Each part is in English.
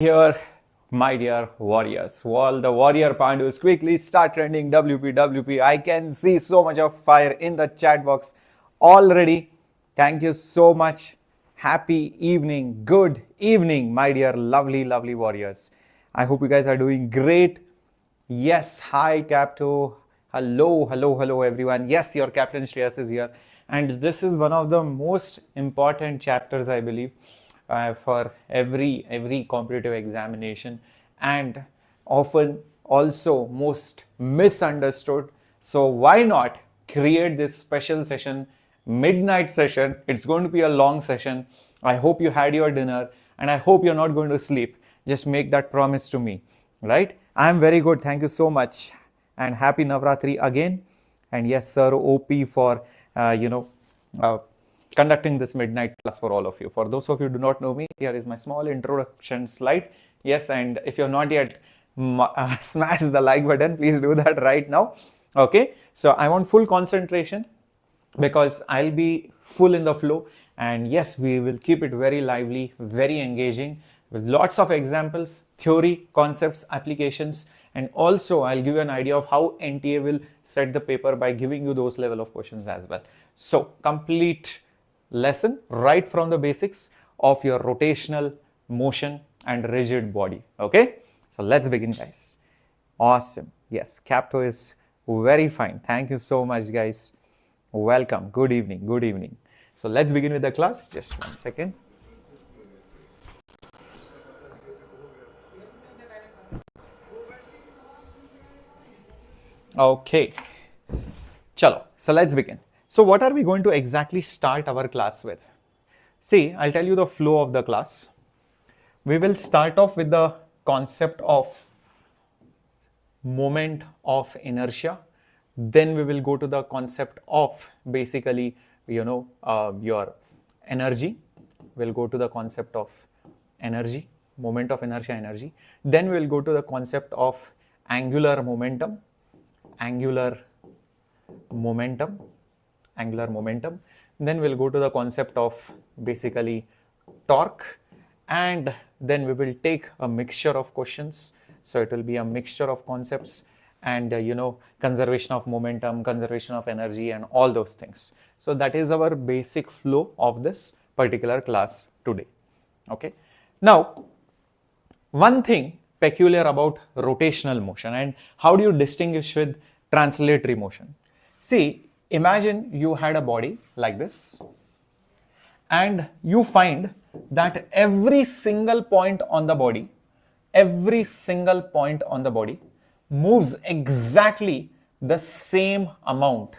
Here, my dear warriors, while the warrior Pandus quickly start trending WP. I can see so much of fire in the chat box already. Thank you so much. Happy evening, good evening, my dear lovely warriors. I hope you guys are doing great. Yes, hi Capto. Hello everyone. Yes, your Captain Shreyas is here. And this is one of the most important chapters, I believe, for every competitive examination, and often also most misunderstood. So why not create this special session, midnight session? It's going to be a long session. I hope you had your dinner and I hope you're not going to sleep. Just make that promise to me, right? I'm very good. Thank you so much. And happy Navratri again. And yes, sir, OP for, conducting this midnight class for all of you. For those of you who do not know me, here is my small introduction slide. Yes, and if you're not yet smash the like button, please do that right now. Okay, so I want full concentration because I'll be full in the flow, and yes, we will keep it very lively, very engaging with lots of examples, theory, concepts, applications, and also I'll give you an idea of how NTA will set the paper by giving you those level of questions as well. So complete lesson right from the basics of your rotational motion and rigid body. Okay, so let's begin, guys. Awesome. Yes, Capto is very fine. Thank you so much, guys. Welcome. Good evening. So let's begin with the class. Just 1 second. Okay, chalo. So let's begin. So what are we going to exactly start our class with? See, I'll tell you the flow of the class. We will start off with the concept of moment of inertia. Then we will go to the concept of basically, your energy. We'll go to the concept of energy, moment of inertia, energy. Then we'll go to the concept of angular momentum. Then we'll go to the concept of basically torque, and then we will take a mixture of questions. So it will be a mixture of concepts and conservation of momentum, conservation of energy, and all those things. So that is our basic flow of this particular class today. Okay, now one thing peculiar about rotational motion, and how do you distinguish with translatory motion? See, imagine you had a body like this, and you find that every single point on the body moves exactly the same amount,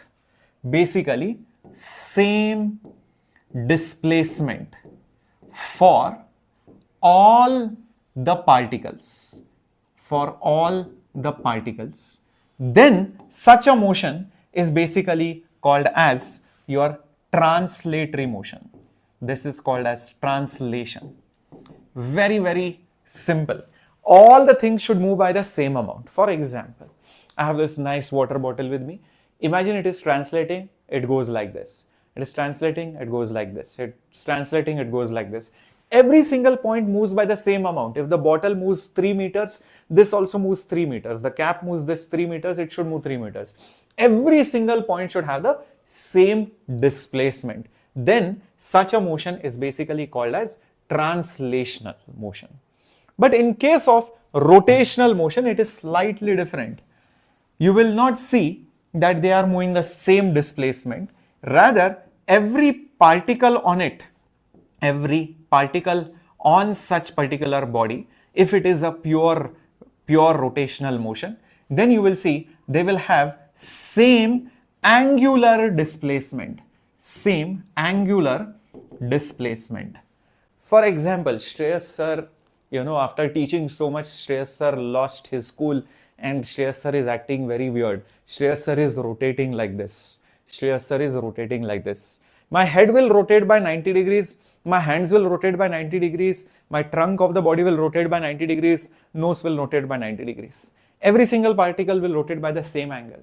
basically same displacement for all the particles. Then such a motion is basically called as your translatory motion. This is called as translation. Very simple. All the things should move by the same amount. For example, I have this nice water bottle with me. Imagine it is translating, it goes like this. It is translating, it goes like this. It's translating, it goes like this. Every single point moves by the same amount. If the bottle moves 3 meters, this also moves 3 meters. The cap moves this 3 meters, it should move 3 meters. Every single point should have the same displacement. Then such a motion is basically called as translational motion. But in case of rotational motion, it is slightly different. You will not see that they are moving the same displacement. Rather, every particle on such particular body, if it is a pure rotational motion, then you will see they will have same angular displacement. For example, Shreyas Sir, after teaching so much, Shreyas Sir lost his cool and Shreyas Sir is acting very weird. Shreyas Sir is rotating like this. My head will rotate by 90 degrees. My hands will rotate by 90 degrees. My trunk of the body will rotate by 90 degrees. Nose will rotate by 90 degrees. Every single particle will rotate by the same angle.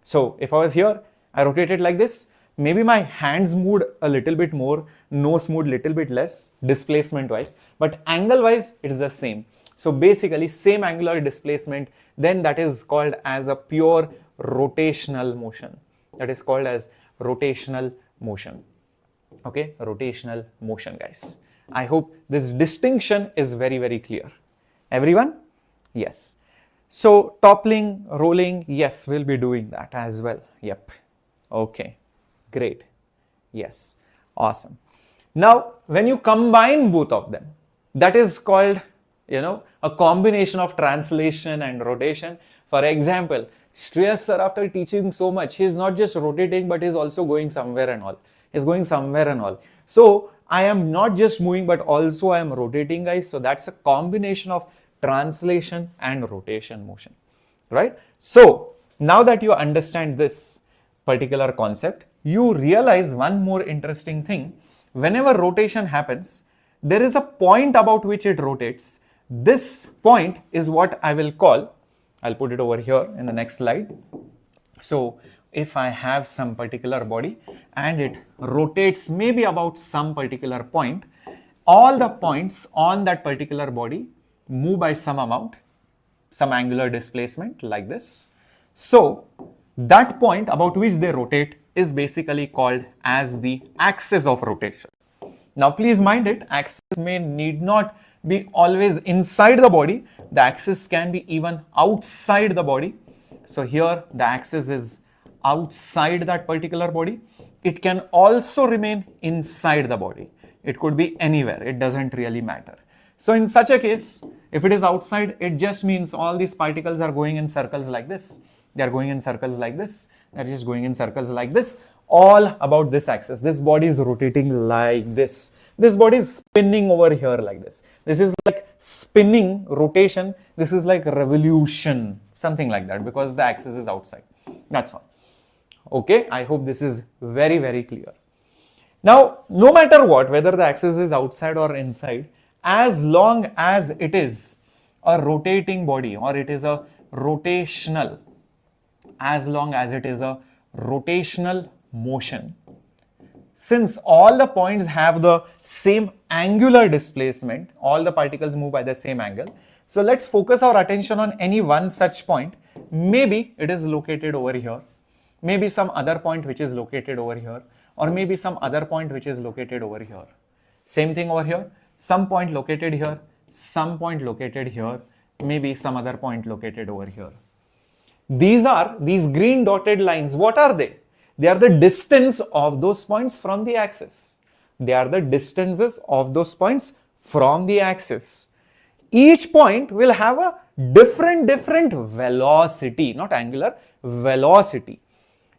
So if I was here, I rotated like this. Maybe my hands moved a little bit more, nose moved little bit less, displacement wise, but angle wise, it is the same. So basically same angular displacement, then that is called as a pure rotational motion. That is called as rotational motion. Okay, rotational motion, guys. I hope this distinction is very, very clear. Everyone? Yes. So toppling, rolling, yes, we'll be doing that as well. Yep. Okay. Great. Yes. Awesome. Now, when you combine both of them, that is called, a combination of translation and rotation. For example, Shreyas Sir, after teaching so much, he is not just rotating, but he is also going somewhere and all. He is going somewhere and all. So, I am not just moving, but also I am rotating, guys. So, that's a combination of translation and rotation motion, right? So, now that you understand this particular concept, you realize one more interesting thing. Whenever rotation happens, there is a point about which it rotates. This point is what I will call, I'll put it over here in the next slide. So if I have some particular body and it rotates maybe about some particular point, all the points on that particular body move by some amount, some angular displacement like this. So that point about which they rotate is basically called as the axis of rotation. Now please mind it, axis need not be always inside the body. The axis can be even outside the body. So here the axis is outside that particular body. It can also remain inside the body. It could be anywhere. It doesn't really matter. So in such a case, if it is outside, it just means all these particles are going in circles like this. They are going in circles like this. They are just going in circles like this. All about this axis. This body is rotating like this. This body is spinning over here like this. This is like spinning, rotation. This is like revolution, something like that, because the axis is outside. That's all. Okay, I hope this is very, very clear. Now, no matter what, whether the axis is outside or inside, as long as it is a rotating body or it is a rotational, as long as it is a rotational motion, since all the points have the same angular displacement, all the particles move by the same angle. So let's focus our attention on any one such point. Maybe it is located over here, maybe some other point which is located over here, or maybe some other point which is located over here. Same thing over here, some point located here, some point located here, maybe some other point located over here. These green dotted lines, what are they? They are the distance of those points from the axis. They are the distances of those points from the axis. Each point will have a different velocity, not angular, velocity.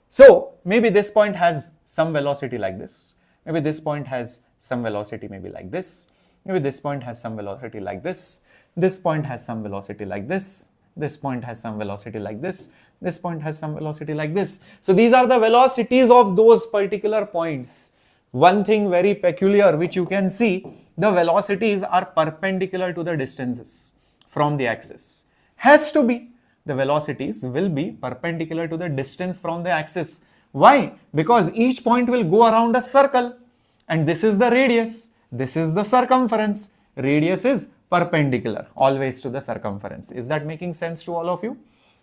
So maybe this point has some velocity like this. Maybe this point has some velocity maybe like this. Maybe this point has some velocity like this. This point has some velocity like this. This point has some velocity like this. This point has some velocity like this. So these are the velocities of those particular points. One thing very peculiar which you can see, the velocities are perpendicular to the distances from the axis. Has to be. The velocities will be perpendicular to the distance from the axis. Why? Because each point will go around a circle, and this is the radius. This is the circumference. Radius is perpendicular always to the circumference. Is that making sense to all of you?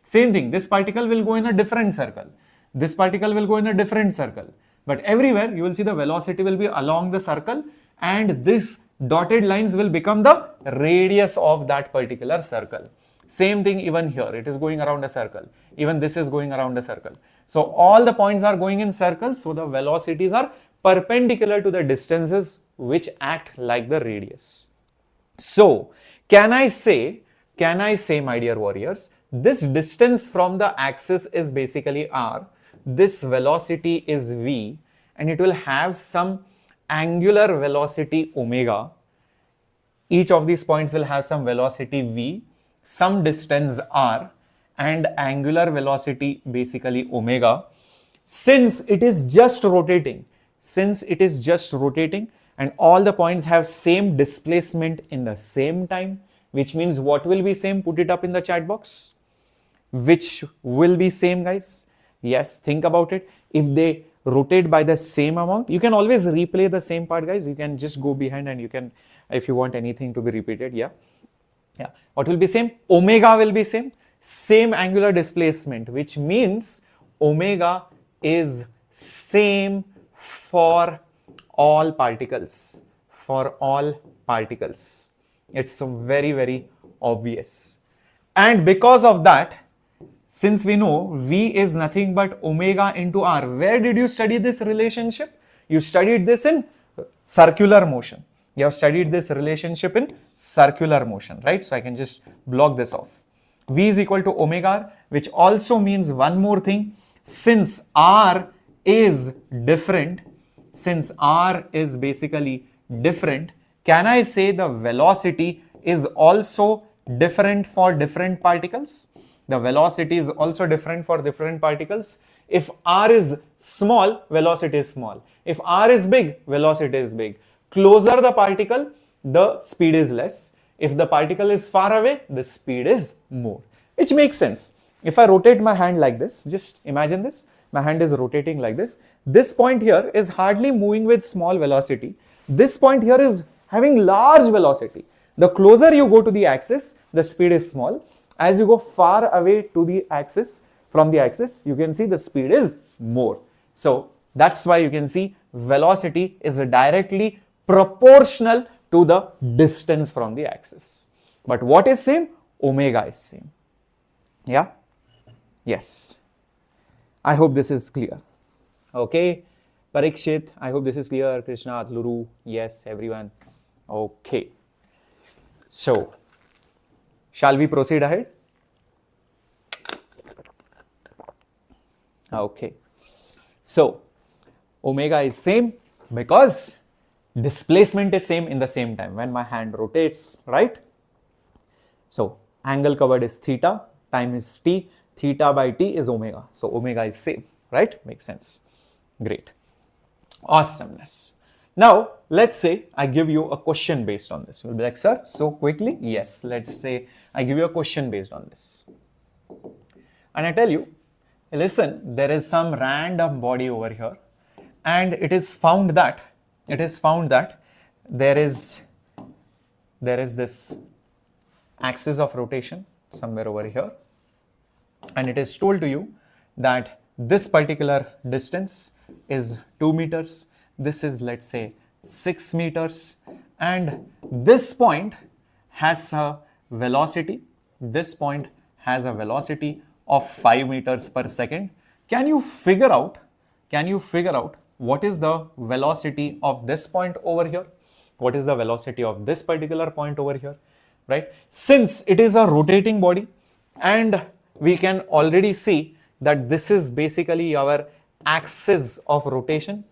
Same thing, this particle will go in a different circle. This particle will go in a different circle. But everywhere you will see the velocity will be along the circle, and this dotted lines will become the radius of that particular circle. Same thing even here, it is going around a circle. Even this is going around a circle. So all the points are going in circles, so the velocities are perpendicular to the distances which act like the radius. So can I say, my dear warriors, this distance from the axis is basically r, this velocity is v, and it will have some angular velocity omega. Each of these points will have some velocity v, some distance r, and angular velocity basically omega. Since it is just rotating, and all the points have same displacement in the same time, which means what will be same? Put it up in the chat box. Which will be same, guys? Yes, think about it. If they rotate by the same amount. You can always replay the same part, guys. You can just go behind and you can, if you want anything to be repeated, yeah. What will be same? Omega will be same angular displacement, which means omega is same for all particles, It's very, very obvious. And because of that, since we know V is nothing but omega into R, where did you study this relationship? You studied this in circular motion. You have studied this relationship in circular motion, right? So I can just block this off. V is equal to omega R, which also means one more thing. Since R is different, since R is basically different, can I say the velocity is also different for different particles? The velocity is also different for different particles. If R is small, velocity is small. If R is big, velocity is big. Closer the particle, the speed is less. If the particle is far away, the speed is more, which makes sense. If I rotate my hand like this, just imagine this, my hand is rotating like this. This point here is hardly moving with small velocity. This point here is having large velocity. The closer you go to the axis, the speed is small. As you go far away to the axis, from the axis, you can see the speed is more. So that's why you can see velocity is directly proportional to the distance from the axis. But what is same? Omega is same. Yeah? Yes. I hope this is clear. Okay. Parikshit, I hope this is clear. Krishna, Luru, yes, everyone. Okay. So, shall we proceed ahead? Okay. So, omega is same because displacement is same in the same time when my hand rotates, right? So, angle covered is theta, time is t, theta by t is omega. So, omega is same, right? Makes sense. Great. Awesomeness. Now, let's say I give you a question based on this. You'll be like, sir, so quickly? Yes, let's say I give you a question based on this. And I tell you, listen, there is some random body over here, and it is found that there is this axis of rotation somewhere over here, and it is told to you that this particular distance is 2 meters, this is, let's say, 6 meters, and this point has a velocity, of 5 meters per second. Can you figure out what is the velocity of this point over here? What is the velocity of this particular point over here, right? Since it is a rotating body, and we can already see that this is basically our axis of rotation.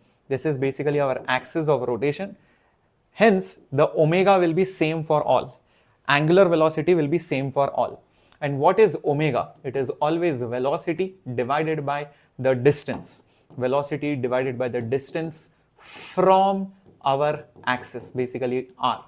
Hence, the omega will be same for all. Angular velocity will be same for all. And what is omega? It is always velocity divided by the distance. Velocity divided by the distance from our axis, basically r.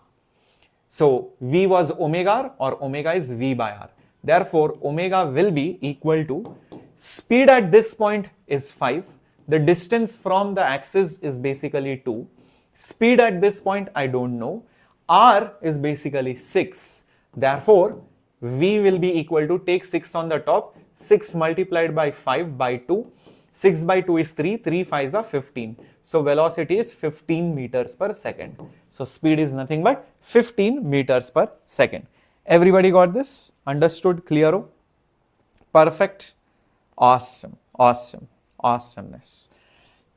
So, V was omega r, or omega is V by r. Therefore, omega will be equal to, speed at this point is 5. The distance from the axis is basically 2. Speed at this point I don't know. R is basically 6. Therefore, V will be equal to, take 6 on the top, 6 multiplied by 5 by 2. 6 by 2 is 3, 3 5s are 15. So, velocity is 15 meters per second. So, speed is nothing but 15 meters per second. Everybody got this? Understood? Clearo? Perfect. Awesome. Awesomeness.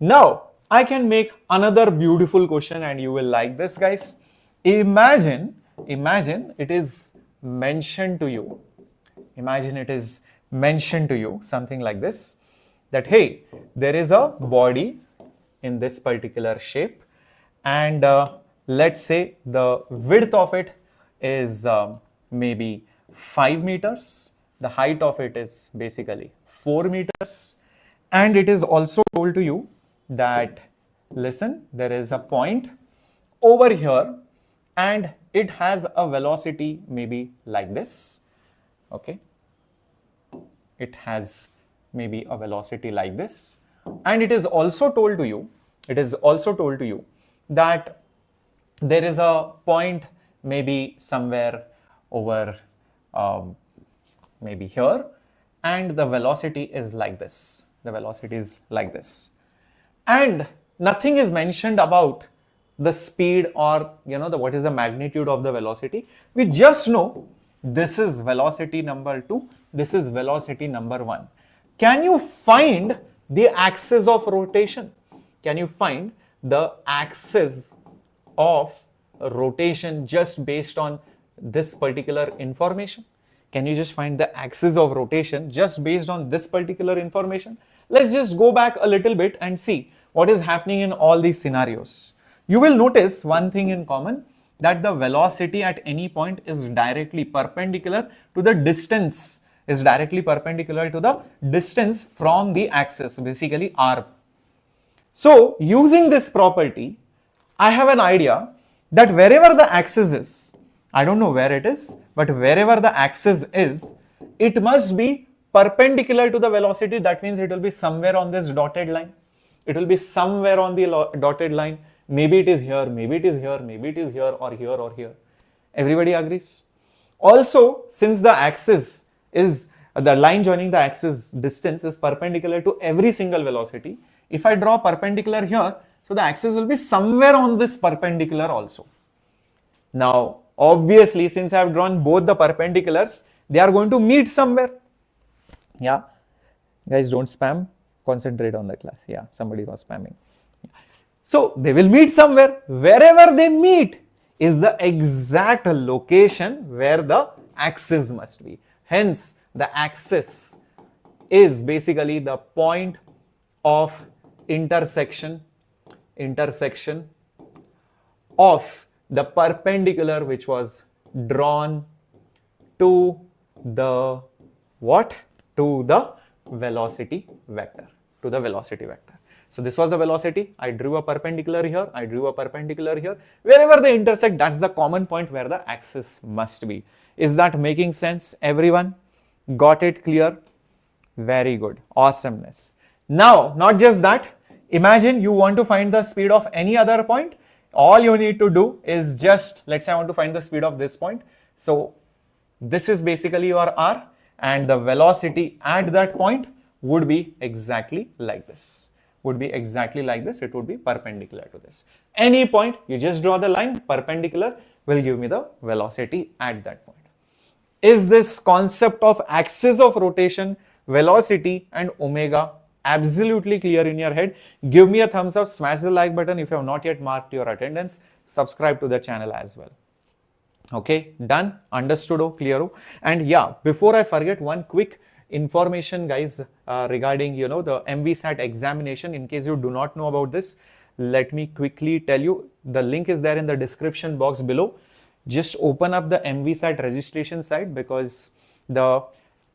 Now, I can make another beautiful question, and you will like this, guys. Imagine it is mentioned to you. Something like this, that hey, there is a body in this particular shape, and let's say the width of it is maybe 5 meters. The height of it is basically 4 meters. And it is also told to you that, listen, there is a point over here and it has a velocity maybe like this. Okay. It has maybe a velocity like this. And it is also told to you, that there is a point maybe somewhere over maybe here, and the velocity is like this. And nothing is mentioned about the speed or what is the magnitude of the velocity. We just know this is velocity number 2, this is velocity number 1. Can you find the axis of rotation? Can you find the axis of rotation just based on this particular information? Can you just find the axis of rotation just based on this particular information? Let's just go back a little bit and see what is happening in all these scenarios. You will notice one thing in common, that the velocity at any point is directly perpendicular to the distance, from the axis, basically r. So using this property, I have an idea that wherever the axis is, I don't know where it is, but wherever the axis is, it must be perpendicular to the velocity. That means it will be somewhere on this dotted line. It will be somewhere on the dotted line. Maybe it is here, maybe it is here, maybe it is here, or here, or here. Everybody agrees? Also, since the axis is, the line joining the axis distance is perpendicular to every single velocity, if I draw perpendicular here, so the axis will be somewhere on this perpendicular also. Now, obviously, since I have drawn both the perpendiculars, they are going to meet somewhere. Yeah, guys, don't spam, concentrate on the class. Yeah, somebody was spamming. So they will meet somewhere. Wherever they meet is the exact location where the axis must be. Hence, the axis is basically the point of intersection of the perpendicular which was drawn to the what? To the velocity vector. So this was the velocity. I drew a perpendicular here. Wherever they intersect, that's the common point where the axis must be. Is that making sense, everyone? Got it clear? Very good. Awesomeness. Now, not just that. Imagine you want to find the speed of any other point. All you need to do is just, let's say I want to find the speed of this point. So this is basically your r, and the velocity at that point would be exactly like this. It would be perpendicular to this. Any point, you just draw the line, perpendicular will give me the velocity at that point. Is this concept of axis of rotation, velocity and omega absolutely clear in your head? Give me a thumbs up, smash the like button if you have not yet marked your attendance, subscribe to the channel as well. Okay, done, understood, clear. And yeah, before I forget, one quick information, guys, regarding the MVSAT examination. In case you do not know about this, let me quickly tell you. The link is there in the description box below. Just open up the MVSAT registration site, because the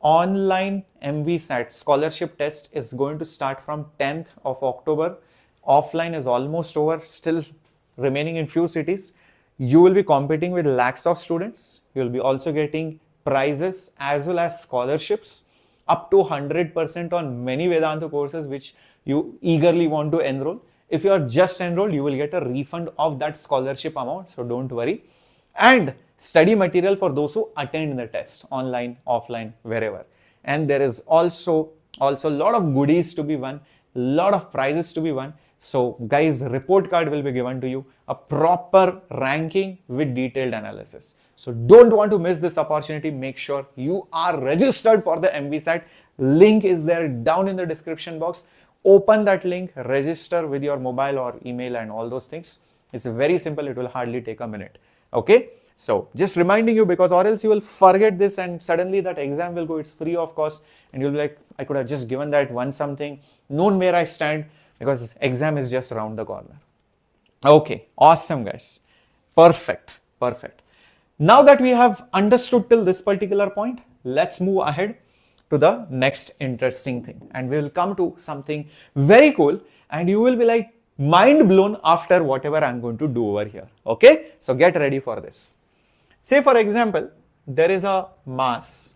online MVSAT scholarship test is going to start from 10th of October. Offline is almost over, still remaining in few cities. You will be competing with lakhs of students. You will be also getting prizes as well as scholarships up to 100% on many Vedantu courses which you eagerly want to enroll. If you are just enrolled, you will get a refund of that scholarship amount, so don't worry. And study material for those who attend the test, online, offline, wherever. And there is also a lot of goodies to be won, lot of prizes to be won. So guys, report card will be given to you, a proper ranking with detailed analysis. So don't want to miss this opportunity. Make sure you are registered for the MVSAT. Link is there down in the description box. Open that link, register with your mobile or email and all those things. It's very simple. It will hardly take a minute. Okay. So just reminding you, because or else you will forget this and suddenly that exam will go. It's free of cost and you'll be like, I could have just given that one something, known where I stand, because exam is just around the corner. Okay, awesome guys. Perfect. Now that we have understood till this particular point, let's move ahead to the next interesting thing. And we will come to something very cool and you will be like mind blown after whatever I'm going to do over here. Okay, so get ready for this. Say for example, there is a mass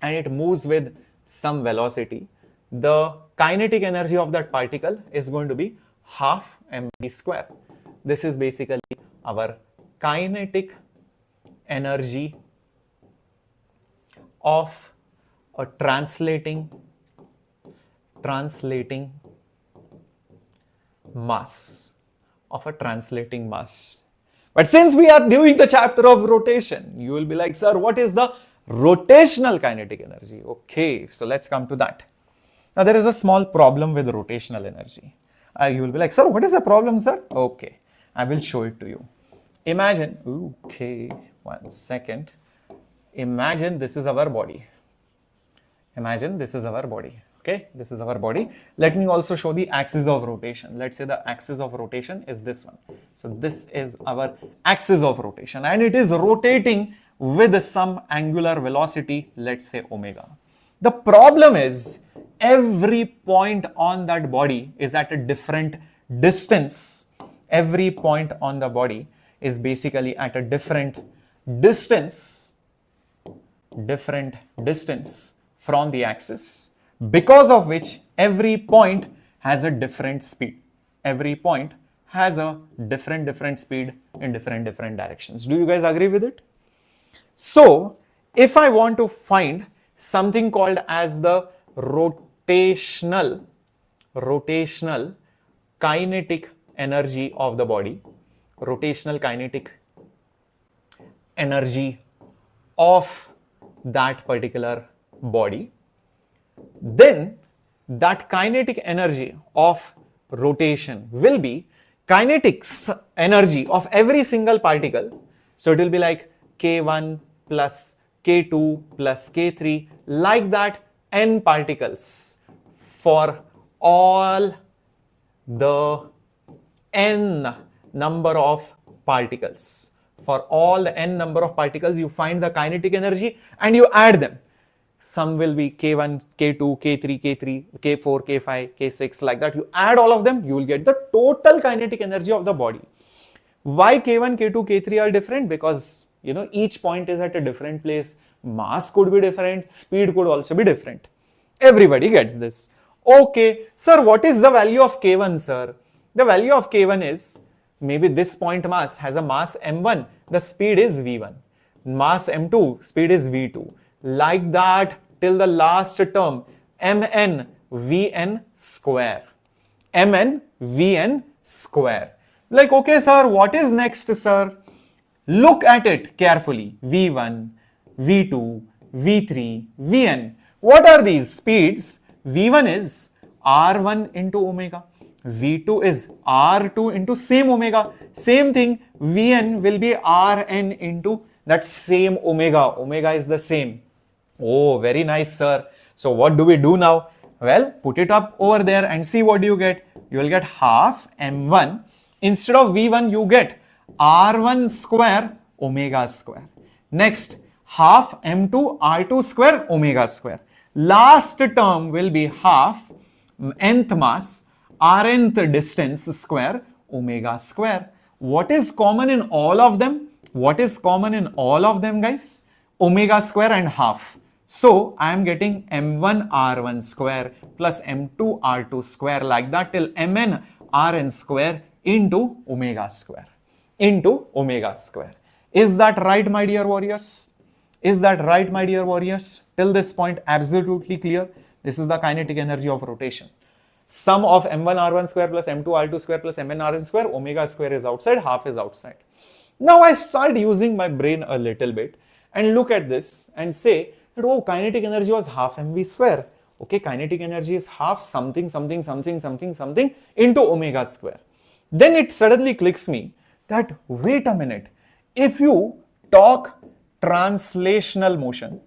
and it moves with some velocity. the kinetic energy of that particle is going to be half mv square. This is basically our kinetic energy of a translating mass, But since we are doing the chapter of rotation, you will be like, sir, what is the rotational kinetic energy? Okay, so let's come to that. Now there is a small problem with rotational energy. You will be like, sir, what is the problem, sir? Okay, I will show it to you. Imagine, okay, 1 second. Imagine this is our body. Okay, this is our body. Let me also show the axis of rotation. Let's say the axis of rotation is this one. So this is our axis of rotation and it is rotating with some angular velocity, let's say omega. The problem is every point on that body is at a different distance. Every point on the body is basically at a different distance from the axis, because of which every point has a different speed. Every point has a different speed in different directions. Do you guys agree with it? So if I want to find something called as the rotational kinetic energy of the body, rotational kinetic energy of that particular body, then that kinetic energy of rotation will be kinetics energy of every single particle. So it will be like K1 plus K2 plus K3, like that, n particles for all the n number of particles. For all the n number of particles, you find the kinetic energy and you add them. Some will be K1, K2, K3, K4, K5, K6, like that. You add all of them, you will get the total kinetic energy of the body. Why K1, K2, K3 are different? Because, you know, each point is at a different place. Mass could be different, speed could also be different. Everybody gets this. Okay, sir, what is the value of K1, sir? The value of K1 is, maybe this point mass has a mass m1, the speed is v1. Mass m2, speed is v2. Like that till the last term, mn vn square. Mn vn square. Like, okay, sir, what is next, sir? Look at it carefully. v1, v2, v3, vn. What are these speeds? v1 is r1 into omega. v2 is r2 into same omega. Same thing, vn will be rn into that same omega. Omega is the same. Oh, very nice, sir. So what do we do now? Well, put it up over there and see what you get. You will get half m1. Instead of v1, you get r1 square omega square. Next, half m2 r2 square omega square. Last term will be half nth mass rnth distance square omega square. What is common in all of them? What is common in all of them, guys? Omega square and half. So I am getting m1 r1 square plus m2 r2 square, like that till mn rn square into omega square. Is that right, my dear warriors? Is that right, my dear warriors? Till this point, absolutely clear. This is the kinetic energy of rotation. Sum of m1 r1 square plus m2 r2 square plus mn rn square, omega square is outside, half is outside. Now I start using my brain a little bit and look at this and say that, oh, kinetic energy was half mv square. Okay, kinetic energy is half something into omega square. Then it suddenly clicks me that, wait a minute, if you talk translational motion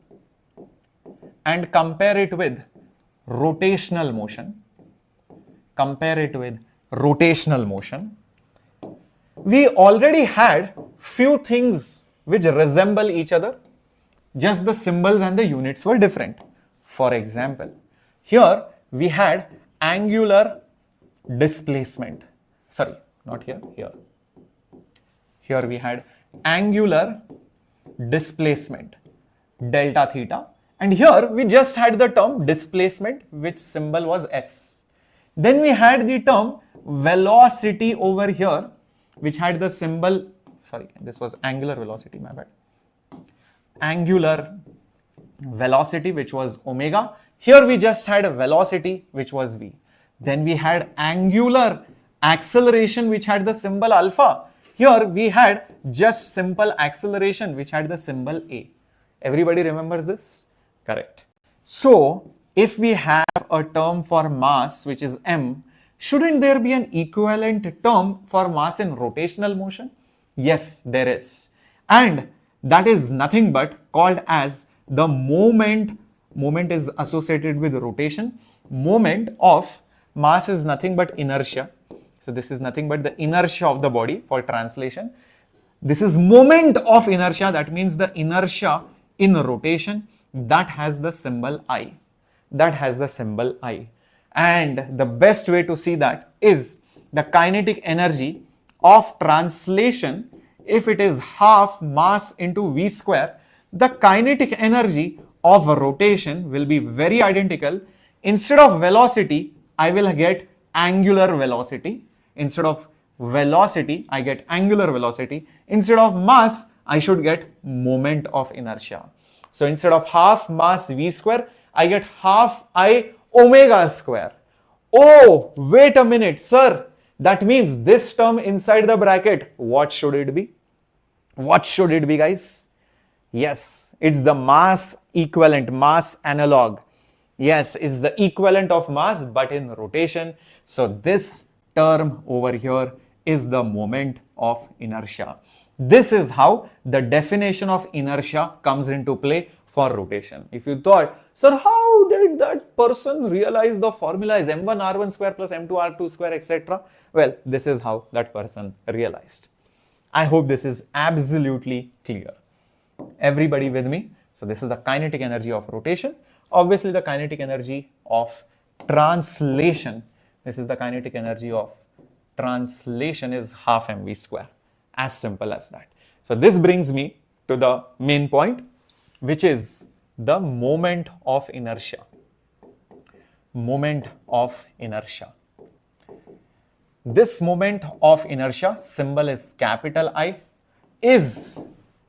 and compare it with rotational motion, we already had few things which resemble each other, just the symbols and the units were different. For example, here we had angular displacement. Sorry, not here, here. Here we had angular displacement delta theta And here we just had the term displacement, which symbol was S. Then we had the term velocity over here, which had the symbol, sorry, this was angular velocity, my bad. Angular velocity, which was omega. Here we just had a velocity, which was V. Then we had angular acceleration, which had the symbol alpha. Here we had just simple acceleration, which had the symbol A. Everybody remembers this? Correct. So, if we have a term for mass, which is m, shouldn't there be an equivalent term for mass in rotational motion? Yes, there is. And that is nothing but called as the moment. Moment is associated with rotation. Moment of mass is nothing but inertia. So this is nothing but the inertia of the body for translation. This is moment of inertia, that means the inertia in rotation, that has the symbol I. That has the symbol I. And the best way to see that is the kinetic energy of translation. If it is half mass into V square, the kinetic energy of rotation will be very identical. Instead of velocity, I will get angular velocity. Instead of velocity, I get angular velocity. Instead of mass, I should get moment of inertia. So instead of half mass V square, I get half I omega square. Oh, wait a minute, sir. That means this term inside the bracket, what should it be? What should it be, guys? Yes, it's the mass equivalent, mass analog. Yes, it's the equivalent of mass, but in rotation. So this term over here is the moment of inertia. This is how the definition of inertia comes into play for rotation. If you thought, sir, how did that person realize the formula is m1 r1 square plus m2 r2 square, etc.? Well, this is how that person realized. I hope this is absolutely clear. Everybody with me? So this is the kinetic energy of rotation. Obviously, the kinetic energy of translation. This is the kinetic energy of translation is half mv square. As simple as that. So this brings me to the main point, which is the moment of inertia. Moment of inertia. This moment of inertia, symbol is capital I, is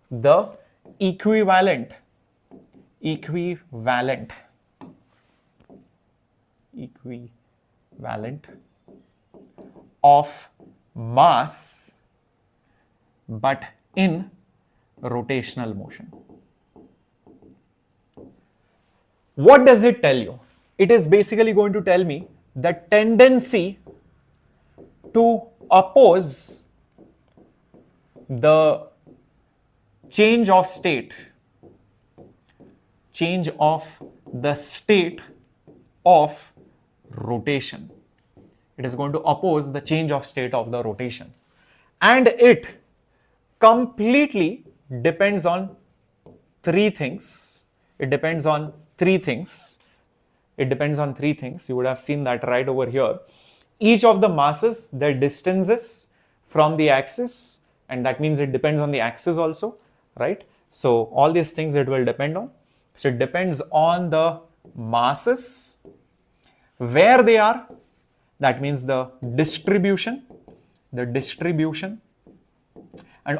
the equivalent of mass, but in rotational motion. What does it tell you? It is basically going to tell me the tendency to oppose the change of the state of rotation. It is going to oppose the change of state of the rotation. And it completely depends on three things. It depends on three things. You would have seen that right over here. Each of the masses, their distances from the axis, and that means it depends on the axis also, right? So all these things it will depend on. So it depends on the masses, where they are, that means the distribution, and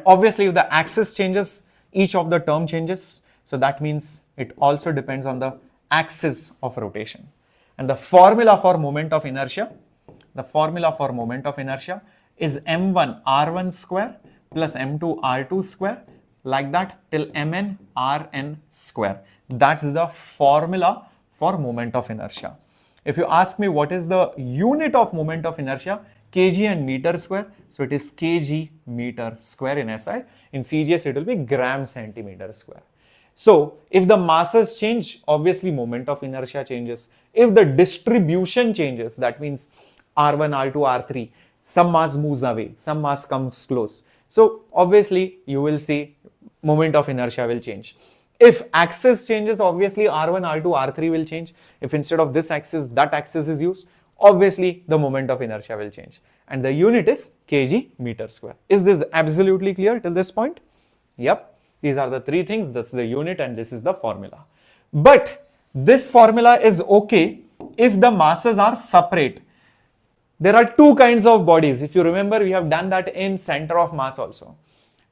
obviously if the axis changes, each of the term changes. So that means it also depends on the axis of rotation. And the formula for moment of inertia, is m1 r1 square plus m2 r2 square, like that till mn rn square. That's the formula for moment of inertia. If you ask me what is the unit of moment of inertia, kg and meter square, so it is kg meter square in SI. In CGS it will be gram centimeter square. So if the masses change, obviously moment of inertia changes. If the distribution changes, that means R1, R2, R3, some mass moves away, some mass comes close. So obviously you will see moment of inertia will change. If axis changes, obviously R1, R2, R3 will change. If instead of this axis, that axis is used, obviously the moment of inertia will change. And the unit is kg meter square. Is this absolutely clear till this point? Yep. These are the three things. This is the unit and this is the formula. But this formula is okay if the masses are separate. There are two kinds of bodies. If you remember, we have done that in center of mass also.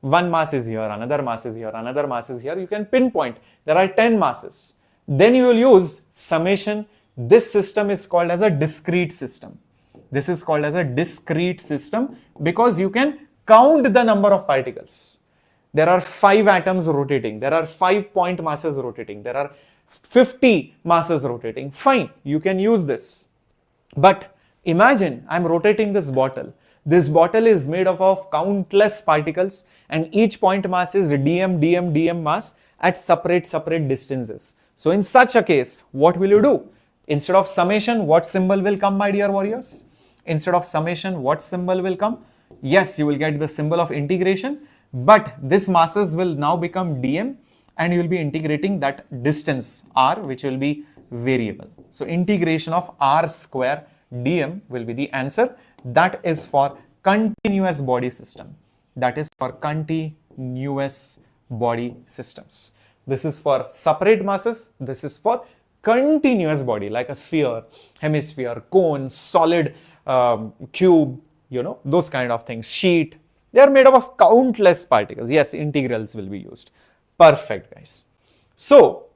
One mass is here, another mass is here, another mass is here. You can pinpoint. There are 10 masses. Then you will use summation. This system is called as a discrete system. This is called as a discrete system because you can count the number of particles. There are 5 atoms rotating. There are 5 point masses rotating. There are 50 masses rotating. Fine, you can use this. But imagine I'm rotating this bottle. This bottle is made up of countless particles and each point mass is dm mass at separate distances. So in such a case, what will you do? Instead of summation, what symbol will come, my dear warriors? Instead of summation, what symbol will come? Yes, you will get the symbol of integration, but this masses will now become dm and you will be integrating that distance r, which will be variable. So integration of r square dm will be the answer. That is for continuous body system. That is for continuous body systems. This is for separate masses. This is for continuous body, like a sphere, hemisphere, cone, solid, cube, those kind of things, sheet. They are made up of countless particles. Yes, integrals will be used. Perfect, guys. So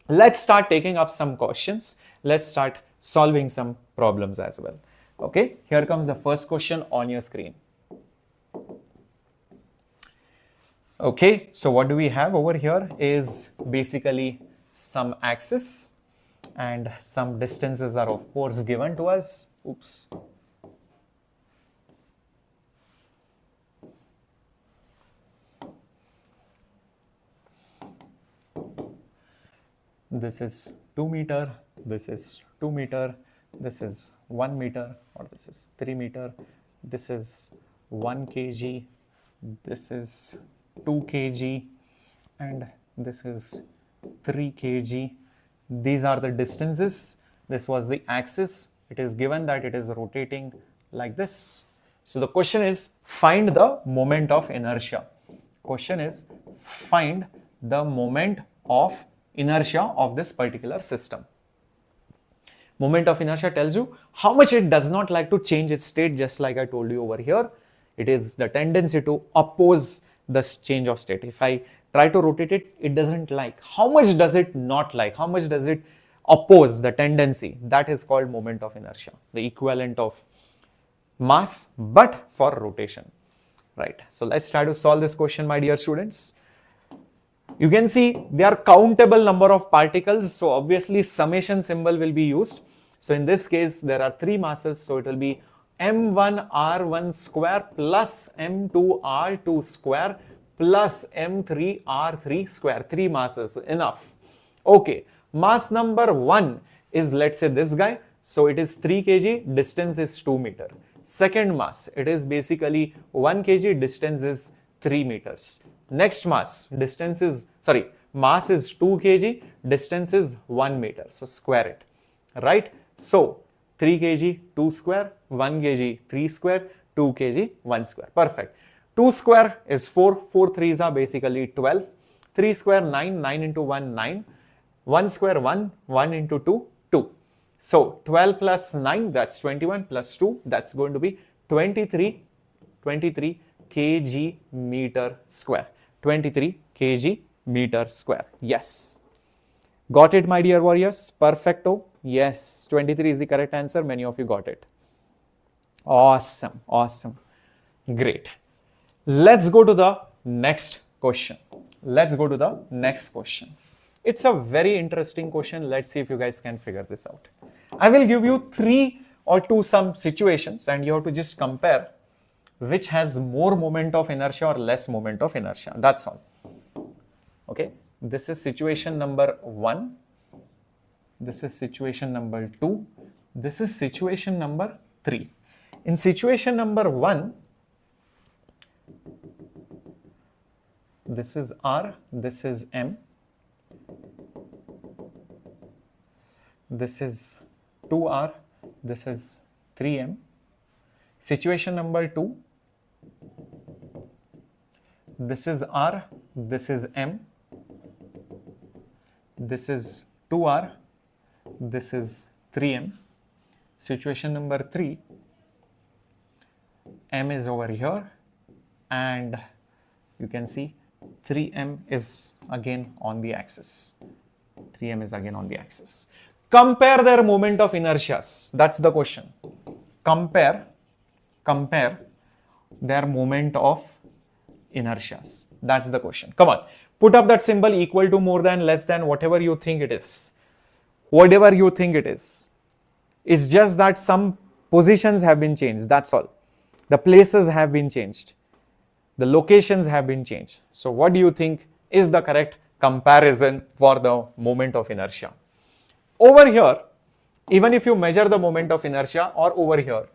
let's start taking up some questions. Let's start solving some problems as well. Okay, here comes the first question on your screen. Okay, so what do we have over here is basically some axis and some distances are of course given to us. Oops. This is 2 meter, this is 2 meter, this is 1 meter, or this is 3 meter, this is 1 kg, this is 2 kg, and this is 3 kg. These are the distances. This was the axis. It is given that it is rotating like this. So the question is, find the moment of inertia. Question is, find the moment of inertia of this particular system. Moment of inertia tells you how much it does not like to change its state, just like I told you over here. It is the tendency to oppose the change of state. If I try to rotate it, it doesn't like. How much does it not like? How much does it oppose the tendency? That is called moment of inertia, the equivalent of mass, but for rotation. Right. So let's try to solve this question, my dear students. You can see there are countable number of particles, so obviously summation symbol will be used. So in this case there are 3 masses, so it will be m1r1 square plus m2r2 square plus m3r3 square. 3 masses, enough. Okay, mass number 1 is, let's say, this guy, so it is 3 kg, distance is 2 meter. Second mass, it is basically 1 kg, distance is 3 meters. Next mass, mass is 2 kg, distance is 1 meter. So square it, right? So 3 kg, 2 square, 1 kg, 3 square, 2 kg, 1 square. Perfect. 2 square is 4, 4 3s are basically 12. 3 square 9, 9 into 1, 9. 1 square 1, 1 into 2, 2. So 12 plus 9, that's 21, plus 2, that's going to be 23 kg meter square. 23 kg meter square. Yes. Got it, my dear warriors? Perfecto. Yes, 23 is the correct answer. Many of you got it. Awesome. Awesome. Great. Let's go to the next question. Let's go to the next question. It's a very interesting question. Let's see if you guys can figure this out. I will give you 3 or 2 some situations and you have to just compare which has more moment of inertia or less moment of inertia. That's all. Okay. This is situation number 1. This is situation number 2. This is situation number 3. In situation number 1, this is R, this is M. This is 2R, this is 3M. Situation number 2, this is R, this is M. this is 2r, this is 3m. Situation number 3, m is over here, and you can see 3m is again on the axis. 3m is again on the axis. Compare their moment of inertias. That's the question. Compare their moment of inertias. That's the question. Come on. Put up that symbol equal to, more than, less than, whatever you think it is. Whatever you think it is. It's just that some positions have been changed. That's all. The places have been changed. The locations have been changed. So what do you think is the correct comparison for the moment of inertia? Over here, even if you measure the moment of inertia, or over here,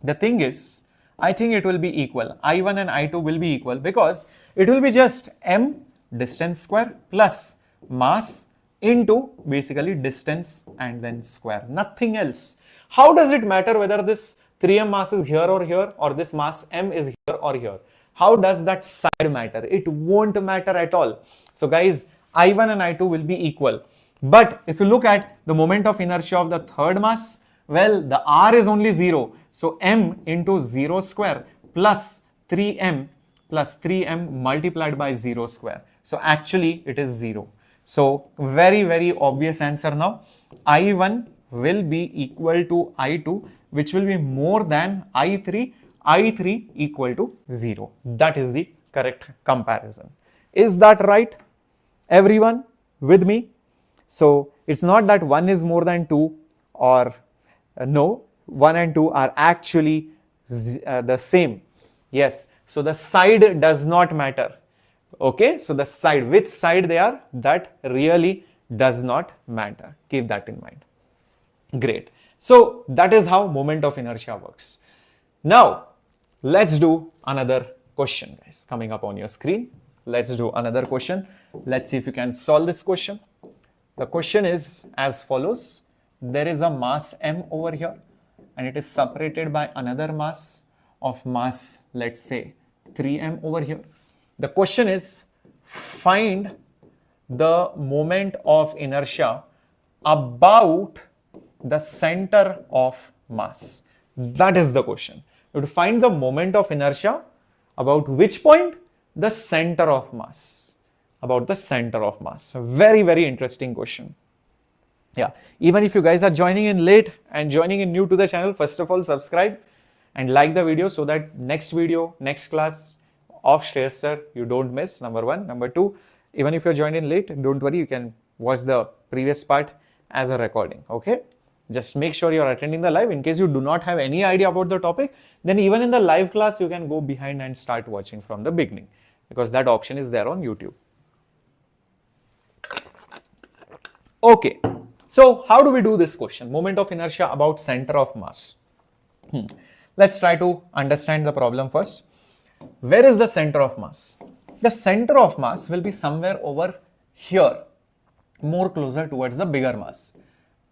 the thing is, I think it will be equal. I1 and I2 will be equal, because it will be just m distance square plus mass into basically distance and then square. Nothing else. How does it matter whether this 3m mass is here, or this mass m is here or here? How does that side matter? It won't matter at all. So guys, I1 and I2 will be equal. But if you look at the moment of inertia of the third mass, well, the r is only 0. So m into 0 square plus 3m multiplied by 0 square. So actually it is 0. So very, very obvious answer now. I1 will be equal to I2, which will be more than I3. I3 equal to 0. That is the correct comparison. Is that right? Everyone with me? So it's not that 1 is more than 2, or no, 1 and 2 are actually the same. Yes, so the side does not matter. Okay, so the side, which side they are, that really does not matter. Keep that in mind. Great. So that is how moment of inertia works. Now, let's do another question, guys, coming up on your screen. Let's do another question. Let's see if you can solve this question. The question is as follows. There is a mass m over here, and it is separated by another mass of mass, let's say 3m over here. The question is, find the moment of inertia about the center of mass. That is the question. You have to find the moment of inertia about which point? The center of mass. About the center of mass. A very, very interesting question. Yeah, even if you guys are joining in late and joining in new to the channel, first of all, subscribe and like the video so that next video, next class of Shreyas Sir, you don't miss, number one. Number two, even if you're joined in late, don't worry, you can watch the previous part as a recording, okay? Just make sure you're attending the live. In case you do not have any idea about the topic, then even in the live class, you can go behind and start watching from the beginning, because that option is there on YouTube. Okay, so how do we do this question? Moment of inertia about center of mass. Let's try to understand the problem first. Where is the center of mass? The center of mass will be somewhere over here, more closer towards the bigger mass.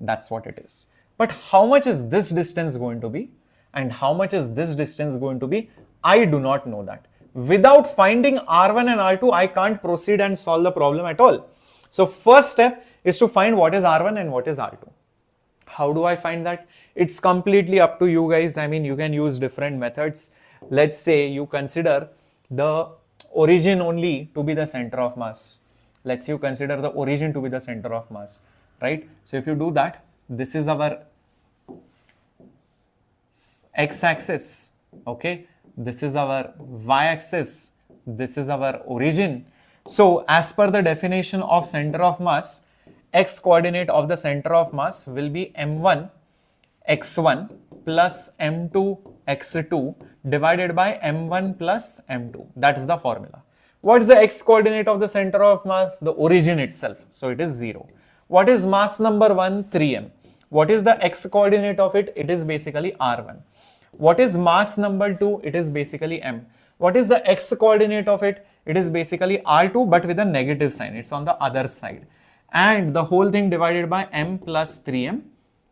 That's what it is. But how much is this distance going to be? And how much is this distance going to be? I do not know that. Without finding R1 and R2, I can't proceed and solve the problem at all. So first step is to find what is R1 and what is R2. How do I find that? It's completely up to you guys. I mean, you can use different methods. Let's say you consider the origin only to be the center of mass. Let's say you consider the origin to be the center of mass, right? So if you do that, this is our x-axis, okay? This is our y-axis. This is our origin. So as per the definition of center of mass, x coordinate of the center of mass will be m1 x1 plus m2 x2 divided by m1 plus m2. That is the formula. What is the x coordinate of the center of mass? The origin itself. So it is 0. What is mass number 1? 3m. What is the x coordinate of it? It is basically r1. What is mass number 2? It is basically m. What is the x coordinate of it? It is basically r2 but with a negative sign. It's on the other side. And the whole thing divided by m plus 3m.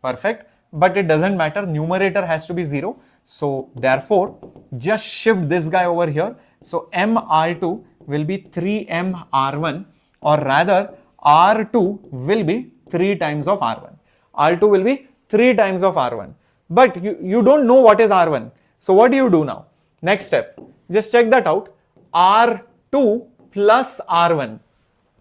Perfect. But it doesn't matter. Numerator has to be 0. So therefore, just shift this guy over here. So m r2 will be 3m r1, or rather R2 will be 3 times of R1. R2 will be 3 times of R1. But you don't know what is R1. So what do you do now? Next step, just check that out. R2 plus R1.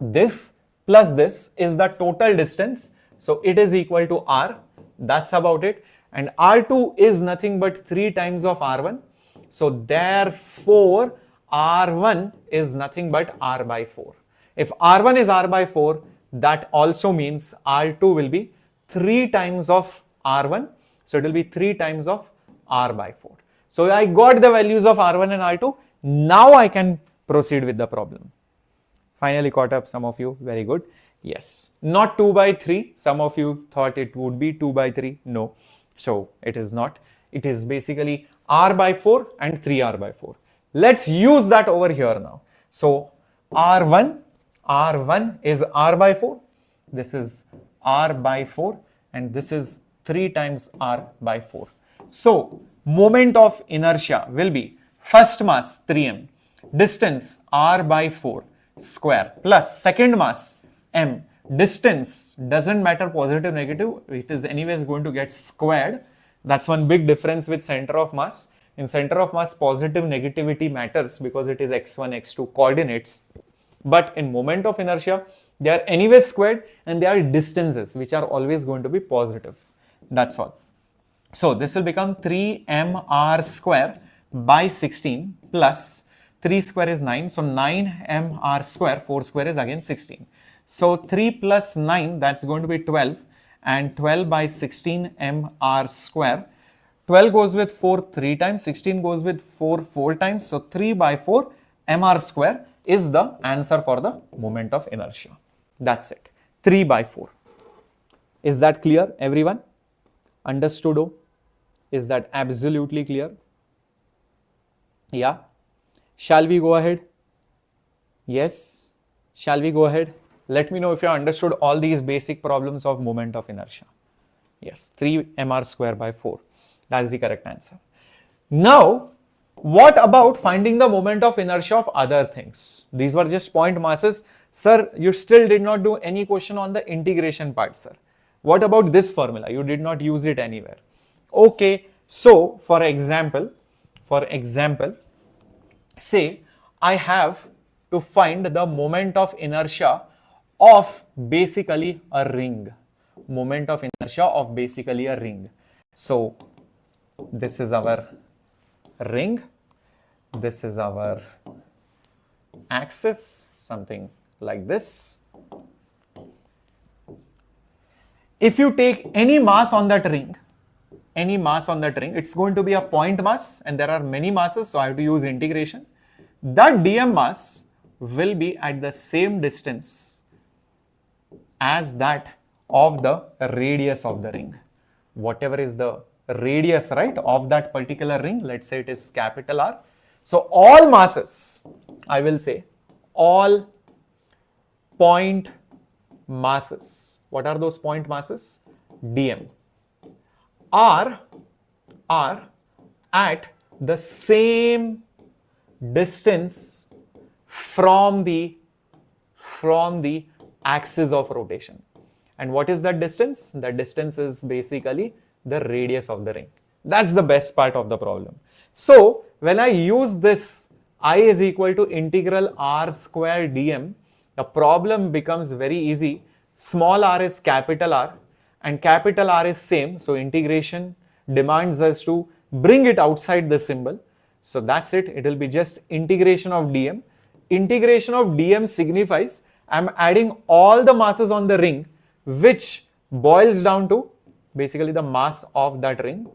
This plus this is the total distance. So it is equal to R. That's about it. And R2 is nothing but 3 times of R1. So therefore, R1 is nothing but R by 4. If R1 is R by 4, that also means R2 will be 3 times of R1. So it will be 3 times of R by 4. So I got the values of R1 and R2. Now I can proceed with the problem. Finally caught up, some of you. Very good. Yes. Not 2 by 3. Some of you thought it would be 2 by 3. No. So it is not. It is basically R by 4 and 3R by 4. Let's use that over here now. So R1 is R by 4. This is R by 4 and this is 3 times R by 4. So moment of inertia will be first mass 3m, distance R by 4 square plus second mass m. Distance doesn't matter positive, negative, it is anyways going to get squared. That's one big difference with center of mass. In center of mass, positive negativity matters because it is x1, x2 coordinates. But in moment of inertia, they are anyway squared and they are distances which are always going to be positive. That's all. So this will become 3mr square by 16 plus 3 square is 9. So 9mr square, 4 square is again 16. So 3 plus 9, that's going to be 12, and 12 by 16 mr square. 12 goes with 4 3 times, 16 goes with 4 4 times. So 3 by 4 mr square is the answer for the moment of inertia. That's it. 3 by 4. Is that clear, everyone? Understood? Is that absolutely clear? Yeah. Shall we go ahead? Yes. Shall we go ahead? Let me know if you understood all these basic problems of moment of inertia. Yes, 3 mr square by 4. That is the correct answer. Now, what about finding the moment of inertia of other things? These were just point masses. Sir, you still did not do any question on the integration part, sir. What about this formula? You did not use it anywhere. Okay, so for example, say I have to find the moment of inertia of basically a ring. Moment of inertia of basically a ring. So this is our ring. This is our axis, something like this. If you take any mass on that ring, it's going to be a point mass and there are many masses, so I have to use integration. That dm mass will be at the same distance as that of the radius of the ring. Whatever is the radius, right, of that particular ring, let's say it is capital R. So all masses, I will say all point masses. What are those point masses? dm are at the same distance from the axis of rotation. And what is that distance? That distance is basically the radius of the ring. That's the best part of the problem. So when I use this, I is equal to integral r square dm, the problem becomes very easy. Small r is capital R and capital R is same. So integration demands us to bring it outside the symbol. So that's it. It will be just integration of dm. Integration of dm signifies I'm adding all the masses on the ring, which boils down to basically the mass of that ring,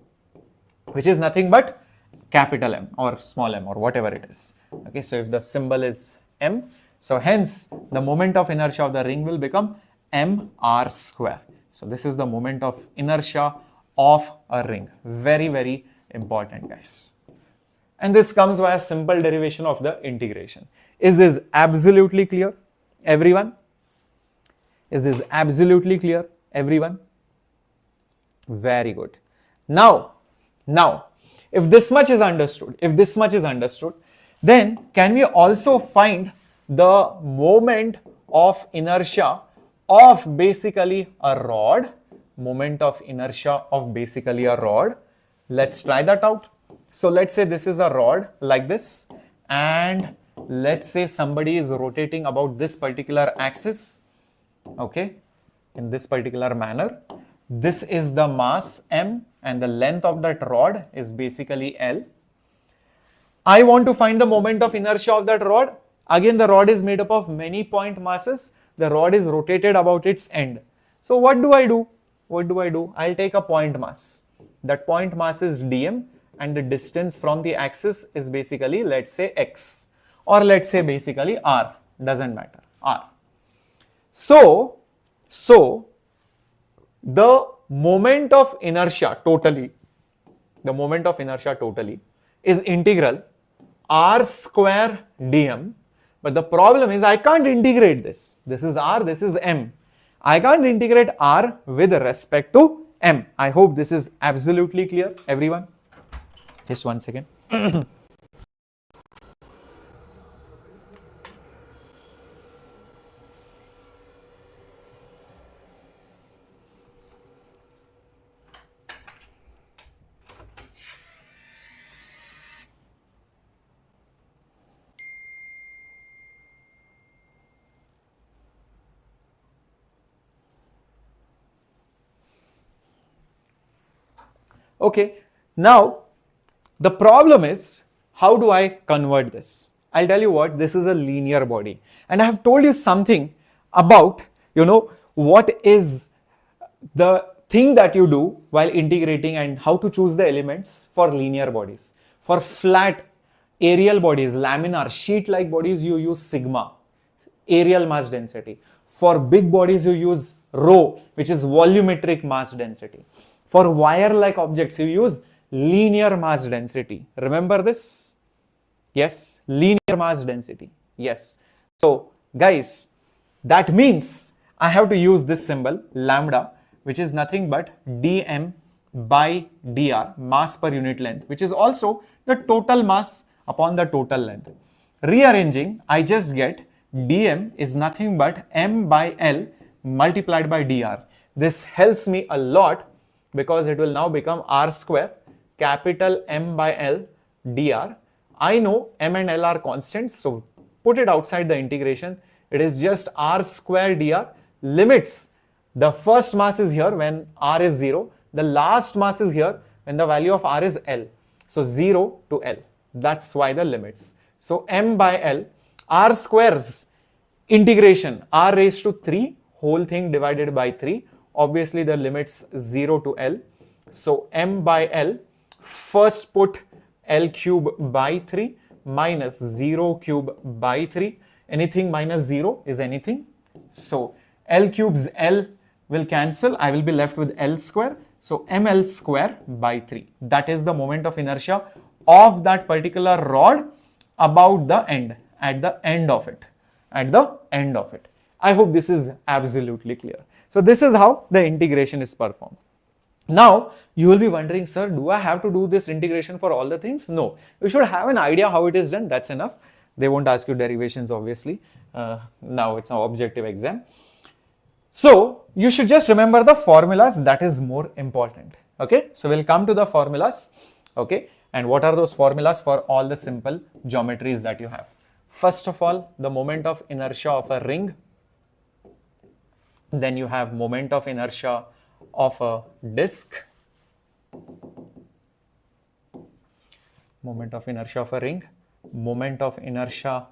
which is nothing but capital M or small m or whatever it is. Okay, so if the symbol is m, so hence the moment of inertia of the ring will become mr square. So this is the moment of inertia of a ring. Very, very important, guys. And this comes via simple derivation of the integration. Is this absolutely clear, everyone? Is this absolutely clear, everyone? Very good. Now, if this much is understood, then can we also find the moment of inertia of basically a rod, moment of inertia of basically a rod. Let's try that out. So let's say this is a rod like this, and let's say somebody is rotating about this particular axis, okay, in this particular manner. This is the mass m and the length of that rod is basically L. I want to find the moment of inertia of that rod. Again, the rod is made up of many point masses. The rod is rotated about its end. So what do I do? I'll take a point mass. That point mass is dm and the distance from the axis is basically, let's say, x, or let's say basically r, doesn't matter, r. So the moment of inertia totally is integral r square dm. But the problem is I can't integrate this. This is r, this is m. I can't integrate r with respect to m. I hope this is absolutely clear, everyone. Just one second. Okay, now the problem is, how do I convert this? I'll tell you what, this is a linear body. And I have told you something about, what is the thing that you do while integrating and how to choose the elements for linear bodies. For flat aerial bodies, laminar, sheet-like bodies, you use sigma, aerial mass density. For big bodies, you use rho, which is volumetric mass density. For wire-like objects, you use linear mass density. Remember this? Yes, linear mass density. Yes. So, guys, that means I have to use this symbol, lambda, which is nothing but dm by dr, mass per unit length, which is also the total mass upon the total length. Rearranging, I just get dm is nothing but m by L multiplied by dr. This helps me a lot because it will now become r square capital M by L dr. I know m and L are constants, so put it outside the integration. It is just r square dr. Limits. The first mass is here when r is 0. The last mass is here when the value of r is L. So 0 to L. That's why the limits. So m by L, r squares integration, r raised to 3, whole thing divided by 3. Obviously the limits 0 to L. So m by L, first put L cube by 3 minus 0 cube by 3. Anything minus 0 is anything. So L cubes L will cancel. I will be left with L square. So ml square by 3. That is the moment of inertia of that particular rod about the end, at the end of it. I hope this is absolutely clear. So this is how the integration is performed. Now, you will be wondering, sir, do I have to do this integration for all the things? No. You should have an idea how it is done. That's enough. They won't ask you derivations, obviously. Now it's an objective exam. So you should just remember the formulas. That is more important. Okay. So we'll come to the formulas. Okay. And what are those formulas for all the simple geometries that you have? First of all, the moment of inertia of a ring. Then you have moment of inertia of a disc. Moment of inertia of a ring. Moment of inertia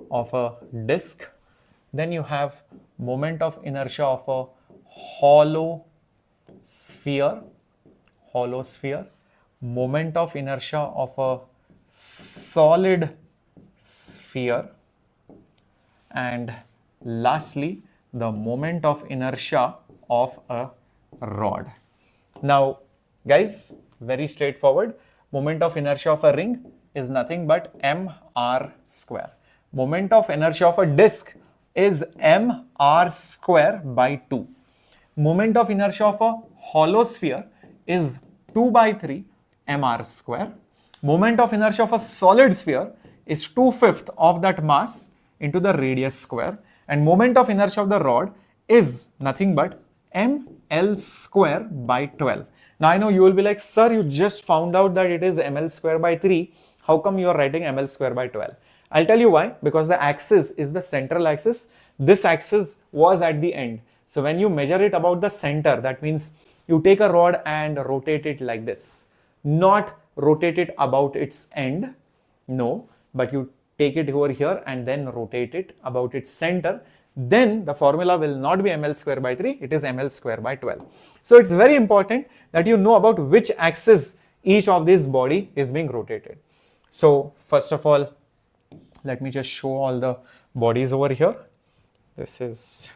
of a disc. Then you have moment of inertia of a hollow sphere. Moment of inertia of a solid sphere. And lastly, the moment of inertia of a rod. Now, guys, very straightforward. Moment of inertia of a ring is nothing but mr square. Moment of inertia of a disc is mr square by 2. Moment of inertia of a hollow sphere is 2 by 3 mr square. Moment of inertia of a solid sphere is 2/5 of that mass into the radius square. And moment of inertia of the rod is nothing but ml square by 12. Now I know you will be like, sir, you just found out that it is ml square by 3. How come you are writing ml square by 12? I'll tell you why. Because the axis is the central axis. This axis was at the end. So when you measure it about the center, that means you take a rod and rotate it like this. Not rotate it about its end. No, but you take it over here and then rotate it about its center. Then the formula will not be ml square by 3, it is ml square by 12. So it's very important that you know about which axis each of this body is being rotated. So first of all, let me just show all the bodies over here. This is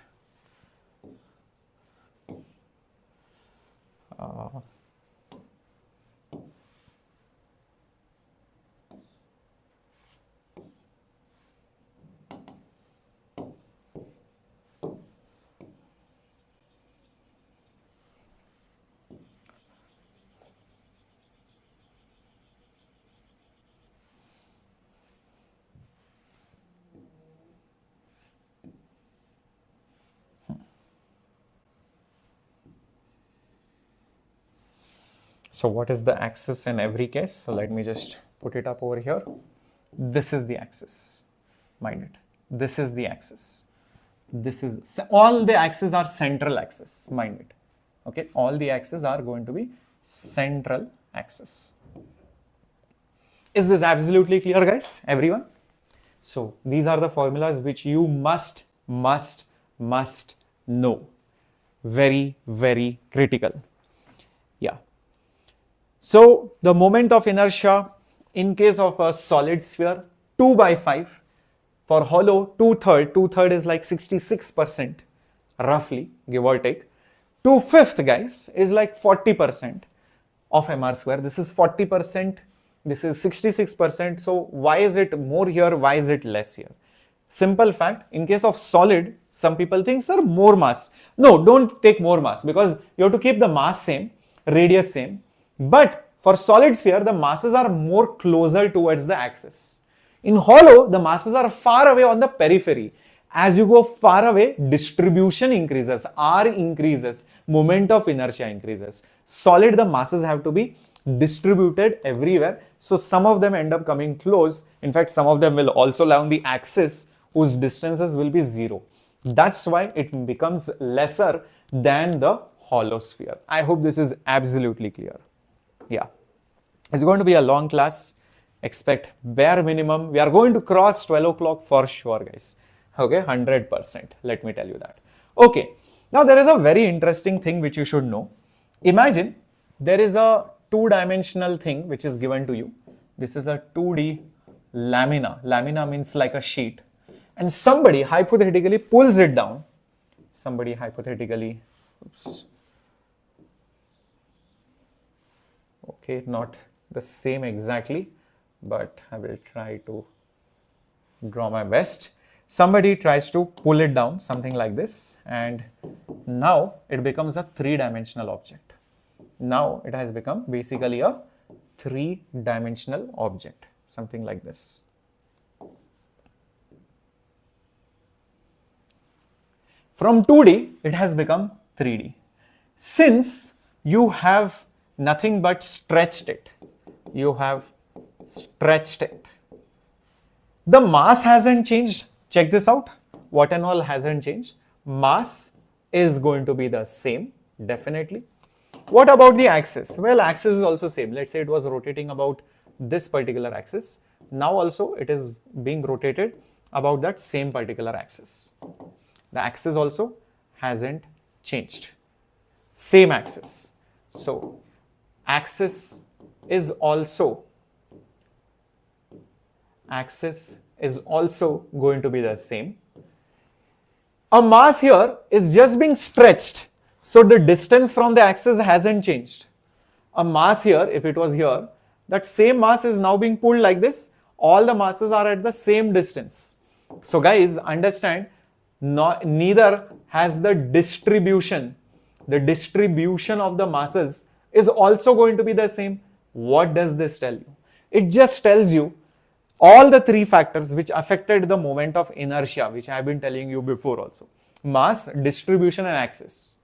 so what is the axis in every case? So let me just put it up over here. This is the axis, mind it. This is the axis. This is, all the axes are central axis, mind it. Okay, all the axes are going to be central axis. Is this absolutely clear, guys? Everyone? So these are the formulas which you must know. Very, very critical. Yeah. So the moment of inertia in case of a solid sphere, 2 by 5. For hollow, 2/3. 2/3 is like 66%, roughly, give or take. 2/5, guys, is like 40% of mr square. This is 40%. This is 66%. So why is it more here? Why is it less here? Simple fact, in case of solid, some people think, sir, more mass. No, don't take more mass because you have to keep the mass same, radius same. But for solid sphere, the masses are more closer towards the axis. In hollow, the masses are far away on the periphery. As you go far away, distribution increases, R increases, moment of inertia increases. Solid, the masses have to be distributed everywhere. So some of them end up coming close. In fact, some of them will also lie on the axis whose distances will be 0. That's why it becomes lesser than the hollow sphere. I hope this is absolutely clear. Yeah, it's going to be a long class. Expect bare minimum. We are going to cross 12 o'clock for sure, guys. Okay, 100%. Let me tell you that. Okay, now there is a very interesting thing which you should know. Imagine there is a two-dimensional thing which is given to you. This is a 2D lamina. Lamina means like a sheet. And somebody hypothetically pulls it down. Somebody hypothetically, oops. Okay, not the same exactly, but I will try to draw my best. Somebody tries to pull it down, something like this, and now it becomes a three-dimensional object. Now it has become basically a three-dimensional object, something like this. From 2D, it has become 3D. Since you have nothing but stretched it, you have stretched it. The mass hasn't changed. Check this out. What and all hasn't changed. Mass is going to be the same, definitely. What about the axis? Well, axis is also same. Let's say it was rotating about this particular axis. Now also it is being rotated about that same particular axis. The axis also hasn't changed. Same axis. So axis is also going to be the same. A mass here is just being stretched. So the distance from the axis hasn't changed. A mass here, if it was here, that same mass is now being pulled like this. All the masses are at the same distance. So guys, understand, neither has the distribution. The distribution of the masses is also going to be the same. What does this tell you? It just tells you all the three factors which affected the moment of inertia, which I have been telling you before also. mass, distribution and axis.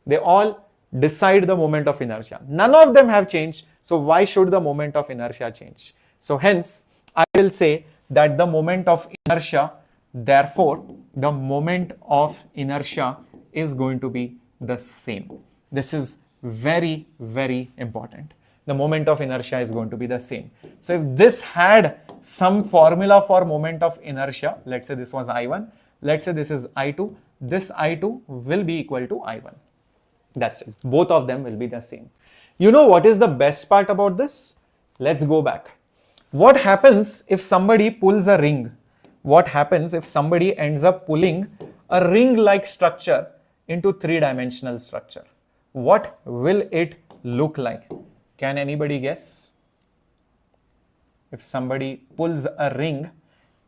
They all decide the moment of inertia. None of them have changed. So why should the moment of inertia change? So hence, I will say that the moment of inertia, therefore, the moment of inertia is going to be the same. This is very, very important. The moment of inertia is going to be the same. So if this had some formula for moment of inertia, let's say this was I1, let's say this is I2, this I2 will be equal to I1. That's it. Both of them will be the same. You know what is the best part about this? Let's go back. What happens if somebody pulls a ring? What happens if somebody ends up pulling a ring-like structure into three-dimensional structure? What will it look like? Can anybody guess? If somebody pulls a ring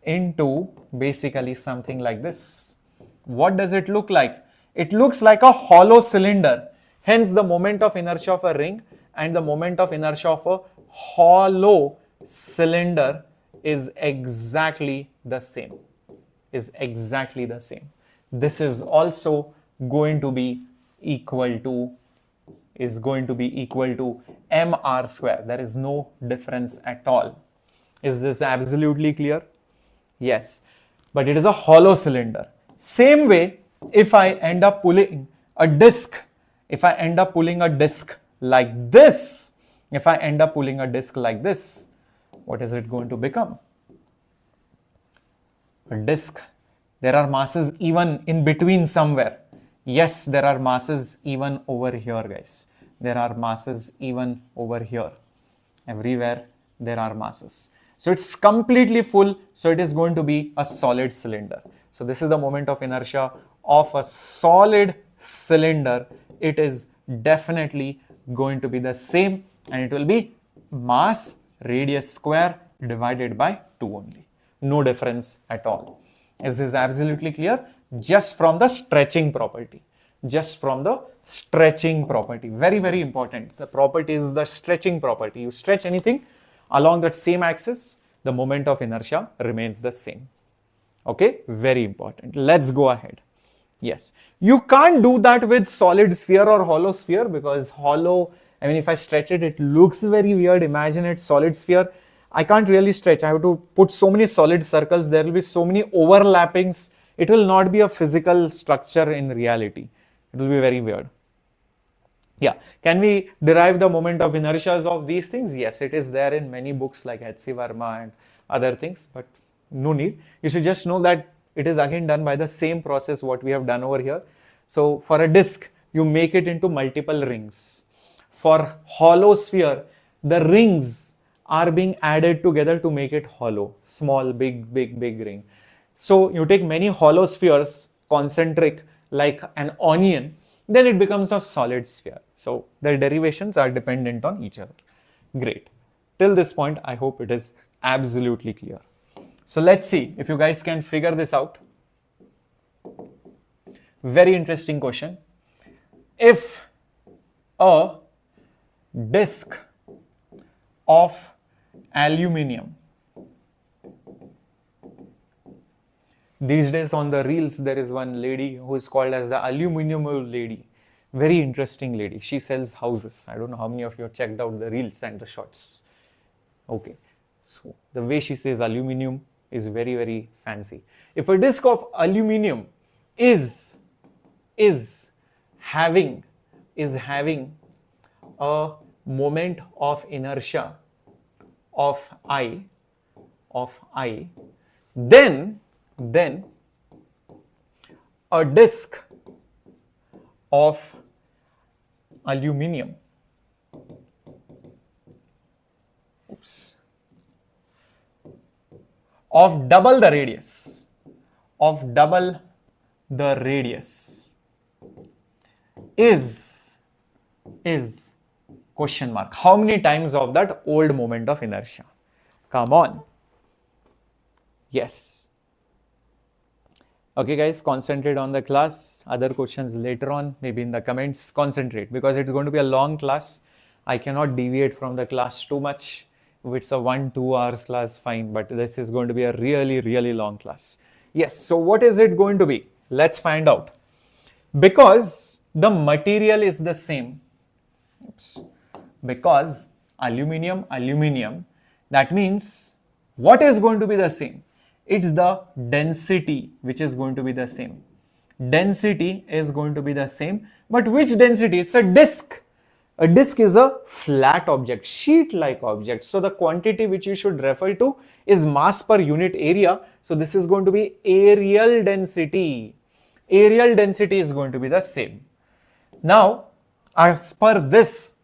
into basically something like this, what does it look like? It looks like a hollow cylinder. Hence, the moment of inertia of a ring and the moment of inertia of a hollow cylinder is exactly the same. This is also going to be equal to mr square. There is no difference at all. Is this absolutely clear? Yes, but it is a hollow cylinder. Same way, if I end up pulling a disc, like this, what is it going to become? A disc. There are masses even in between somewhere. Yes, there are masses even over here, guys. There are masses even over here. Everywhere there are masses. So it's completely full. So it is going to be a solid cylinder. So this is the moment of inertia of a solid cylinder. It is definitely going to be the same, and it will be mass radius square divided by 2 only. No difference at all. Is this absolutely clear? Just from the stretching property. Very, very important. The property is the stretching property. You stretch anything along that same axis, the moment of inertia remains the same. Okay, very important. Let's go ahead. Yes, you can't do that with solid sphere or hollow sphere, because hollow, I mean, if I stretch it, it looks very weird. Imagine it's solid sphere. I can't really stretch. I have to put so many solid circles. There will be so many overlappings. It will not be a physical structure in reality. It will be very weird. Yeah, can we derive the moment of inertias of these things? Yes, it is there in many books like H.C. Verma and other things, but no need. You should just know that it is again done by the same process what we have done over here. So for a disc, you make it into multiple rings. For hollow sphere, the rings are being added together to make it hollow. Small, big ring. So you take many hollow spheres, concentric, like an onion, then it becomes a solid sphere. So the derivations are dependent on each other. Great. Till this point, I hope it is absolutely clear. So let's see if you guys can figure this out. Very interesting question. If a disc of aluminium, these days on the reels, there is one lady who is called as the aluminium lady. Very interesting lady. She sells houses. I don't know how many of you have checked out the reels and the shots. Okay. So the way she says aluminium is very, very fancy. If a disc of aluminium is having a moment of inertia of I, then a disc of aluminium of double the radius is question mark. How many times of that old moment of inertia? Come on. Yes. Okay guys, concentrate on the class. Other questions later on, maybe in the comments. Concentrate, because it's going to be a long class. I cannot deviate from the class too much. If it's a 1-2 hours class, fine, but this is going to be a really, really long class. Yes, so what is it going to be? Let's find out. Because the material is the same, because aluminum, that means what is going to be the same? It's the density which is going to be the same. Density is going to be the same, but which density? It's a disk. A disk is a flat object, sheet-like object. So the quantity which you should refer to is mass per unit area. So this is going to be areal density. Areal density is going to be the same. Now, as per this,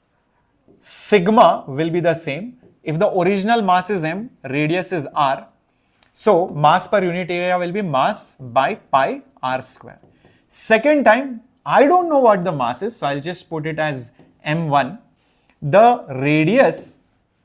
sigma will be the same. If the original mass is m, radius is r. So mass per unit area will be mass by pi r square. Second time, I don't know what the mass is, so I'll just put it as m1. The radius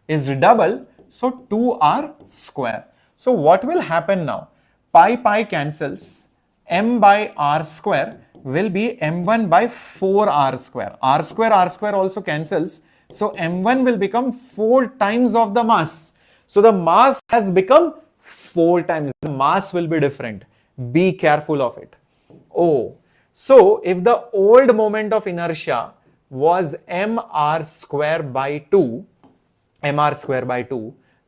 is double, so 2r square. So what will happen now? Pi cancels. M by r square will be m1 by 4r square. R square also cancels. So m1 will become 4 times of the mass. So the mass has become 4 times. The mass will be different. Be careful of it. Oh, so if the old moment of inertia was mr square by 2,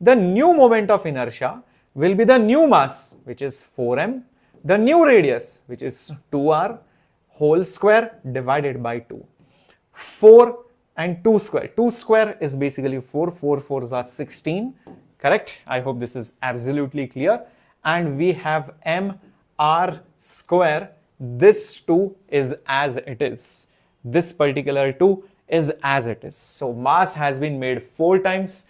the new moment of inertia will be the new mass, which is 4m, the new radius, which is 2r whole square divided by 2. 4 and 2 square. 2 square is basically 4. 4 4s are 16. Correct? I hope this is absolutely clear. And we have mr square. This 2 is as it is. This particular 2 is as it is. So mass has been made 4 times.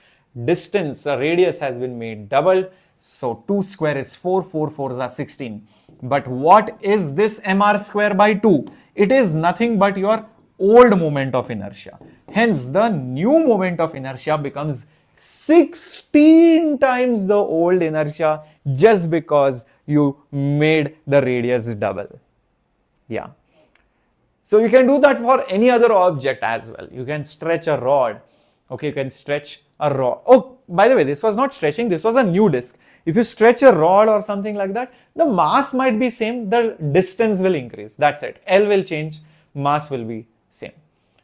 Distance, radius has been made double. So 2 square is 4. 4 4s are 16. But what is this mr square by 2? It is nothing but your old moment of inertia. Hence, the new moment of inertia becomes 16 times the old inertia just because you made the radius double. Yeah. So you can do that for any other object as well. You can stretch a rod. Okay, you can stretch a rod. Oh, by the way, this was not stretching. This was a new disk. If you stretch a rod or something like that, the mass might be same. The distance will increase. That's it. L will change. Mass will be same.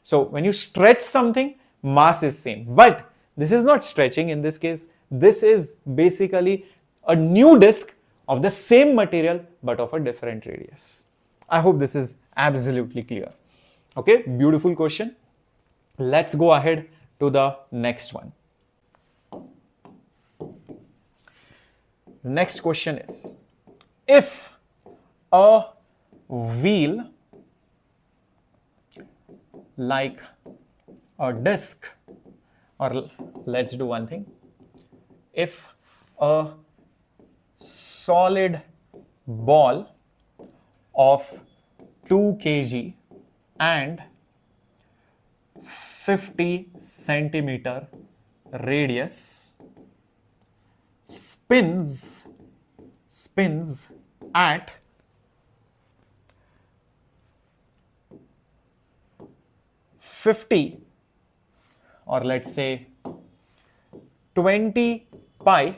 So when you stretch something, mass is same. But this is not stretching in this case. This is basically a new disk of the same material but of a different radius. I hope this is absolutely clear. Okay, beautiful question. Let's go ahead to the next one. Next question is, if a wheel like a disc, or let's do one thing, if a solid ball of 2 kg and 50 centimeter radius spins at 50, or let's say 20 pi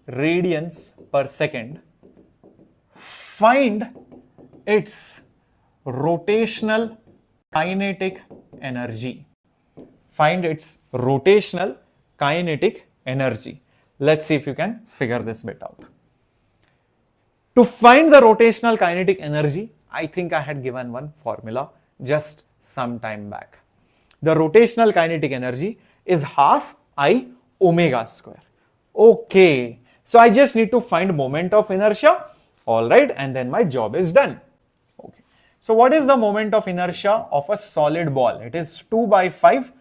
radians per second, find its rotational kinetic energy. Find its rotational kinetic energy. Let's see if you can figure this bit out. To find the rotational kinetic energy, I think I had given one formula just some time back. The rotational kinetic energy is half I omega square. Okay, so I just need to find moment of inertia. All right, and then my job is done. Okay, so what is the moment of inertia of a solid ball? It is 2 by 5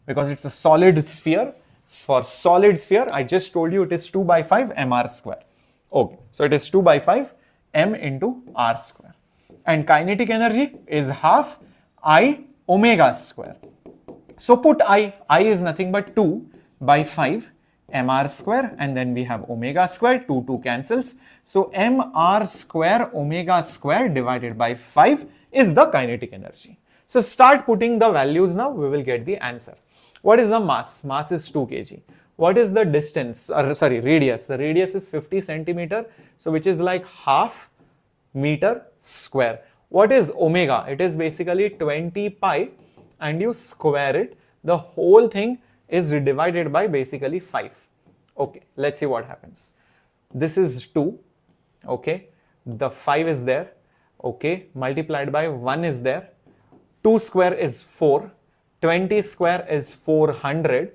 because it's a solid sphere. For solid sphere, I just told you it is 2 by 5 mr square. Okay, so it is 2 by 5 m into r square. And kinetic energy is half I omega square. So put I is nothing but 2 by 5 mr square, and then we have omega square, 2 cancels. So mr square omega square divided by 5 is the kinetic energy. So start putting the values now, we will get the answer. What is the mass? Mass is 2 kg. What is the distance? Radius. The radius is 50 centimeter, so which is like half meter square. What is omega? It is basically 20 pi and you square it. The whole thing is divided by basically 5. Okay, let's see what happens. This is 2. Okay, the 5 is there. Okay, multiplied by 1 is there. 2 square is 4. 20 square is 400.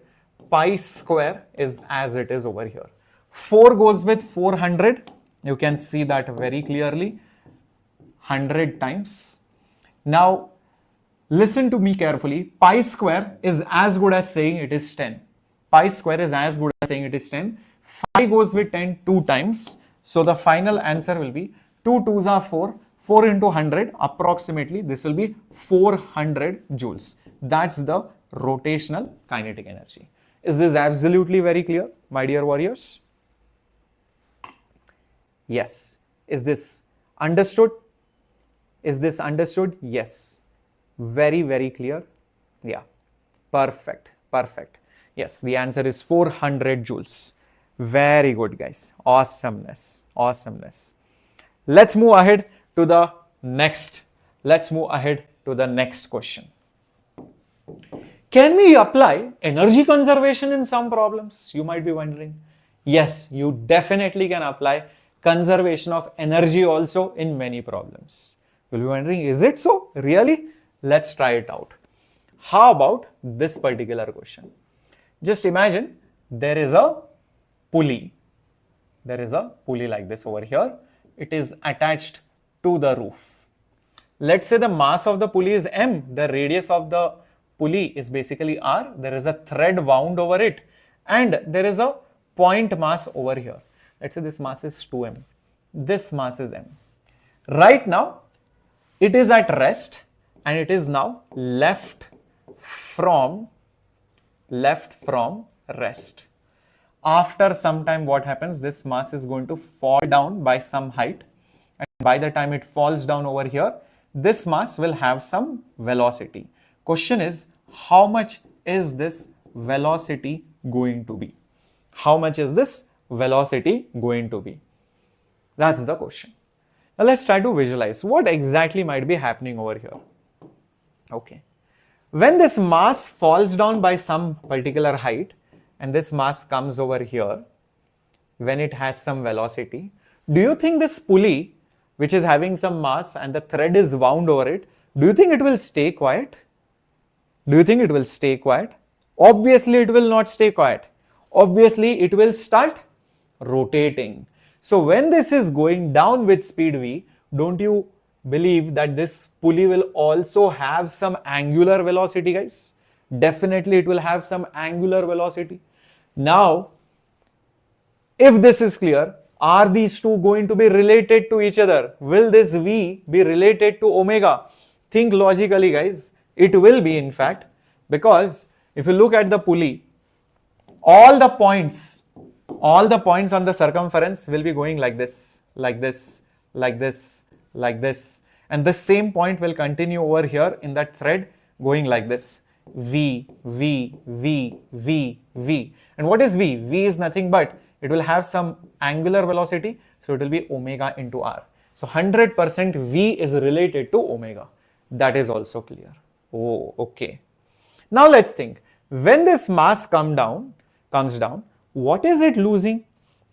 Pi square is as it is over here. 4 goes with 400. You can see that very clearly. 100 times. Now, listen to me carefully. Pi square is as good as saying it is 10. Pi square is as good as saying it is 10. 5 goes with 10 2 times. So the final answer will be 2 2s are 4. 4 into 100, approximately, this will be 400 joules. That's the rotational kinetic energy. Is this absolutely very clear, my dear warriors? Yes. Is this understood? Is this understood? Yes. Very, very clear. Yeah. Perfect. Perfect. Yes, the answer is 400 joules. Very good, guys. Awesomeness. Awesomeness. Let's move ahead to the next. Let's move ahead to the next question. Can we apply energy conservation in some problems? You might be wondering. Yes, you definitely can apply conservation of energy also in many problems. You'll be wondering, is it so? Really? Let's try it out. How about this particular question? Just imagine there is a pulley. There is a pulley like this over here. It is attached to the roof. Let's say the mass of the pulley is m. The radius of the pulley is basically r. There is a thread wound over it. And there is a point mass over here. Let's say this mass is 2m. This mass is m. Right now, it is at rest and it is now left from rest. After some time, what happens? This mass is going to fall down by some height. And by the time it falls down over here, this mass will have some velocity. Question is, how much is this velocity going to be? How much is this velocity going to be? That's the question. Now let's try to visualize what exactly might be happening over here. Okay. When this mass falls down by some particular height and this mass comes over here, when it has some velocity, do you think this pulley, which is having some mass and the thread is wound over it, do you think it will stay quiet? Do you think it will stay quiet? Obviously, it will not stay quiet. Obviously, it will start rotating. So when this is going down with speed v, don't you believe that this pulley will also have some angular velocity, guys? Definitely it will have some angular velocity. Now, if this is clear, are these two going to be related to each other? Will this v be related to omega? Think logically, guys. It will be, in fact, because if you look at the pulley, all the points on the circumference will be going like this, like this, like this, like this. And the same point will continue over here in that thread going like this. V, V, V, V, V. And what is V? V is nothing but it will have some angular velocity. So it will be omega into R. So 100% V is related to omega. That is also clear. Oh, okay. Now let's think. When this mass comes down, what is it losing?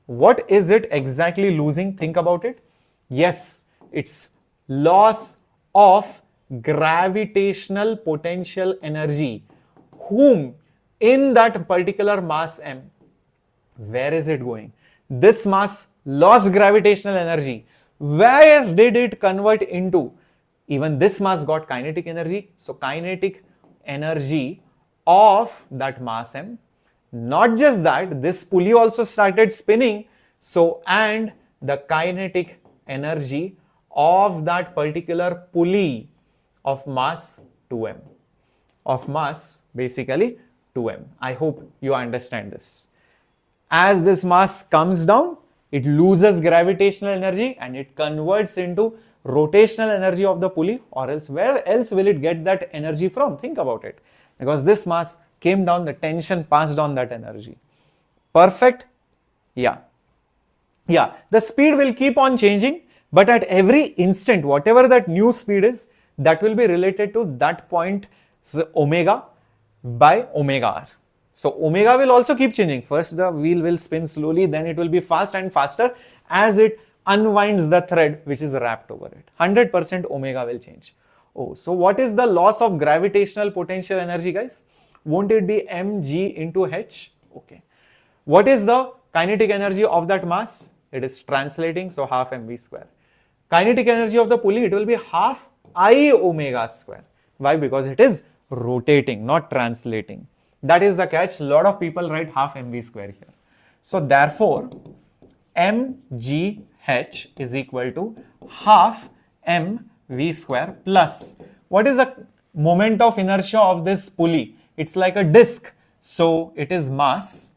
What is it exactly losing? Think about it. Yes, it's loss of gravitational potential energy. Whom? In that particular mass m. Where is it going? This mass lost gravitational energy. Where did it convert into? Even this mass got kinetic energy. So kinetic energy of that mass m. Not just that, this pulley also started spinning. So, and the kinetic energy of that particular pulley of mass 2m. Of mass basically 2m. I hope you understand this. As this mass comes down, it loses gravitational energy and it converts into rotational energy of the pulley, or else where else will it get that energy from? Think about it. Because this mass came down, the tension passed on that energy. Perfect? Yeah. Yeah, the speed will keep on changing. But at every instant, whatever that new speed is, that will be related to that point omega by omega r. So omega will also keep changing. First the wheel will spin slowly, then it will be fast and faster as it unwinds the thread which is wrapped over it. 100% omega will change. Oh, so what is the loss of gravitational potential energy, guys? Won't it be mg into h? Okay. What is the kinetic energy of that mass? It is translating, so half mv square. Kinetic energy of the pulley, it will be half I omega square. Why? Because it is rotating, not translating. That is the catch. A lot of people write half mv square here. So therefore, mgh is equal to half mv square plus, what is the moment of inertia of this pulley? It's like a disc. So it is mass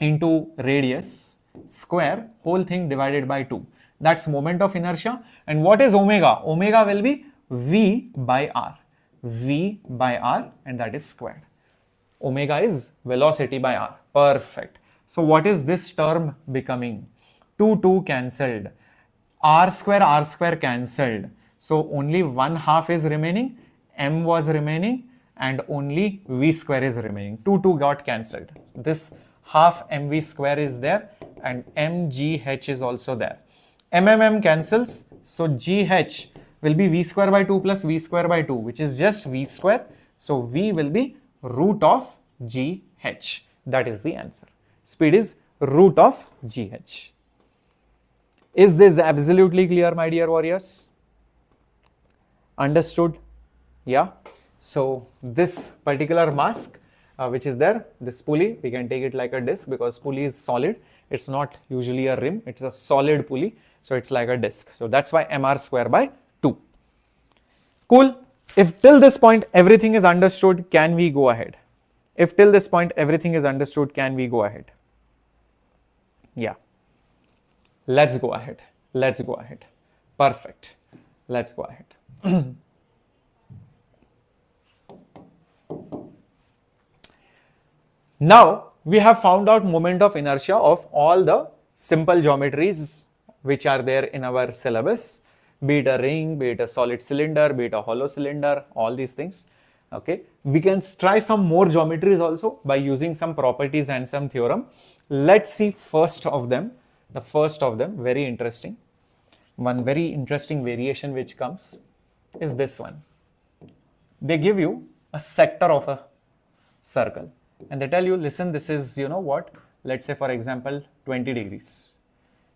into radius square, whole thing divided by 2. That's moment of inertia. And what is omega? Omega will be v by r. V by r, and that is squared. Omega is velocity by r. Perfect. So what is this term becoming? 2 cancelled. R square cancelled. So only 1/2 is remaining. M was remaining and only v square is remaining. 2 got cancelled. This half mv square is there and mgh is also there. M cancels. So gh will be v square by 2 plus v square by 2, which is just v square. So v will be root of gh. That is the answer. Speed is root of gh. Is this absolutely clear, my dear warriors? Understood? Yeah. So this particular mask which is there, this pulley, we can take it like a disc because pulley is solid. It's not usually a rim. It's a solid pulley. So it's like a disc. So that's why mr square by 2. Cool. If till this point everything is understood, can we go ahead? If till this point everything is understood, can we go ahead? Yeah. Let's go ahead. Let's go ahead. Perfect. Let's go ahead. Now we have found out moment of inertia of all the simple geometries which are there in our syllabus, be it a ring, be it a solid cylinder, be it a hollow cylinder, all these things. Okay, we can try some more geometries also by using some properties and some theorem. Let's see first of them. The first of them, very interesting. One very interesting variation which comes is this one. They give you a sector of a circle and they tell you, listen, this is, you know what, let's say for example 20 degrees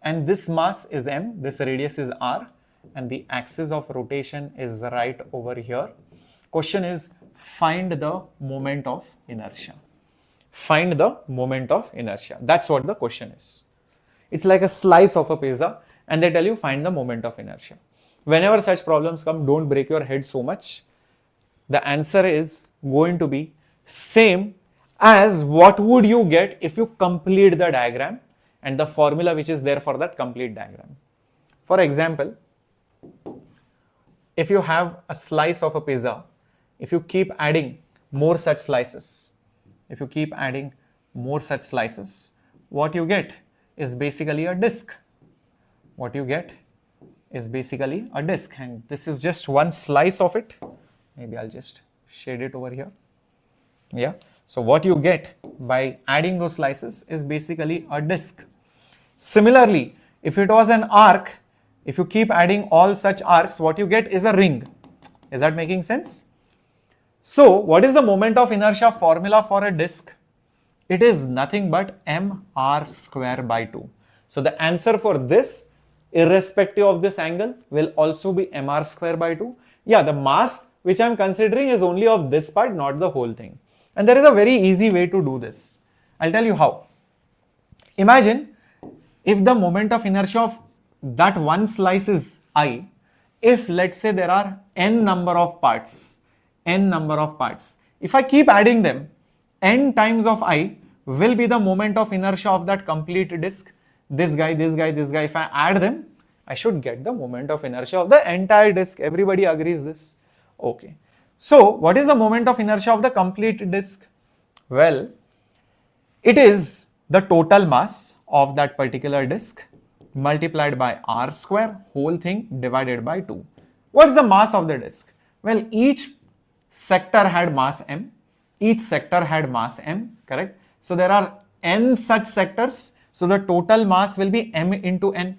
and this mass is m, this radius is r and the axis of rotation is right over here. Question is, find the moment of inertia. Find the moment of inertia. That's what the question is. It's like a slice of a pizza and they tell you find the moment of inertia. Whenever such problems come, don't break your head so much. The answer is going to be same as what would you get if you complete the diagram and the formula which is there for that complete diagram. For example, if you have a slice of a pizza, if you keep adding more such slices, what you get is basically a disc. What you get is basically a disc, and this is just one slice of it. Maybe I'll just shade it over here. Yeah. So what you get by adding those slices is basically a disc. Similarly, if it was an arc, if you keep adding all such arcs, what you get is a ring. Is that making sense? So what is the moment of inertia formula for a disc? It is nothing but mr square by 2. So the answer for this, irrespective of this angle, will also be mr square by 2. Yeah, the mass which I am considering is only of this part, not the whole thing. And there is a very easy way to do this. I'll tell you how. Imagine if the moment of inertia of that one slice is I, if let's say there are n number of parts, if I keep adding them, n times of I will be the moment of inertia of that complete disk. This guy, if I add them, I should get the moment of inertia of the entire disk. Everybody agrees this? Okay. So what is the moment of inertia of the complete disk? Well, it is the total mass of that particular disk multiplied by r square, whole thing divided by 2. What's the mass of the disk? Well, each sector had mass m. Each sector had mass m, correct? So there are n such sectors. So the total mass will be m into n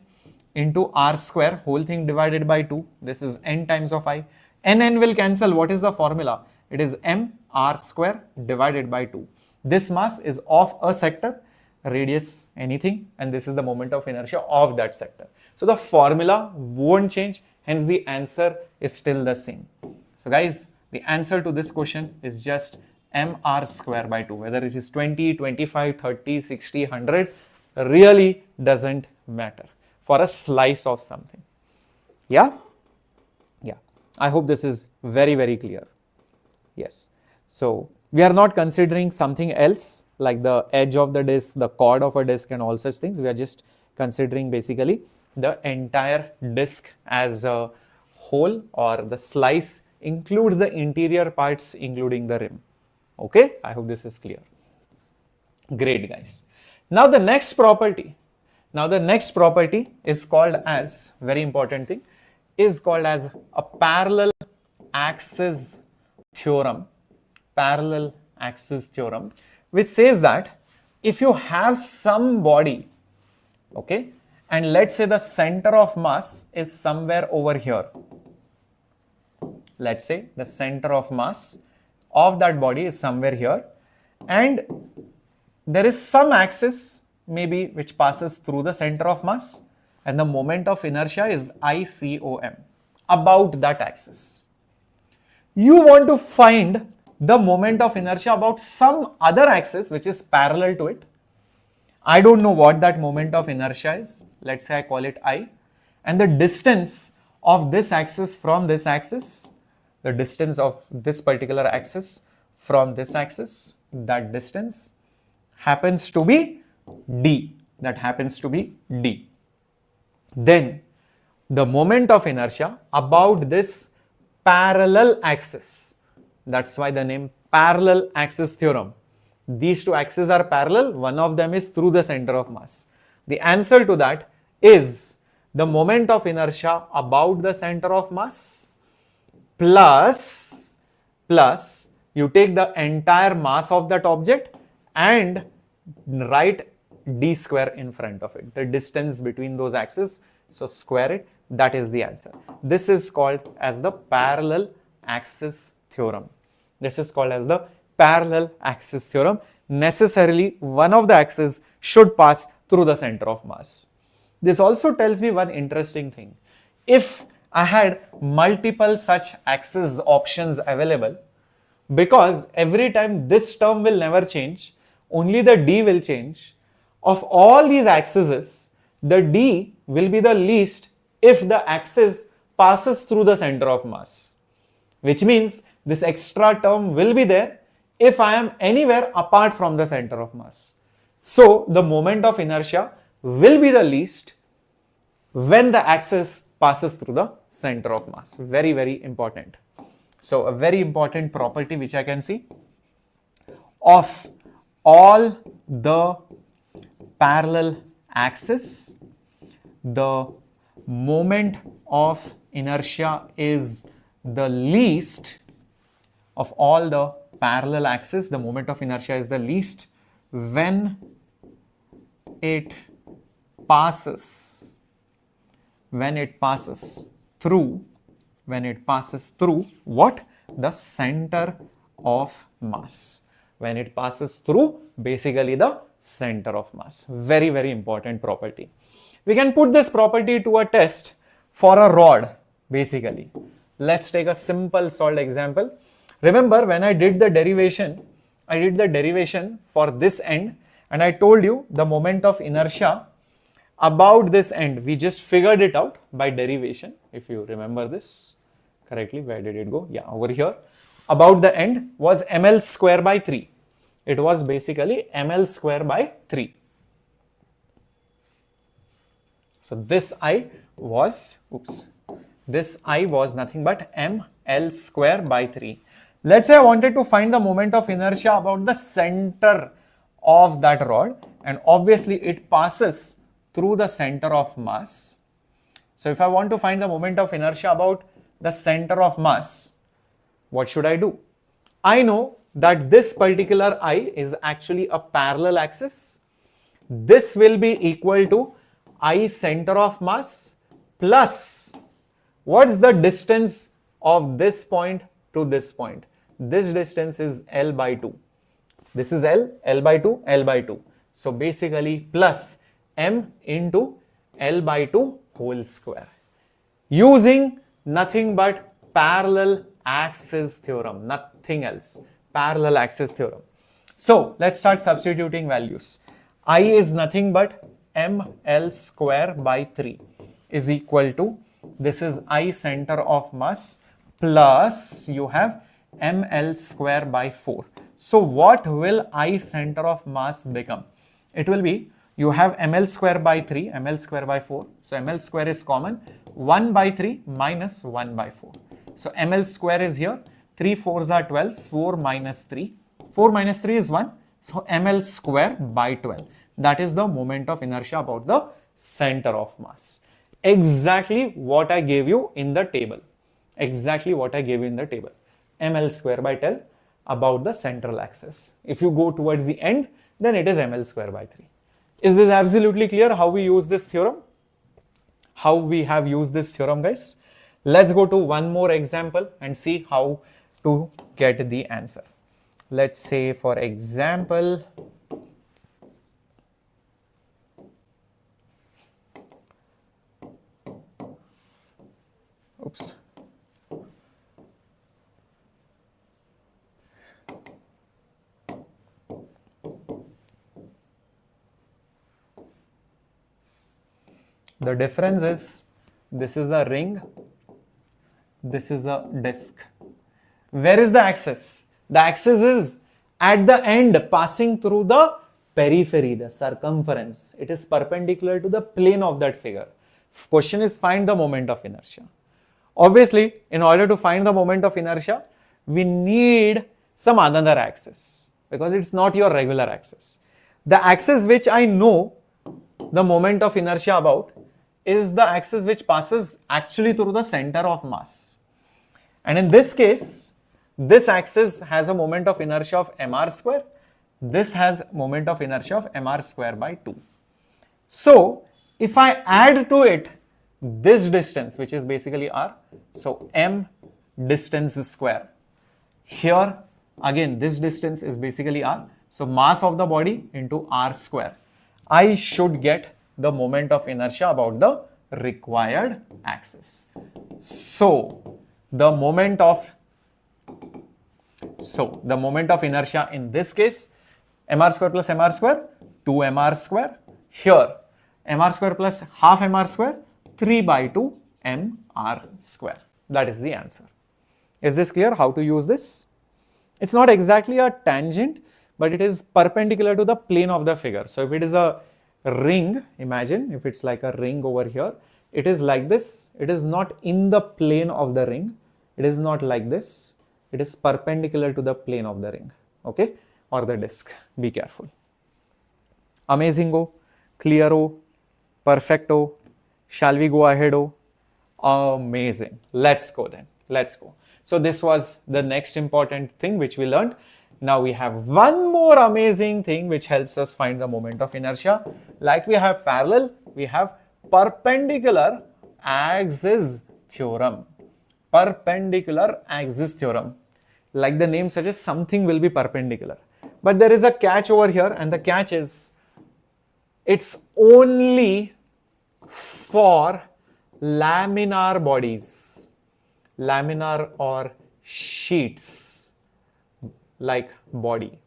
into r square, whole thing divided by 2. This is n times of I. N will cancel. What is the formula? It is m r square divided by 2. This mass is of a sector, radius anything, and this is the moment of inertia of that sector. So the formula won't change, hence the answer is still the same. So guys, the answer to this question is just mr square by 2. Whether it is 20, 25, 30, 60, 100 really doesn't matter for a slice of something. Yeah? Yeah. I hope this is very, very clear. Yes. So we are not considering something else like the edge of the disk, the chord of a disk and all such things. We are just considering basically the entire disk as a whole, or the slice includes the interior parts including the rim. Okay, I hope this is clear. Great guys. Now the next property is called as, very important thing, is called as a parallel axis theorem. Parallel axis theorem, which says that if you have some body, okay, and let's say the center of mass is somewhere over here. Let's say the center of mass of that body is somewhere here, and there is some axis maybe which passes through the center of mass, and the moment of inertia is ICOM about that axis. You want to find the moment of inertia about some other axis which is parallel to it. I don't know what that moment of inertia is. Let's say I call it I, and the distance of this axis from this axis, the distance of this particular axis from this axis, that distance happens to be d. That happens to be d. Then the moment of inertia about this parallel axis. That's why the name parallel axis theorem. These two axes are parallel. One of them is through the center of mass. The answer to that is the moment of inertia about the center of mass plus you take the entire mass of that object and write d square in front of it, the distance between those axes. So square it. That is the answer. This is called as the parallel axis theorem. This is called as the parallel axis theorem. Necessarily one of the axes should pass through the center of mass. This also tells me one interesting thing. If I had multiple such axis options available, because every time this term will never change, only the d will change. Of all these axes, the d will be the least if the axis passes through the center of mass, which means this extra term will be there if I am anywhere apart from the center of mass. So the moment of inertia will be the least when the axis passes through the center of mass. Very, very important. So a very important property which I can see, of all the parallel axis, the moment of inertia is the least. Of all the parallel axis, the moment of inertia is the least when it passes through what? The center of mass. When it passes through basically the center of mass. Very, very important property. We can put this property to a test for a rod basically. Let's take a simple solved example. Remember when I did the derivation for this end, and I told you the moment of inertia about this end. We just figured it out by derivation. If you remember this correctly, where did it go? Yeah, over here. About the end was ml square by 3. It was basically ml square by 3. So this I was nothing but ml square by 3. Let's say I wanted to find the moment of inertia about the center of that rod, and obviously it passes through the center of mass. So if I want to find the moment of inertia about the center of mass, what should I do? I know that this particular I is actually a parallel axis. This will be equal to I center of mass plus what's the distance of this point to this point? This distance is L by 2. This is L, L by 2, L by 2. So basically plus M into L by 2 whole square. Using nothing but parallel axis theorem, nothing else. Parallel axis theorem. So let's start substituting values. I is nothing but ml square by 3 is equal to, this is I center of mass plus you have ml square by 4. So what will I center of mass become? It will be, you have ml square by 3, ml square by 4. So ml square is common, 1 by 3 minus 1 by 4. So ml square is here, 3 4s are 12, 4 minus 3. 4 minus 3 is 1. So ml square by 12. That is the moment of inertia about the center of mass. Exactly what I gave you in the table. Exactly what I gave you in the table. ml square by 12 about the central axis. If you go towards the end, then it is ml square by 3. Is this absolutely clear how we use this theorem? How we have used this theorem, guys? Let's go to one more example and see how to get the answer. Let's say, for example, oops. The difference is, this is a ring, this is a disc. Where is the axis? The axis is at the end, passing through the periphery, the circumference. It is perpendicular to the plane of that figure. Question is, find the moment of inertia. Obviously, in order to find the moment of inertia, we need some another axis because it's not your regular axis. The axis which I know the moment of inertia about is the axis which passes actually through the center of mass. And in this case, this axis has a moment of inertia of mr square. This has moment of inertia of mr square by 2. So, if I add to it this distance, which is basically r, so m distance square. Here, again, this distance is basically r. So, mass of the body into r square. I should get the moment of inertia about the required axis. So, the moment of inertia in this case, mr square plus mr square, 2mr square. Here, mr square plus half mr square, 3 by 2 mr square. That is the answer. Is this clear how to use this? It's not exactly a tangent, but it is perpendicular to the plane of the figure. So if it is a ring, imagine if it's like a ring over here, it is like this. It is not in the plane of the ring. It is not like this. It is perpendicular to the plane of the ring, okay, or the disc. Be careful. Amazingo, clearo, perfecto. Shall we go ahead? Oh, amazing. Let's go then. Let's go. So this was the next important thing which we learned. Now we have one more amazing thing which helps us find the moment of inertia. Like we have parallel, we have perpendicular axis theorem. Perpendicular axis theorem. Like the name suggests, something will be perpendicular. But there is a catch over here, and the catch is it's only for laminar bodies, laminar or sheets like body.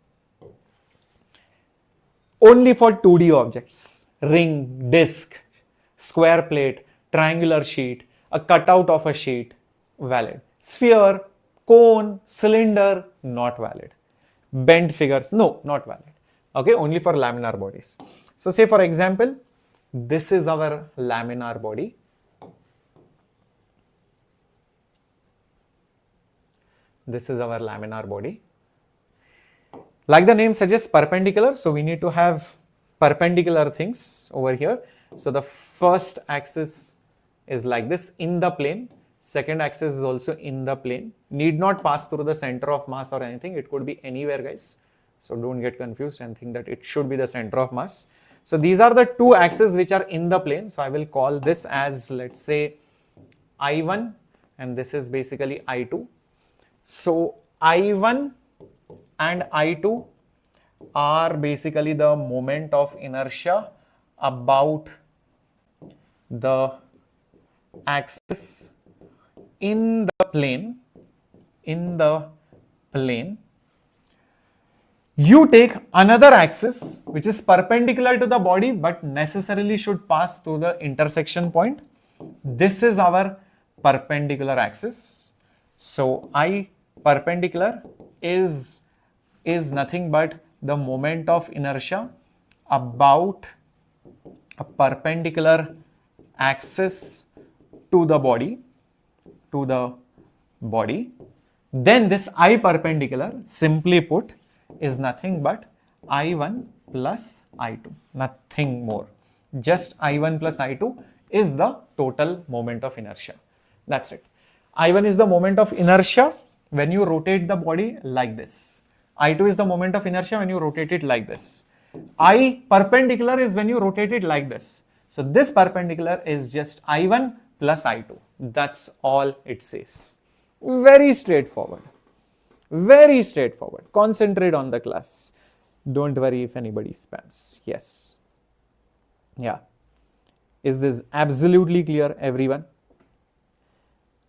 Only for 2D objects, ring, disc, square plate, triangular sheet, a cutout of a sheet, valid. Sphere, cone, cylinder, not valid. Bent figures, no, not valid. Okay, only for laminar bodies. So say for example, this is our laminar body. This is our laminar body. Like the name suggests, perpendicular. So we need to have perpendicular things over here. So the first axis is like this in the plane. Second axis is also in the plane. Need not pass through the center of mass or anything. It could be anywhere, guys. So don't get confused and think that it should be the center of mass. So these are the two axes which are in the plane. So I will call this as, let's say, I1, and this is basically I2. So I1 and I2 are basically the moment of inertia about the axis in the plane. You take another axis which is perpendicular to the body but necessarily should pass through the intersection point. This is our perpendicular axis. So I perpendicular is nothing but the moment of inertia about a perpendicular axis to the body. Then this I perpendicular, simply put, is nothing but I1 plus I2, nothing more. Just I1 plus I2 is the total moment of inertia. That's it. I1 is the moment of inertia when you rotate the body like this. I2 is the moment of inertia when you rotate it like this. I perpendicular is when you rotate it like this. So this perpendicular is just I1 plus I2. That's all it says. Very straightforward. Very straightforward. Concentrate on the class. Don't worry if anybody spams. Yes. Yeah. Is this absolutely clear, everyone?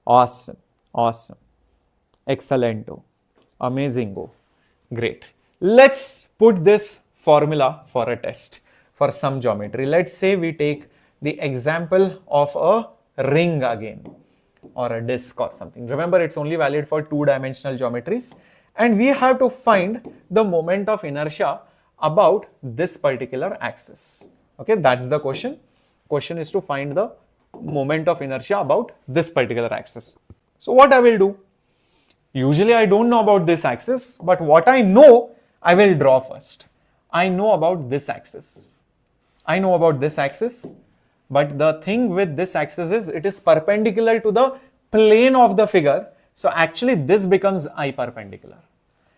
Awesome. Awesome. Excellento. Amazingo. Great. Let's put this formula for a test for some geometry. Let's say we take the example of a ring again, or a disc or something. Remember, it's only valid for two-dimensional geometries, and we have to find the moment of inertia about this particular axis. Okay, that's the question. Question is to find the moment of inertia about this particular axis. So what I will do? Usually I don't know about this axis, but what I know, I will draw first. I know about this axis. But the thing with this axis is it is perpendicular to the plane of the figure. So actually this becomes I perpendicular.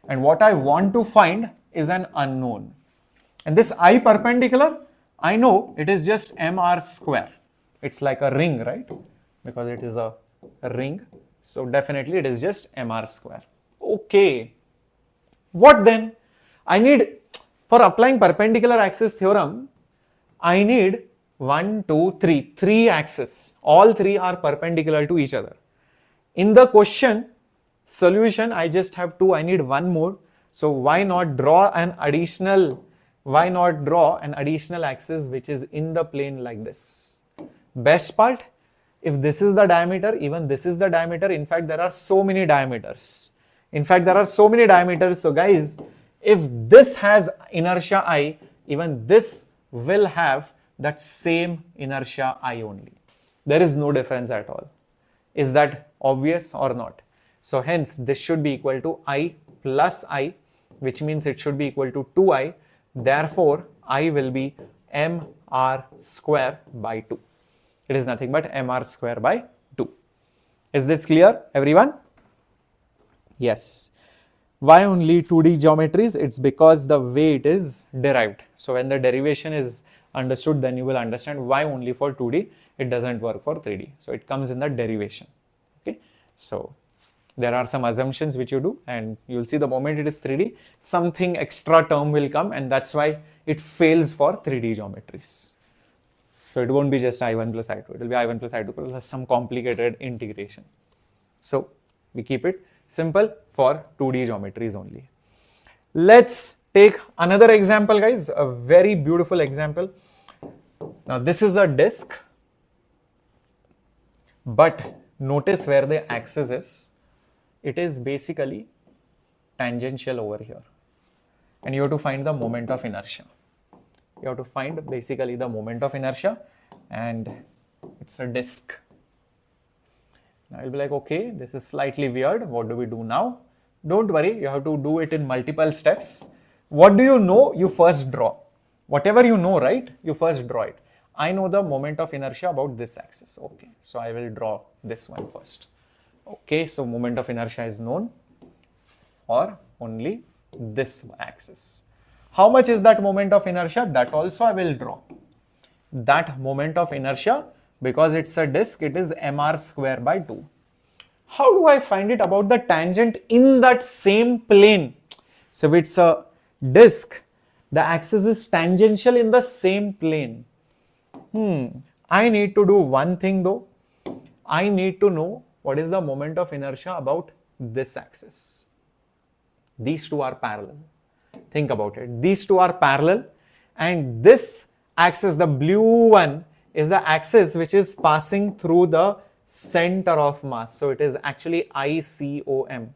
And what I want to find is an unknown. And this I perpendicular, I know it is just mr square. It's like a ring, right? Because it is a ring. So definitely it is just mr square. Okay. What then? I need, for applying perpendicular axis theorem, I need 3 axes. All 3 are perpendicular to each other. In the question solution, I just have 2. I need 1 more. So why not draw an additional axis which is in the plane like this? Best part, if this is the diameter, even this is the diameter. In fact, there are so many diameters. So guys, if this has inertia I, even this will have that same inertia I only. There is no difference at all. Is that obvious or not? So hence this should be equal to I plus I, which means it should be equal to 2I. Therefore, I will be mr square by 2. It is nothing but mr square by 2. Is this clear, everyone? Yes. Why only 2D geometries? It's because the way it is derived. So when the derivation is understood, then you will understand why only for 2D it doesn't work for 3D. So it comes in the derivation. Okay. So there are some assumptions which you do, and you'll see the moment it is 3D, something extra term will come, and that's why it fails for 3D geometries. So it won't be just I1 plus I2. It will be I1 plus I2 plus some complicated integration. So we keep it simple for 2D geometries only. Let's take another example, guys, a very beautiful example. Now this is a disc, but notice where the axis is. It is basically tangential over here, and you have to find the moment of inertia. You have to find basically the moment of inertia, and it's a disc. Now you'll be like, okay, this is slightly weird. What do we do now? Don't worry, you have to do it in multiple steps. What do you know? You first draw. Whatever you know, right? You first draw it. I know the moment of inertia about this axis. Okay, so I will draw this one first. Okay, so moment of inertia is known for only this axis. How much is that moment of inertia? That also I will draw. That moment of inertia, because it's a disk, it is mr square by 2. How do I find it about the tangent in that same plane? So if it's a disk, the axis is tangential in the same plane. I need to do one thing though. I need to know what is the moment of inertia about this axis. These two are parallel. Think about it. These two are parallel, and this axis, the blue one, is the axis which is passing through the center of mass. So it is actually ICOM.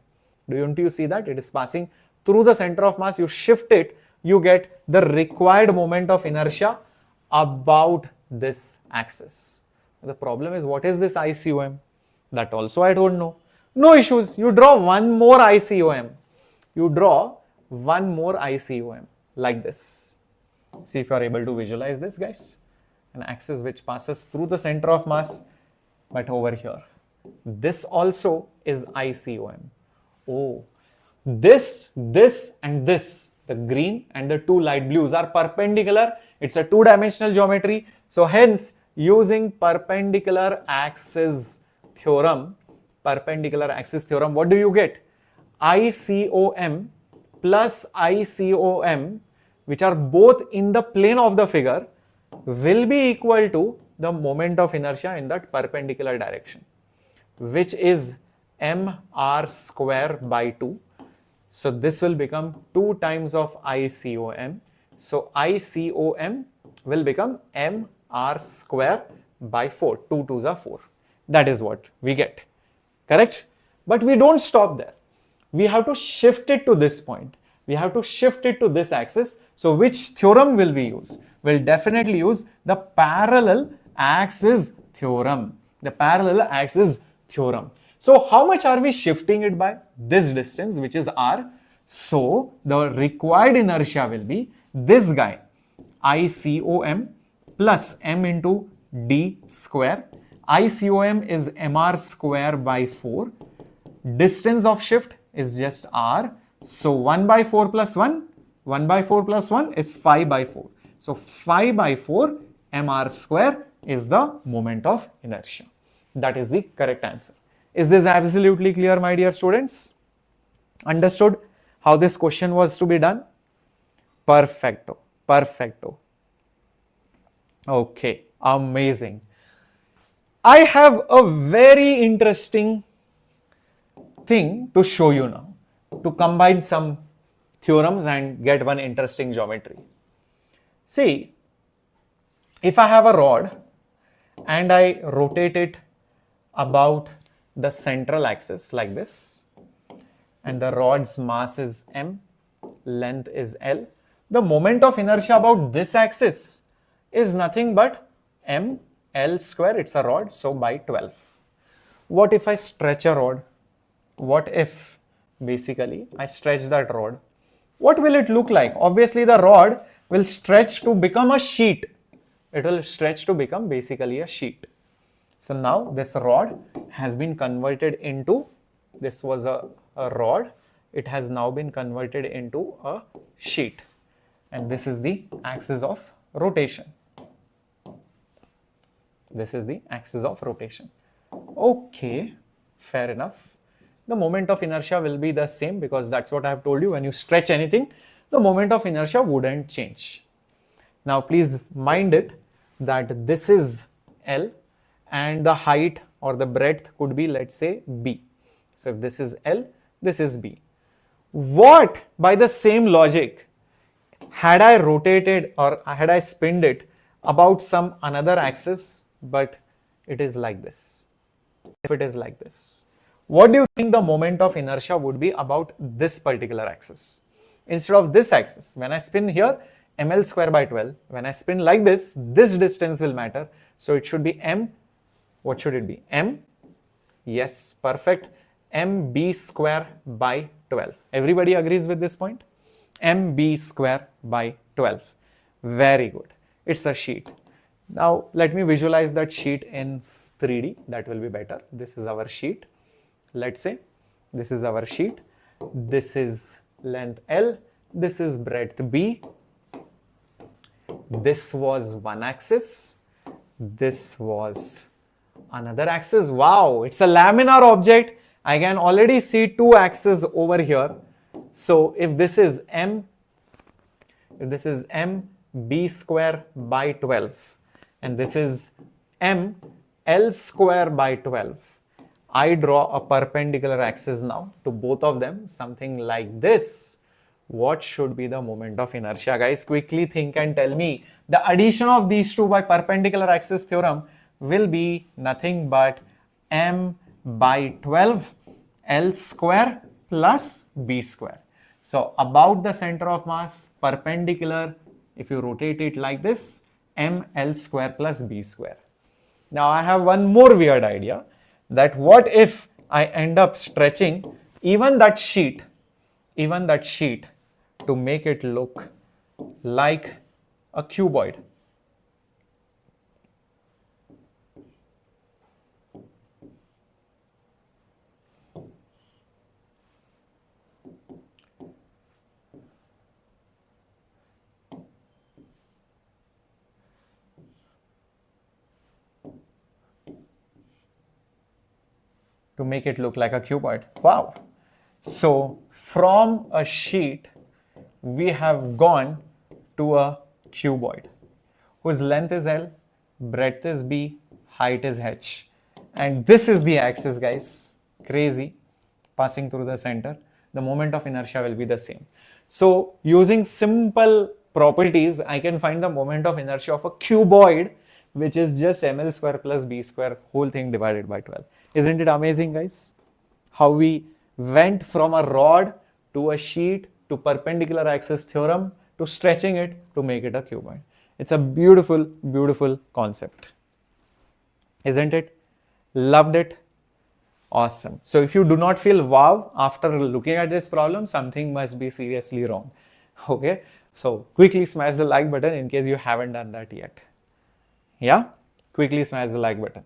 Don't you see that? It is passing through the center of mass. You shift it, you get the required moment of inertia about this axis. The problem is, what is this ICOM? That also I don't know. No issues. You draw one more ICOM. You draw one more ICOM like this. See if you are able to visualize this, guys. An axis which passes through the center of mass, but over here. This also is ICOM. Oh, this, and this, the green and the two light blues are perpendicular. It's a two-dimensional geometry. So hence, using perpendicular axis theorem, what do you get? ICOM plus ICOM, which are both in the plane of the figure, will be equal to the moment of inertia in that perpendicular direction, which is mr square by 2. So this will become 2 times of ICOM. So ICOM will become mr square by 4. 2 2s are 4. That is what we get. Correct? But we don't stop there. We have to shift it to this point. We have to shift it to this axis. So which theorem will we use? We'll definitely use the parallel axis theorem. The parallel axis theorem. So how much are we shifting it by? This distance, which is r. So the required inertia will be this guy, ICOM plus m into d square. ICOM is mr square by 4. Distance of shift is just r. So 1 by 4 plus 1, 1 by 4 plus 1 is 5 by 4. So 5 by 4 mr square is the moment of inertia. That is the correct answer. Is this absolutely clear, my dear students? Understood how this question was to be done? Perfecto, perfecto. Okay, amazing. I have a very interesting thing to show you now, to combine some theorems and get one interesting geometry. See, if I have a rod and I rotate it about the central axis like this, and the rod's mass is m, length is l, the moment of inertia about this axis is nothing but m l square. It's a rod, so by 12. What if I stretch a rod? What if basically I stretch that rod? What will it look like? Obviously the rod will stretch to become a sheet. It will stretch to become basically a sheet. So now this rod has been converted into, this was a rod, it has now been converted into a sheet. And this is the axis of rotation. This is the axis of rotation. Okay, fair enough. The moment of inertia will be the same, because that's what I have told you. When you stretch anything, the moment of inertia wouldn't change. Now please mind it that this is L and the height or the breadth could be, let's say, B. So if this is L, this is B. What, by the same logic, had I rotated or had I spinned it about some another axis, but it is like this? If it is like this, what do you think the moment of inertia would be about this particular axis? Instead of this axis, when I spin here, ml square by 12. When I spin like this distance will matter. So it should be m, what should it be? M, yes, perfect, mb square by 12. Everybody agrees with this point? mb square by 12. Very good. It's a sheet. Now let me visualize that sheet in 3D. That will be better. This is our sheet. Let's say this is our sheet. This is length L. This is breadth B. This was one axis. This was another axis. Wow, it's a laminar object. I can already see two axes over here. So if this is M B square by 12 and this is M L square by 12, I draw a perpendicular axis now to both of them, something like this. What should be the moment of inertia, guys? Quickly think and tell me. The addition of these two by perpendicular axis theorem will be nothing but M by 12 L square plus B square. So about the center of mass, perpendicular, if you rotate it like this, M L square plus B square. Now I have one more weird idea, that what if I end up stretching even that sheet to make it look like a cuboid. To make it look like a cuboid. Wow. So from a sheet, we have gone to a cuboid whose length is L, breadth is B, height is H. And this is the axis, guys. Crazy. Passing through the center. The moment of inertia will be the same. So using simple properties, I can find the moment of inertia of a cuboid, which is just ML square plus B square, whole thing divided by 12. Isn't it amazing, guys? How we went from a rod to a sheet to perpendicular axis theorem to stretching it to make it a cuboid. It's a beautiful, beautiful concept. Isn't it? Loved it? Awesome. So if you do not feel wow after looking at this problem, something must be seriously wrong. Okay? So quickly smash the like button in case you haven't done that yet. Yeah? Quickly smash the like button.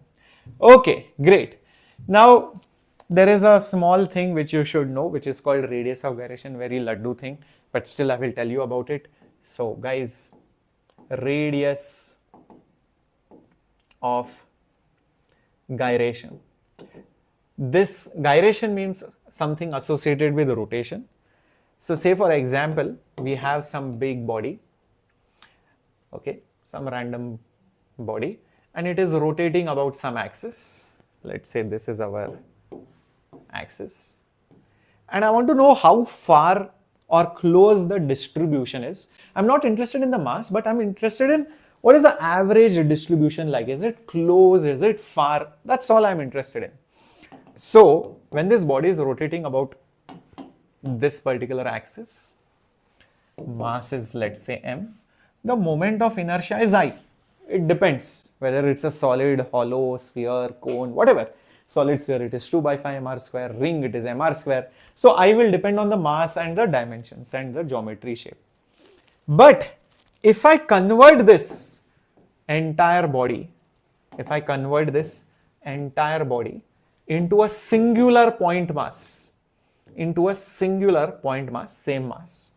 Okay, great. Now, there is a small thing which you should know, which is called radius of gyration, very laddu thing, but still I will tell you about it. So guys, radius of gyration. This gyration means something associated with rotation. So say for example, we have some big body, okay, some random body, and it is rotating about some axis. Let's say this is our axis. And I want to know how far or close the distribution is. I'm not interested in the mass, but I'm interested in what is the average distribution like. Is it close? Is it far? That's all I'm interested in. So when this body is rotating about this particular axis, mass is, let's say, m, the moment of inertia is I. It depends whether it's a solid, hollow, sphere, cone, whatever. Solid sphere, it is 2 by 5 mr square, ring, it is mr square. So I will depend on the mass and the dimensions and the geometry shape. But if I convert this entire body, into a singular point mass, same mass,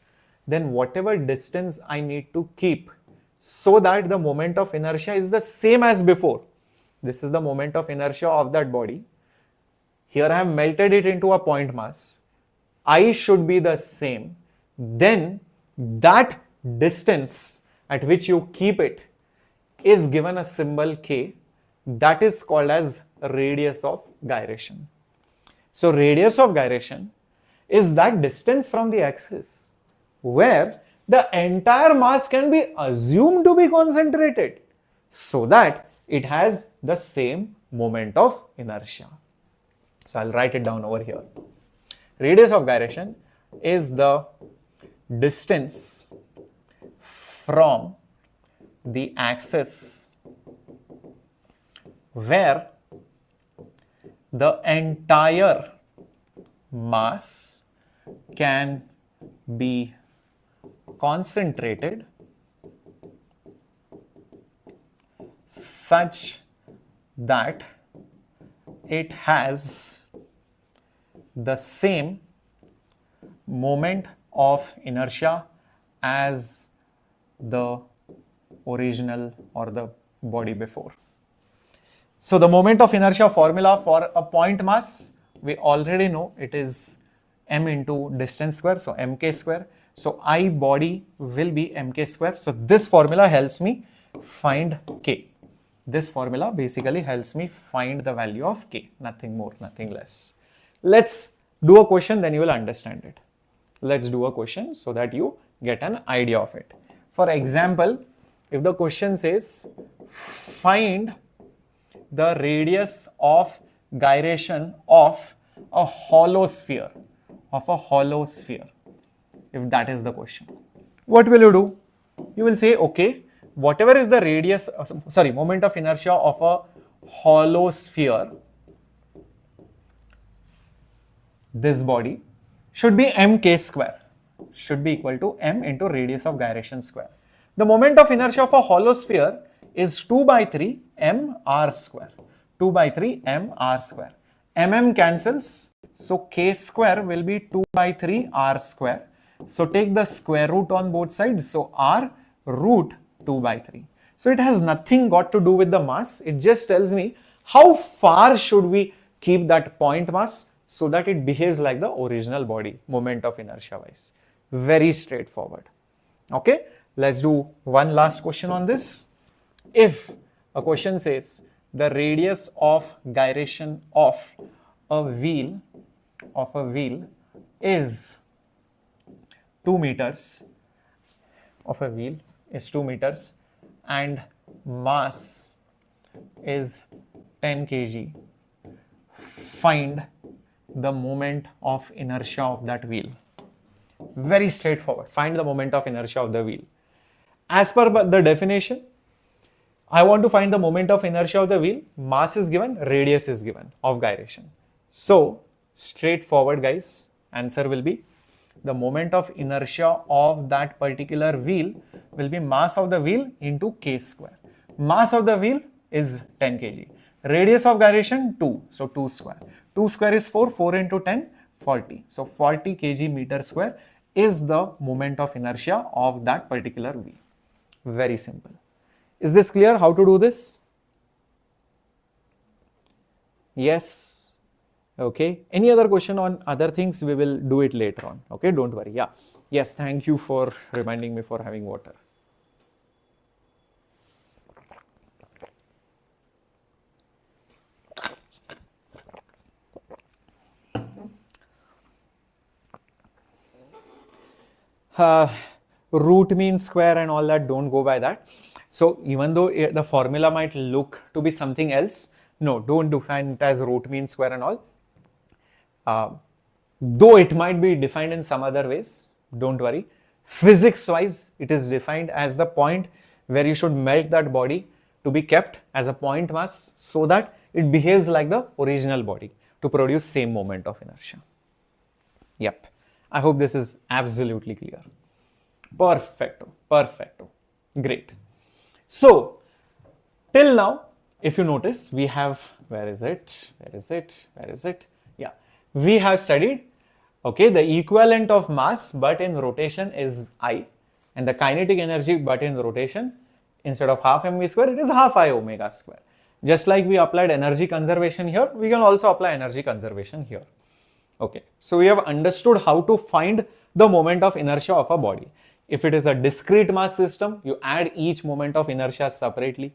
then whatever distance I need to keep so that the moment of inertia is the same as before. This is the moment of inertia of that body. Here I have melted it into a point mass. I should be the same. Then that distance at which you keep it is given a symbol k. That is called as radius of gyration. So radius of gyration is that distance from the axis where the entire mass can be assumed to be concentrated so that it has the same moment of inertia. So I'll write it down over here. Radius of gyration is the distance from the axis where the entire mass can be concentrated such that it has the same moment of inertia as the original or the body before. So the moment of inertia formula for a point mass, we already know it is m into distance square, so mk square. So I body will be mk square. So this formula helps me find k. This formula basically helps me find the value of k, nothing more, nothing less. Let's do a question, then you will understand it. Let's do a question so that you get an idea of it. For example, if the question says find the radius of gyration of a hollow sphere, if that is the question, what will you do? You will say, okay, whatever is the radius, moment of inertia of a hollow sphere, this body should be mk square, should be equal to m into radius of gyration square. The moment of inertia of a hollow sphere is 2 by 3 mr square. 2 by 3 mr square. Cancels, so k square will be 2 by 3 r square. So take the square root on both sides, so r root 2 by 3. So it has nothing got to do with the mass. It just tells me how far should we keep that point mass so that it behaves like the original body, moment of inertia wise. Very straightforward. Okay, let's do one last question on this. If a question says the radius of gyration of a wheel is 2 meters, and mass is 10 kg, find the moment of inertia of that wheel. Very straightforward. Find the moment of inertia of the wheel. As per the definition, I want to find the moment of inertia of the wheel. Mass is given, radius is given of gyration. So straightforward, guys. Answer will be the moment of inertia of that particular wheel will be mass of the wheel into k square. Mass of the wheel is 10 kg. Radius of gyration 2, so 2 square. 2 square is 4, 4 into 10, 40. So 40 kg meter square is the moment of inertia of that particular wheel. Very simple. Is this clear how to do this? Yes. Okay. Any other question on other things? We will do it later on. Okay. Don't worry. Yeah. Yes. Thank you for reminding me for having water. Root mean square and all that, don't go by that. So even though the formula might look to be something else, no, don't define it as root mean square and all. Though it might be defined in some other ways, don't worry. Physics wise, it is defined as the point where you should melt that body to be kept as a point mass so that it behaves like the original body to produce same moment of inertia. Yep. I hope this is absolutely clear. Perfecto, perfecto. Great. So, till now, if you notice, we have, where is it? Yeah, we have studied, okay, the equivalent of mass but in rotation is I, and the kinetic energy but in rotation, instead of half mv square, it is half I omega square. Just like we applied energy conservation here, we can also apply energy conservation here. Okay, so we have understood how to find the moment of inertia of a body. If it is a discrete mass system, you add each moment of inertia separately.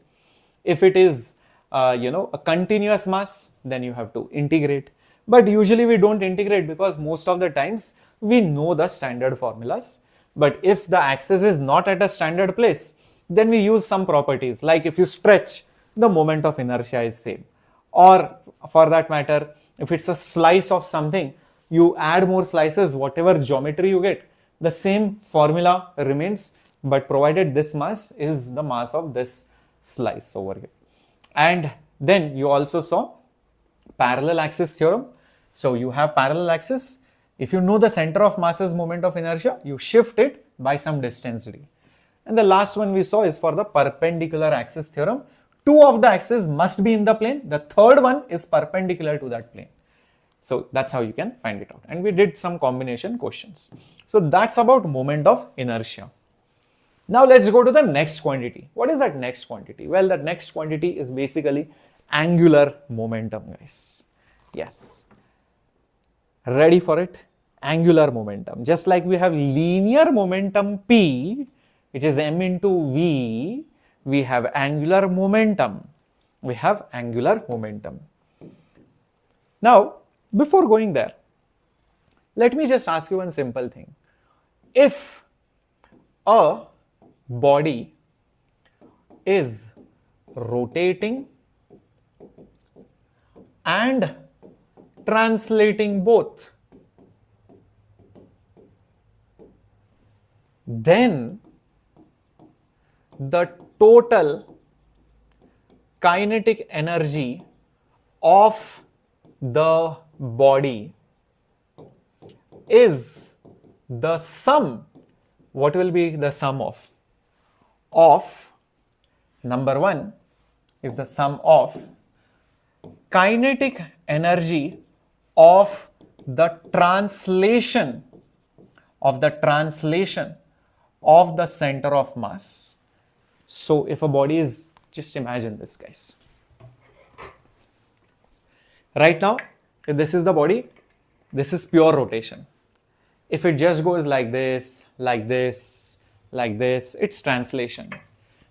If it is, a continuous mass, then you have to integrate. But usually we don't integrate because most of the times we know the standard formulas. But if the axis is not at a standard place, then we use some properties. Like if you stretch, the moment of inertia is same. Or for that matter, if it's a slice of something, you add more slices, whatever geometry you get, the same formula remains, but provided this mass is the mass of this slice over here. And then you also saw parallel axis theorem. So you have parallel axis. If you know the center of mass's moment of inertia, you shift it by some distance d. And the last one we saw is for the perpendicular axis theorem two of the axes must be in the plane. The third one is perpendicular to that plane. So that's how you can find it out. And we did some combination questions. So that's about moment of inertia. Now let's go to the next quantity. What is that next quantity? Well, that next quantity is basically angular momentum, guys. Yes. Ready for it? Angular momentum. Just like we have linear momentum P, which is m into v, we have angular momentum. We have angular momentum. Now, before going there, let me just ask you one simple thing. If a body is rotating and translating both, then the total kinetic energy of the body is the sum. What will be the sum of? Number one is the sum of kinetic energy of the translation of the center of mass. So if a body is, just imagine this, guys. Right now, if this is the body, this is pure rotation. If it just goes like this, like this, like this, it's translation.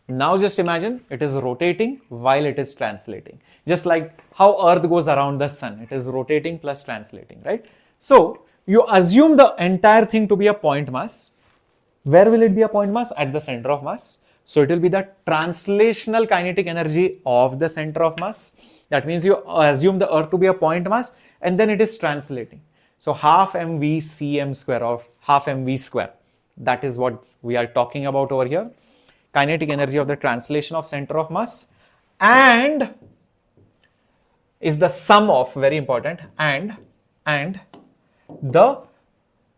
Now just imagine it is rotating while it is translating. Just like how Earth goes around the sun, it is rotating plus translating, right? So you assume the entire thing to be a point mass. Where will it be a point mass? At the center of mass. So it will be the translational kinetic energy of the center of mass. That means you assume the Earth to be a point mass and then it is translating. So half mv cm square or half mv square. That is what we are talking about over here. Kinetic energy of the translation of center of mass and is the sum of, very important, and the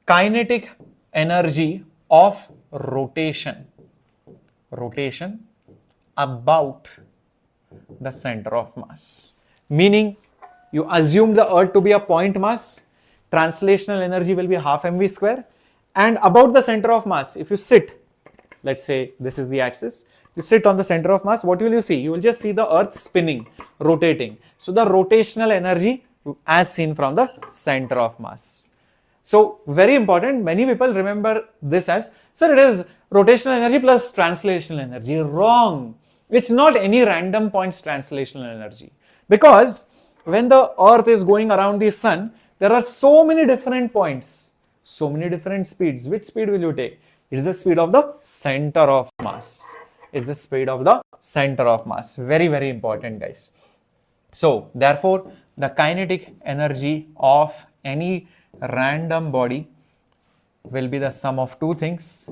kinetic energy of rotation about the center of mass. Meaning you assume the Earth to be a point mass, translational energy will be half mv square, and about the center of mass, if you sit, let's say this is the axis, you sit on the center of mass, what will you see? You will just see the Earth spinning, rotating. So the rotational energy as seen from the center of mass. So very important, many people remember this as, sir, it is rotational energy plus translational energy. Wrong. It's not any random points translational energy. Because when the Earth is going around the sun, there are so many different points, so many different speeds. Which speed will you take? It is the speed of the center of mass. Is the speed of the center of mass. Very, very important, guys. So therefore, the kinetic energy of any random body will be the sum of two things.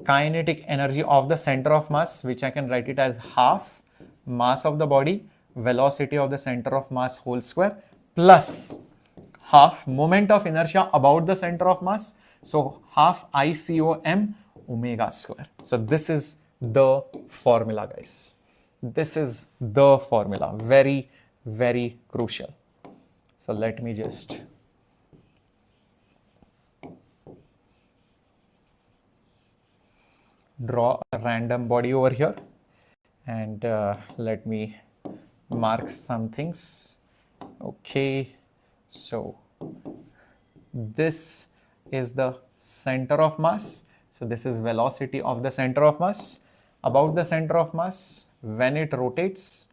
Kinetic energy of the center of mass, which I can write it as half mass of the body, velocity of the center of mass whole square, plus half moment of inertia about the center of mass. So half ICOM omega square. So this is the formula, guys. This is the formula. Very, very crucial. So let me just draw a random body over here and let me mark some things. Okay, so this is the center of mass. So this is velocity of the center of mass. About the center of mass, when it rotates,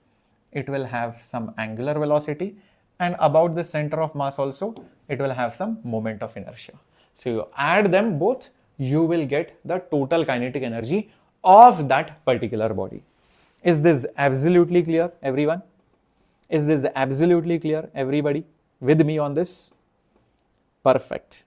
it will have some angular velocity, and about the center of mass also, it will have some moment of inertia. So you add them both, you will get the total kinetic energy of that particular body. Is this absolutely clear, everyone? Is this absolutely clear, everybody? With me on this? Perfect.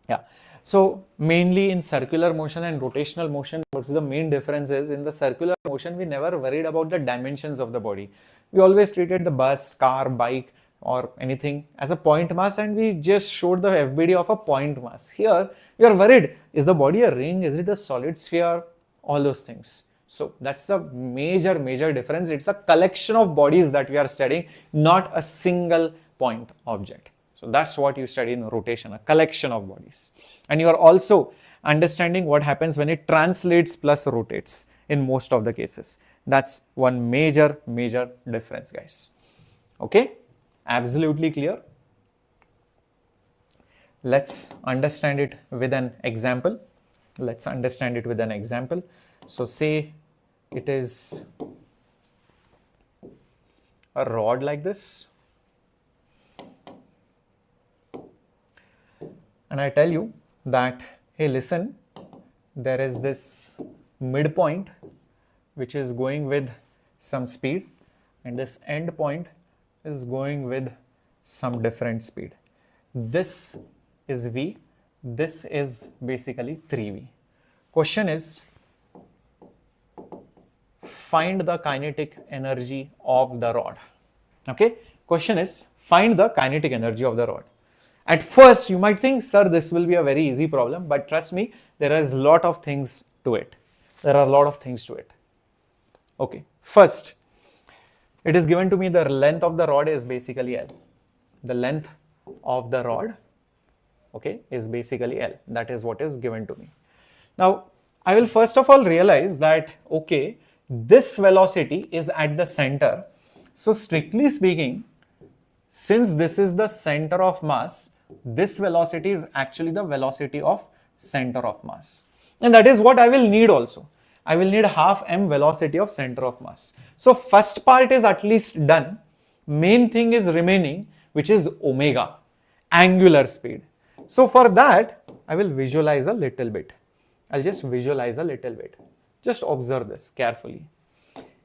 Yeah. So mainly in circular motion and rotational motion, what's the main difference is, in the circular motion, we never worried about the dimensions of the body. We always treated the bus, car, bike or anything as a point mass, and we just showed the FBD of a point mass. Here, we are worried, is the body a ring? Is it a solid sphere? All those things. So that's the major difference. It's a collection of bodies that we are studying, not a single point object. So that's what you study in rotation, a collection of bodies. And you are also understanding what happens when it translates plus rotates in most of the cases. That's one major difference, guys. Okay, absolutely clear. Let's understand it with an example. So say it is a rod like this, and I tell you that, hey, listen, there is this midpoint which is going with some speed, and this end point is going with some different speed. This is V, this is basically 3V. Question is, find the kinetic energy of the rod. Okay, question is, find the kinetic energy of the rod. At first you might think, sir, this will be a very easy problem, but trust me, there is a lot of things to it. Okay, first, it is given to me the length of the rod is basically L. The length of the rod, okay, is basically L. That is what is given to me. Now, I will first of all realize that, okay, this velocity is at the center. So strictly speaking, since this is the center of mass, this velocity is actually the velocity of center of mass. And that is what I will need also. I will need half m velocity of center of mass. So first part is at least done. Main thing is remaining, which is omega, angular speed. So for that, I will visualize a little bit. I'll just visualize a little bit. Just observe this carefully.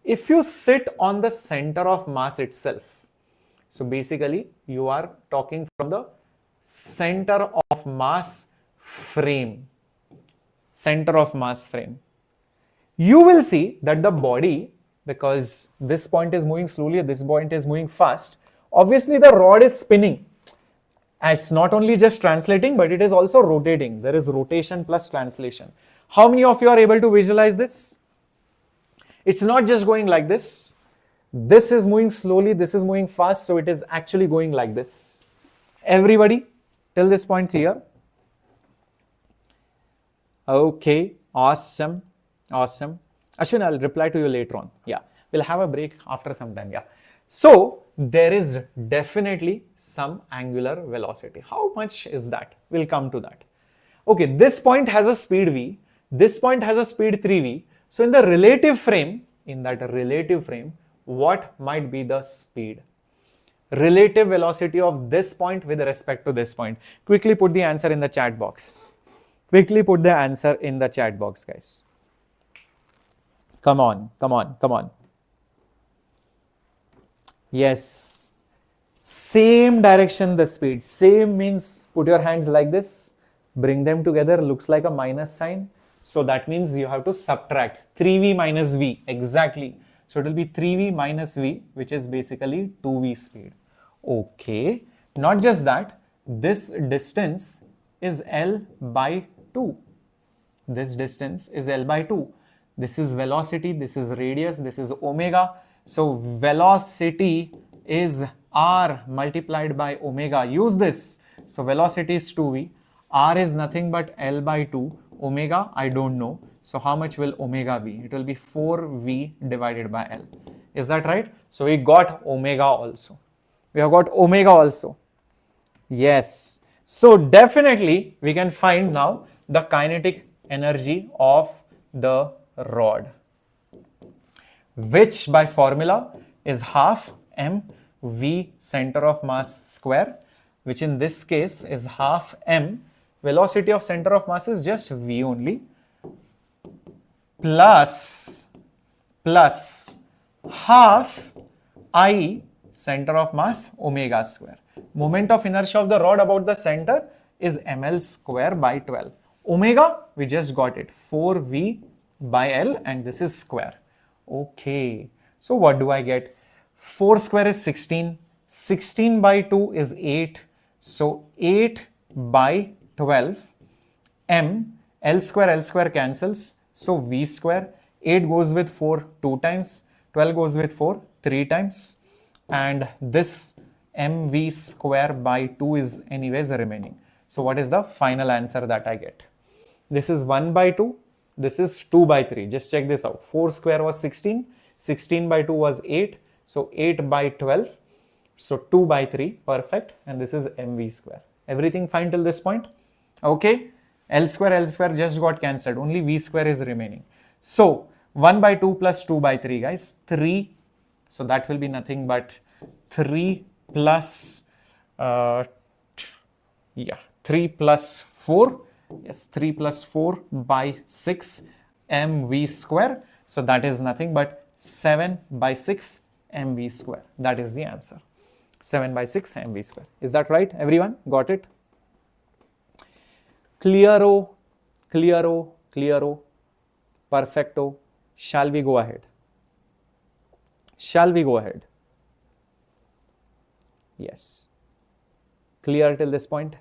If you sit on the center of mass itself, so basically you are talking from the center of mass frame. You will see that the body, because this point is moving slowly, this point is moving fast, obviously the rod is spinning. It's not only just translating, but it is also rotating. There is rotation plus translation. How many of you are able to visualize this? It's not just going like this. This is moving slowly, this is moving fast, so it is actually going like this. Everybody, till this point clear? Okay, awesome. Ashwin, I'll reply to you later on. Yeah, we'll have a break after some time. Yeah. So there is definitely some angular velocity. How much is that? We'll come to that. Okay, this point has a speed v, this point has a speed 3v. So in the relative frame, what might be the speed? Relative velocity of this point with respect to this point. Quickly put the answer in the chat box. Guys. Come on. Yes. Same direction the speed. Same means put your hands like this. Bring them together. Looks like a minus sign. So that means you have to subtract 3v minus v. Exactly. So it will be 3v minus v, which is basically 2v speed. Okay. Not just that. This distance is L by 2. This is velocity. This is radius. This is omega. So velocity is r multiplied by omega. Use this. So velocity is 2v. R is nothing but L by 2. Omega, I don't know. So how much will omega be? It will be 4v divided by L. Is that right? So we got omega also. Yes. So definitely we can find now the kinetic energy of the rod, which by formula is half mv center of mass square, which in this case is half m. Velocity of center of mass is just v only, plus half I center of mass omega square. Moment of inertia of the rod about the center is ml square by 12. Omega, we just got it, 4v by L, and this is square. Okay, so what do I get? 4 square is 16. 16 by 2 is 8. So 8 by 12 m, L square cancels, so v square. 8 goes with 4 2 times, 12 goes with 4 3 times, and this mv square by 2 is anyways remaining. So what is the final answer that I get? This is 1 by 2, this is 2 by 3. Just check this out. 4 square was 16, 16 by 2 was 8, so 8 by 12, so 2 by 3, perfect, and this is mv square. Everything fine till this point? Okay, L square just got cancelled, only v square is remaining. So 1 by 2 plus 2 by 3, guys, 3, so that will be nothing but 3 plus 3 plus 4, yes, 3 plus 4 by 6 mv square, so that is nothing but 7 by 6 mv square. That is the answer, 7 by 6 mv square. Is that right, everyone? Got it? Clearo, clearo, clearo, perfecto. Shall we go ahead? Shall we go ahead? Yes. Clear till this point?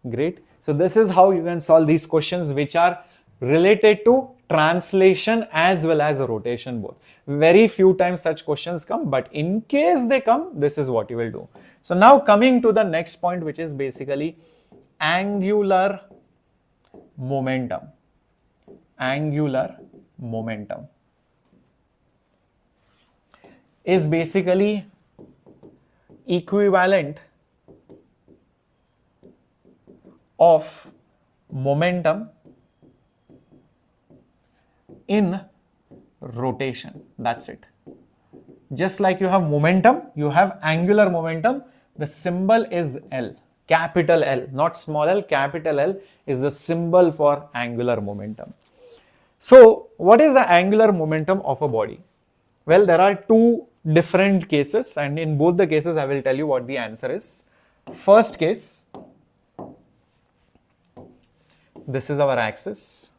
Great. So this is how you can solve these questions which are related to translation as well as rotation both. Very few times such questions come, but in case they come, this is what you will do. So now coming to the next point, which is basically angular momentum. Angular momentum is basically equivalent of momentum in rotation. That's it. Just like you have momentum, you have angular momentum. The symbol is L, capital L, not small l, capital L is the symbol for angular momentum. So what is the angular momentum of a body? Well, there are two different cases, and in both the cases I will tell you what the answer is. First case, this is our axis.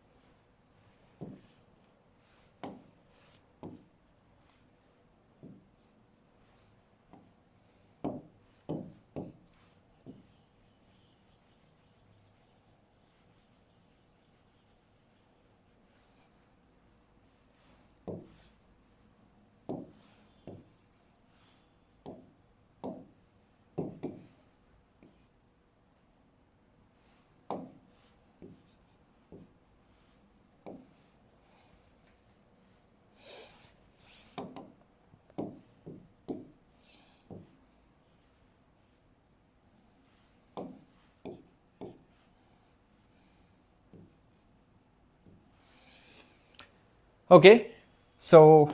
Okay, so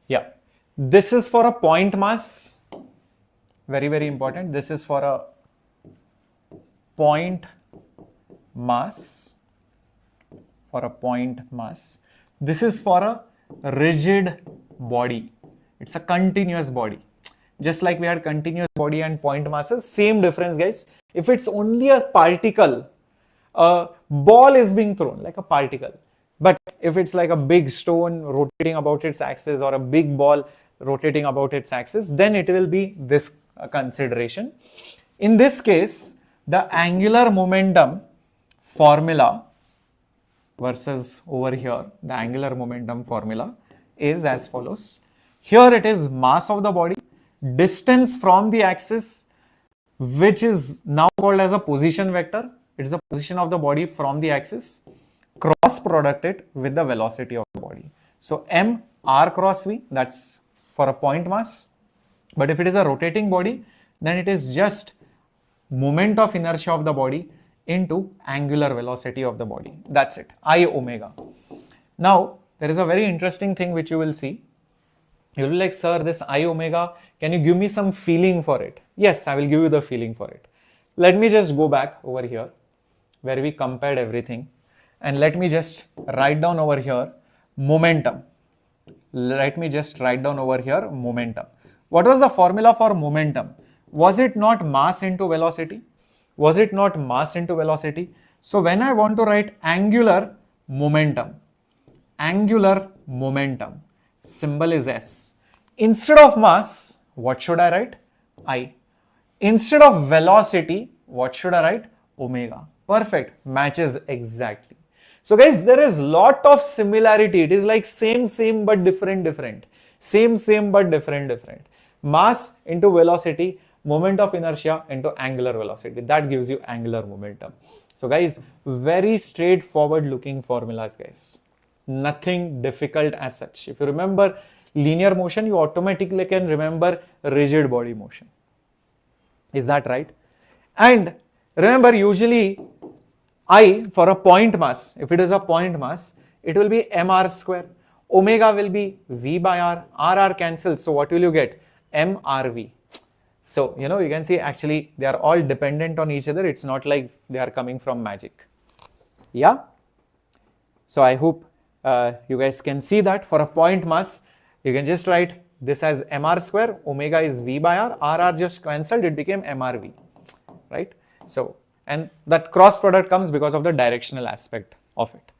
yeah, this is for a point mass, very, very important. This is for a point mass, This is for a rigid body. It's a continuous body. Just like we had continuous body and point masses, same difference, guys. If it's only a particle, a ball is being thrown like a particle. But if it's like a big stone rotating about its axis or a big ball rotating about its axis, then it will be this consideration. In this case, the angular momentum formula versus over here, the angular momentum formula is as follows. Here it is mass of the body, distance from the axis, which is now called as a position vector. It is the position of the body from the axis. Cross product it with the velocity of the body. So m r cross v, that's for a point mass. But if it is a rotating body, then it is just moment of inertia of the body into angular velocity of the body. That's it, I omega. Now there is a very interesting thing which you will see. You will be like, sir, this I omega, can you give me some feeling for it? Yes, I will give you the feeling for it. Let me just go back over here where we compared everything. And let me just write down over here momentum. Let me just write down over here momentum. What was the formula for momentum? Was it not mass into velocity? Was it not mass into velocity? So when I want to write angular momentum, symbol is S. Instead of mass, what should I write? I. Instead of velocity, what should I write? Omega. Perfect, matches exactly. So guys, there is lot of similarity. It is like same but different. Same but different. Mass into velocity, moment of inertia into angular velocity. That gives you angular momentum. So guys, very straightforward looking formulas, guys. Nothing difficult as such. If you remember linear motion, you automatically can remember rigid body motion. Is that right? And remember, usually I, for a point mass, if it is a point mass, it will be mr square. Omega will be v by r cancels. So what will you get? mrv. So, you can see actually they are all dependent on each other. It's not like they are coming from magic. Yeah. So I hope you guys can see that for a point mass, you can just write this as mr square, omega is v by r just cancelled, it became mrv, right? So, and that cross product comes because of the directional aspect of it.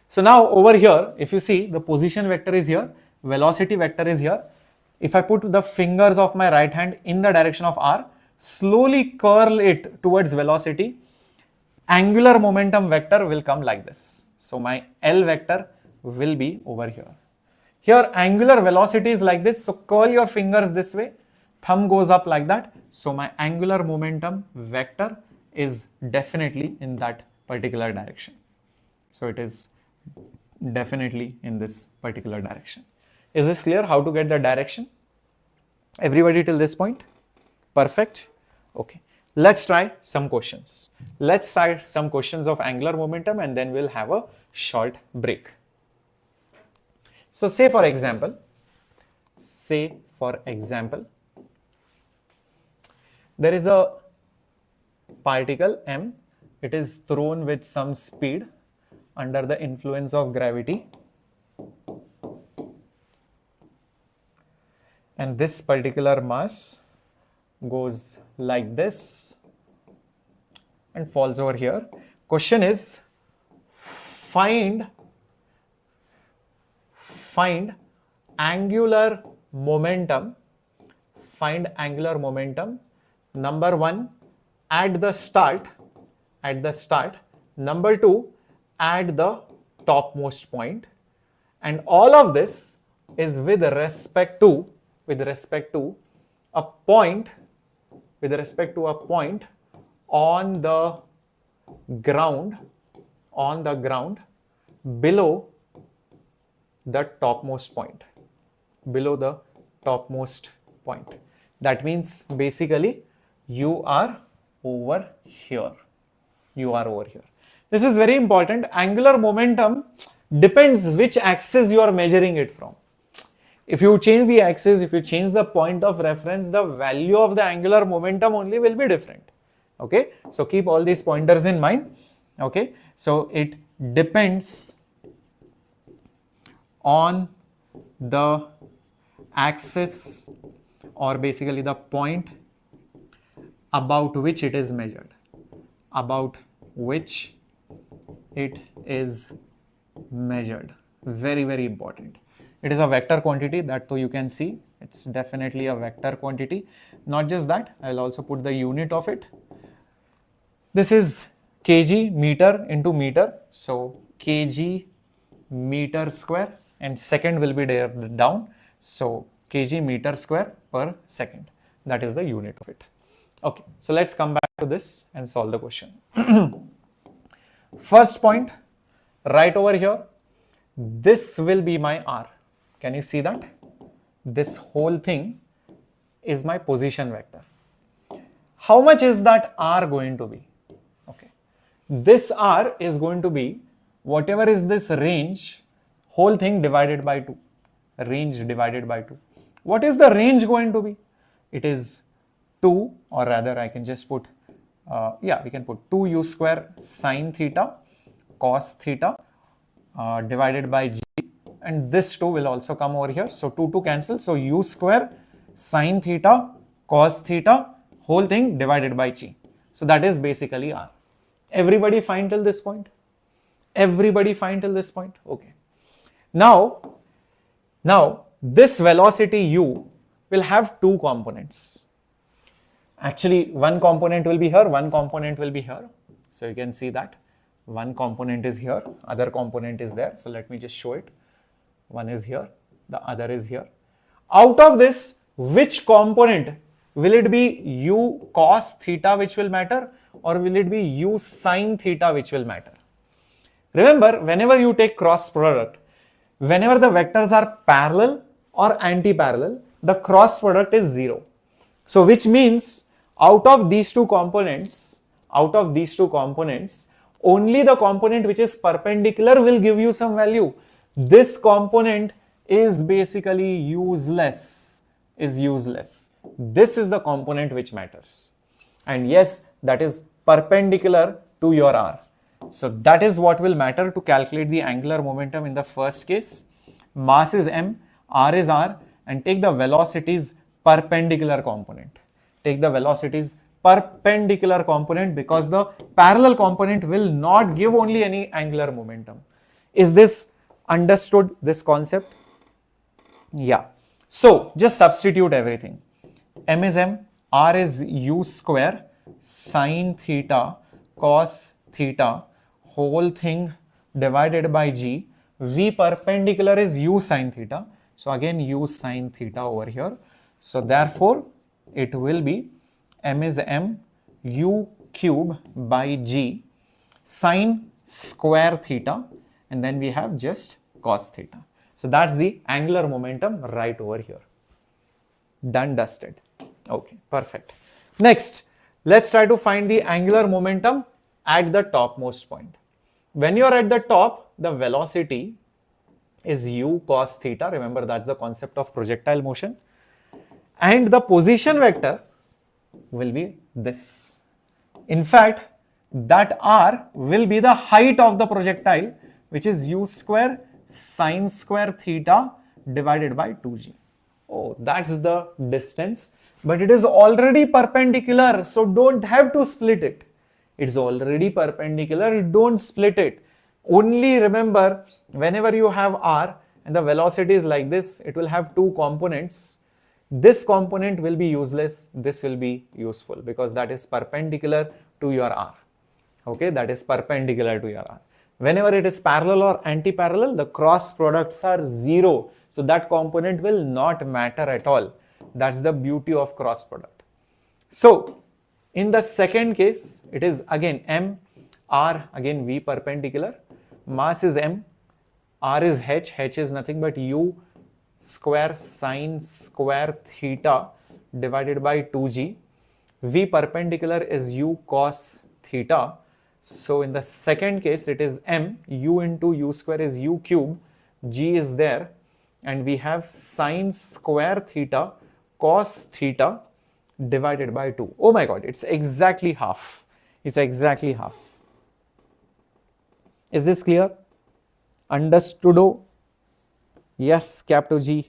So now over here, if you see, the position vector is here, velocity vector is here. If I put the fingers of my right hand in the direction of r, slowly curl it towards velocity, angular momentum vector will come like this. So my L vector will be over here. Here angular velocity is like this, so curl your fingers this way, thumb goes up like that. So my angular momentum vector is definitely in that particular direction. So it is definitely in this particular direction. Is this clear how to get the direction? Everybody till this point? Perfect. Okay. Let's try some questions. Let's try some questions of angular momentum and then we'll have a short break. So say for example, there is a particle m, it is thrown with some speed under the influence of gravity, and this particular mass goes like this and falls over here. Question is, find angular momentum, number 1 at the start, number 2 at the topmost point, and all of this is with respect to a point on the ground below the topmost point. That means basically you are over here. This is very important. Angular momentum depends which axis you are measuring it from. If you change the axis, if you change the point of reference, the value of the angular momentum only will be different. Okay, so keep all these pointers in mind. Okay, so it depends on the axis, or basically the point about which it is measured, very, very important. It is a vector quantity, that too you can see, it's definitely a vector quantity. Not just that, I'll also put the unit of it. This is kg meter into meter, so kg meter square, and second will be there down, so kg meter square per second. That is the unit of it. Okay, so let's come back to this and solve the question. First point, right over here, this will be my r. Can you see that? This whole thing is my position vector. How much is that r going to be? Okay, this r is going to be whatever is this range, whole thing divided by 2. What is the range going to be? It is 2, or rather I can just put, we can put 2u square sine theta cos theta divided by g, and this 2 will also come over here. So 2 cancel, so u square sine theta cos theta whole thing divided by g. So that is basically r. Everybody fine till this point? Okay. Now this velocity u will have 2 components. Actually, one component will be here, one component will be here. So you can see that One component is here, other component is there. So let me just show it. One is here, the other is here. Out of this, which component, will it be u cos theta which will matter, or will it be u sin theta which will matter? Remember, whenever you take cross product, whenever the vectors are parallel or anti-parallel, the cross product is 0. So which means out of these two components, only the component which is perpendicular will give you some value. This component is basically useless. This is the component which matters. And yes, that is perpendicular to your R. So that is what will matter to calculate the angular momentum in the first case. Mass is m, r is r, and take the velocities perpendicular component. Because the parallel component will not give only any angular momentum. Is this understood, this concept? Yeah. So just substitute everything. M is m, r is u square sine theta cos theta whole thing divided by g. V perpendicular is u sine theta. So again u sine theta over here. So therefore it will be m is m u cube by g sine square theta, and then we have just cos theta. So that's the angular momentum right over here. Done, dusted. Okay, perfect. Next, let's try to find the angular momentum at the topmost point. When you are at the top, the velocity is u cos theta. Remember, that's the concept of projectile motion. And the position vector will be this. In fact, that r will be the height of the projectile, which is u square sine square theta divided by 2g. Oh, that's the distance, but it is already perpendicular, so don't have to split it. It's already perpendicular, don't split it. Only remember, whenever you have r and the velocity is like this, it will have two components. This component will be useless, this will be useful, because that is perpendicular to your r. Okay, that is perpendicular to your r. Whenever it is parallel or anti-parallel, the cross products are 0. So that component will not matter at all. That's the beauty of cross product. So in the second case, it is again m, r, again v perpendicular. Mass is m, r is h is nothing but u square sine square theta divided by 2g. V perpendicular is u cos theta. So in the second case, it is m, u into u square is u cube, g is there, and we have sine square theta cos theta divided by 2. Oh my god, it's exactly half. It's exactly half. Is this clear? Understood? Yes, Capto G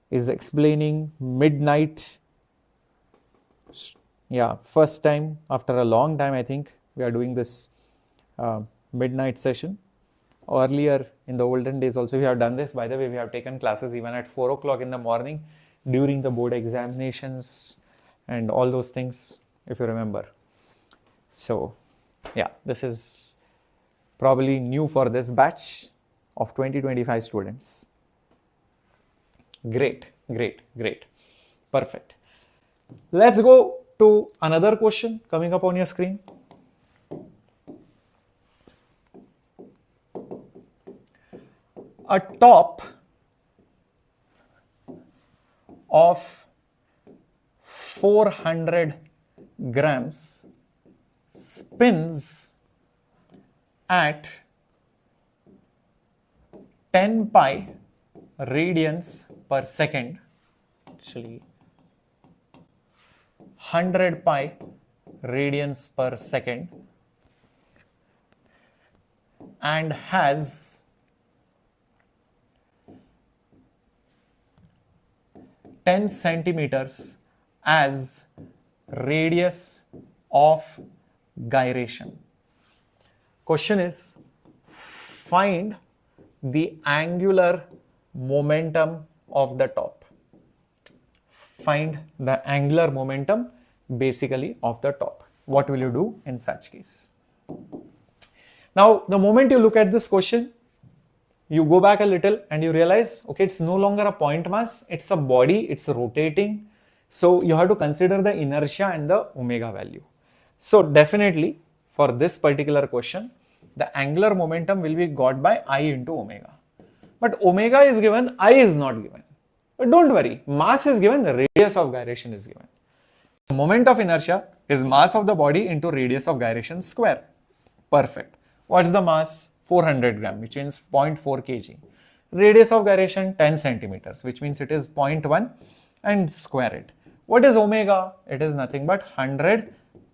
is explaining midnight. Yeah, first time after a long time, I think we are doing this midnight session. Earlier in the olden days also we have done this. By the way, we have taken classes even at 4 o'clock in the morning during the board examinations and all those things, if you remember. So yeah, this is probably new for this batch of 20-25 students. Great, great, great. Perfect. Let's go to another question coming up on your screen. A top of 400 grams spins at 10 pi radians per second, actually 100 pi radians per second, and has 10 centimeters as radius of gyration. Question is, find the angular momentum of the top. Find the angular momentum basically of the top. What will you do in such case? Now, the moment you look at this question, you go back a little and you realize, okay, it's no longer a point mass, it's a body, it's rotating. So you have to consider the inertia and the omega value. So definitely for this particular question, the angular momentum will be got by I into omega. But omega is given, I is not given. But don't worry, mass is given, the radius of gyration is given. So moment of inertia is mass of the body into radius of gyration square. Perfect. What's the mass? 400 gram, which means 0.4 kg. Radius of gyration 10 centimeters, which means it is 0.1, and square it. What is omega? It is nothing but 100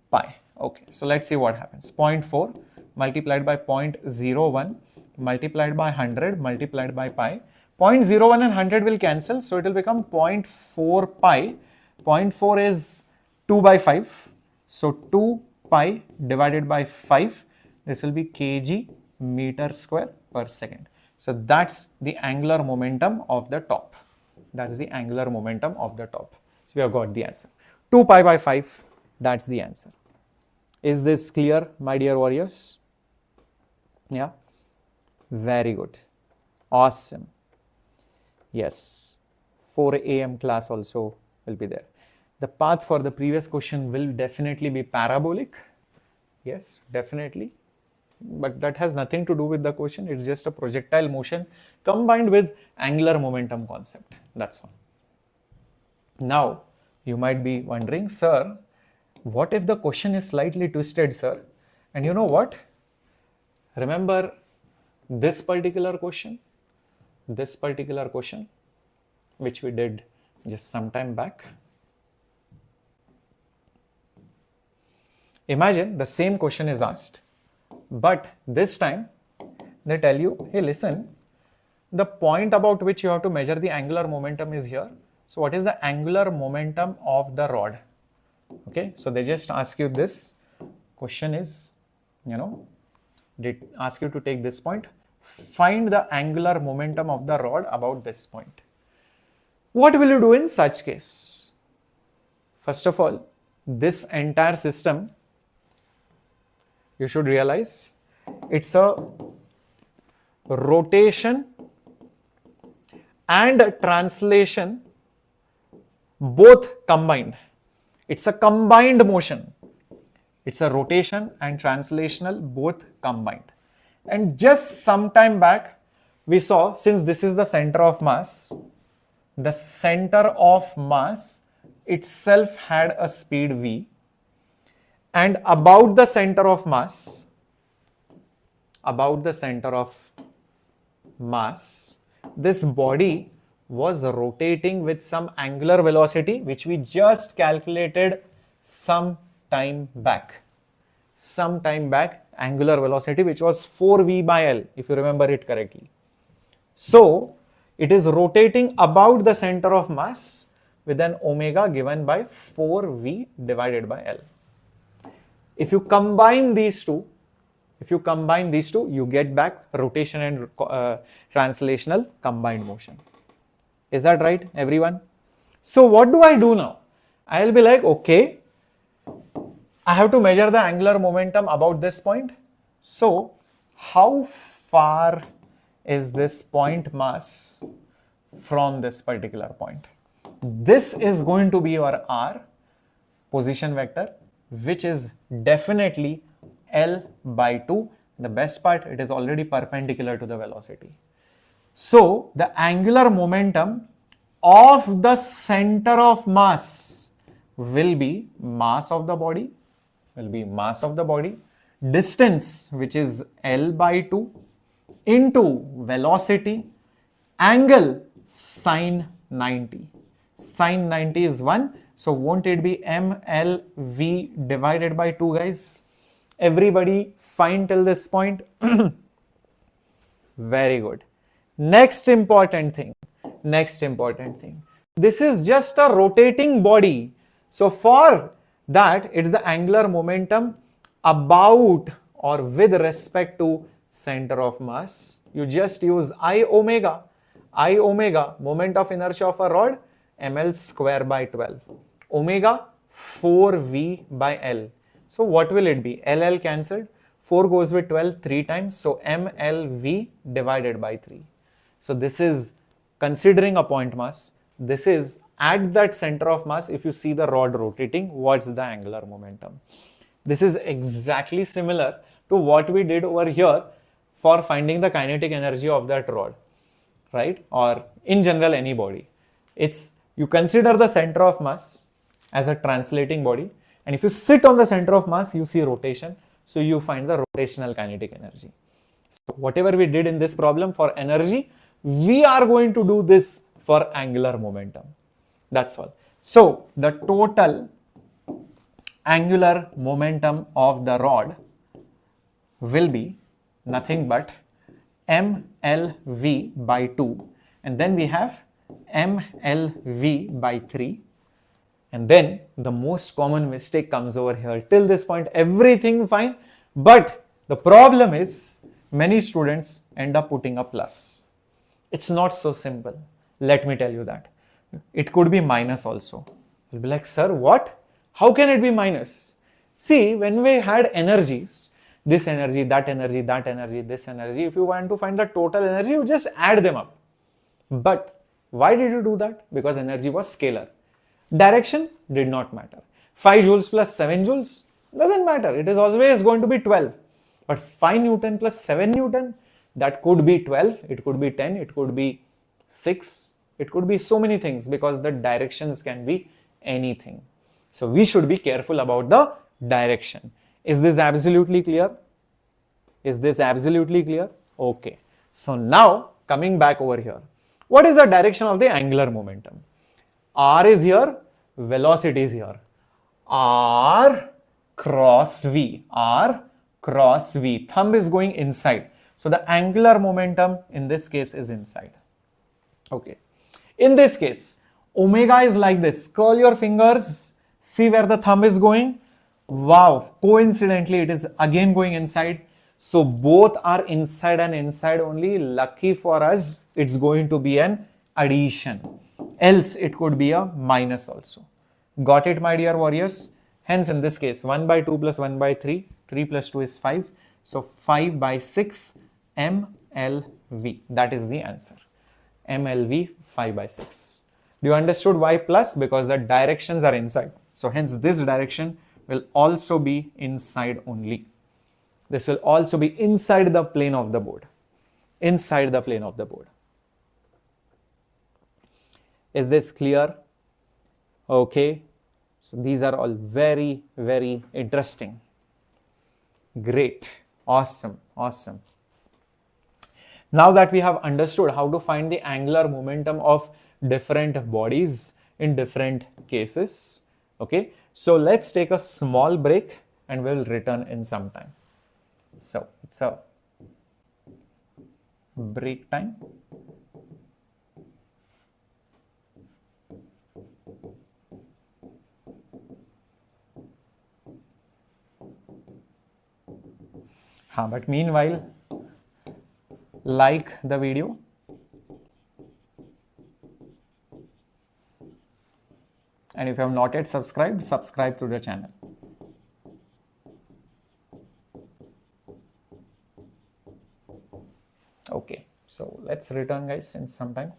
pi. Okay, so let's see what happens. 0.4 multiplied by 0.01 multiplied by 100 multiplied by pi. 0.01 and 100 will cancel, so it will become 0.4 pi. 0.4 is 2 by 5. So 2 pi divided by 5, this will be kg meter square per second. So that's the angular momentum of the top. That's the angular momentum of the top. So we have got the answer. 2 pi by 5, that's the answer. Is this clear, my dear warriors? Yeah? Very good. Awesome. Yes. 4 AM class also will be there. The path for the previous question will definitely be parabolic. Yes, definitely. But that has nothing to do with the question. It's just a projectile motion combined with angular momentum concept. That's all. Now, you might be wondering, sir, what if the question is slightly twisted, sir? And you know what? Remember this particular question, which we did just some time back. Imagine the same question is asked, but this time they tell you, hey, listen, the point about which you have to measure the angular momentum is here. So what is the angular momentum of the rod? Okay, so they just ask you this question is, they ask you to take this point, find the angular momentum of the rod about this point. What will you do in such case? First of all, this entire system, you should realize it's a rotation and translation both combined. It's a combined motion. It's a rotation and translational both combined. And just some time back, we saw, since this is the center of mass, the center of mass itself had a speed v, and about the center of mass, this body was rotating with some angular velocity, which we just calculated some time back, angular velocity, which was 4v by L, if you remember it correctly. So it is rotating about the center of mass with an omega given by 4v divided by L. If you combine these two, you get back rotation and translational combined motion. Is that right, everyone? So what do I do now? I will be like, okay, I have to measure the angular momentum about this point. So how far is this point mass from this particular point? This is going to be your R, position vector, which is definitely L by 2. The best part, it is already perpendicular to the velocity. So the angular momentum of the center of mass will be mass of the body, distance, which is L by 2, into velocity, angle sine 90. Sine 90 is 1. So won't it be MLV divided by 2, guys? Everybody fine till this point? Very good. Next important thing. This is just a rotating body. So for that, it's the angular momentum about or with respect to center of mass. You just use I omega, moment of inertia of a rod, ml square by 12. Omega 4v by L. So what will it be? LL cancelled. 4 goes with 12 3 times, so mLv divided by 3. So this is considering a point mass. This is at that center of mass. If you see the rod rotating, what's the angular momentum? This is exactly similar to what we did over here for finding the kinetic energy of that rod, right? Or in general, any body. It's you consider the center of mass as a translating body, and if you sit on the center of mass, you see rotation, so you find the rotational kinetic energy. So whatever we did in this problem for energy, we are going to do this for angular momentum. That's all. So the total angular momentum of the rod will be nothing but mLv by 2, and then we have mLv by 3, and then the most common mistake comes over here. Till this point everything fine, but the problem is many students end up putting a plus. It's not so simple, let me tell you that. It could be minus also. You'll be like, sir, what? How can it be minus? See, when we had energies, this energy, that energy, that energy, this energy, if you want to find the total energy, you just add them up. But why did you do that? Because energy was scalar. Direction did not matter. 5 joules plus 7 joules doesn't matter. It is always going to be 12. But 5 Newton plus 7 Newton, that could be 12, it could be 10, it could be 6, it could be so many things, because the directions can be anything. So we should be careful about the direction. Is this absolutely clear? Is this absolutely clear? Okay. So now coming back over here, what is the direction of the angular momentum? R is here, velocity is here. R cross V, R cross V. Thumb is going inside. So the angular momentum in this case is inside. Okay. In this case, omega is like this. Curl your fingers. See where the thumb is going. Wow. Coincidentally, it is again going inside. So both are inside and inside only. Lucky for us, it's going to be an addition. Else it could be a minus also. Got it, my dear warriors? Hence, in this case, 1 by 2 plus 1 by 3. 3 plus 2 is 5. So 5 by 6 mLv. That is the answer. mLv 5 by 6. Do you understood why plus? Because the directions are inside. So hence this direction will also be inside only. This will also be inside the plane of the board. Inside the plane of the board. Is this clear? Okay. So these are all very, very interesting. Great. Awesome. Awesome. Now that we have understood how to find the angular momentum of different bodies in different cases, okay, so let's take a small break and we'll return in some time. So it's a break time. But meanwhile, like the video, and if you have not yet subscribed, subscribe to the channel. Okay, so let's return, guys, in some time.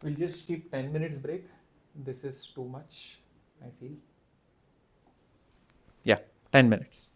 We'll just keep 10 minutes break. This is too much, I feel. Yeah, 10 minutes.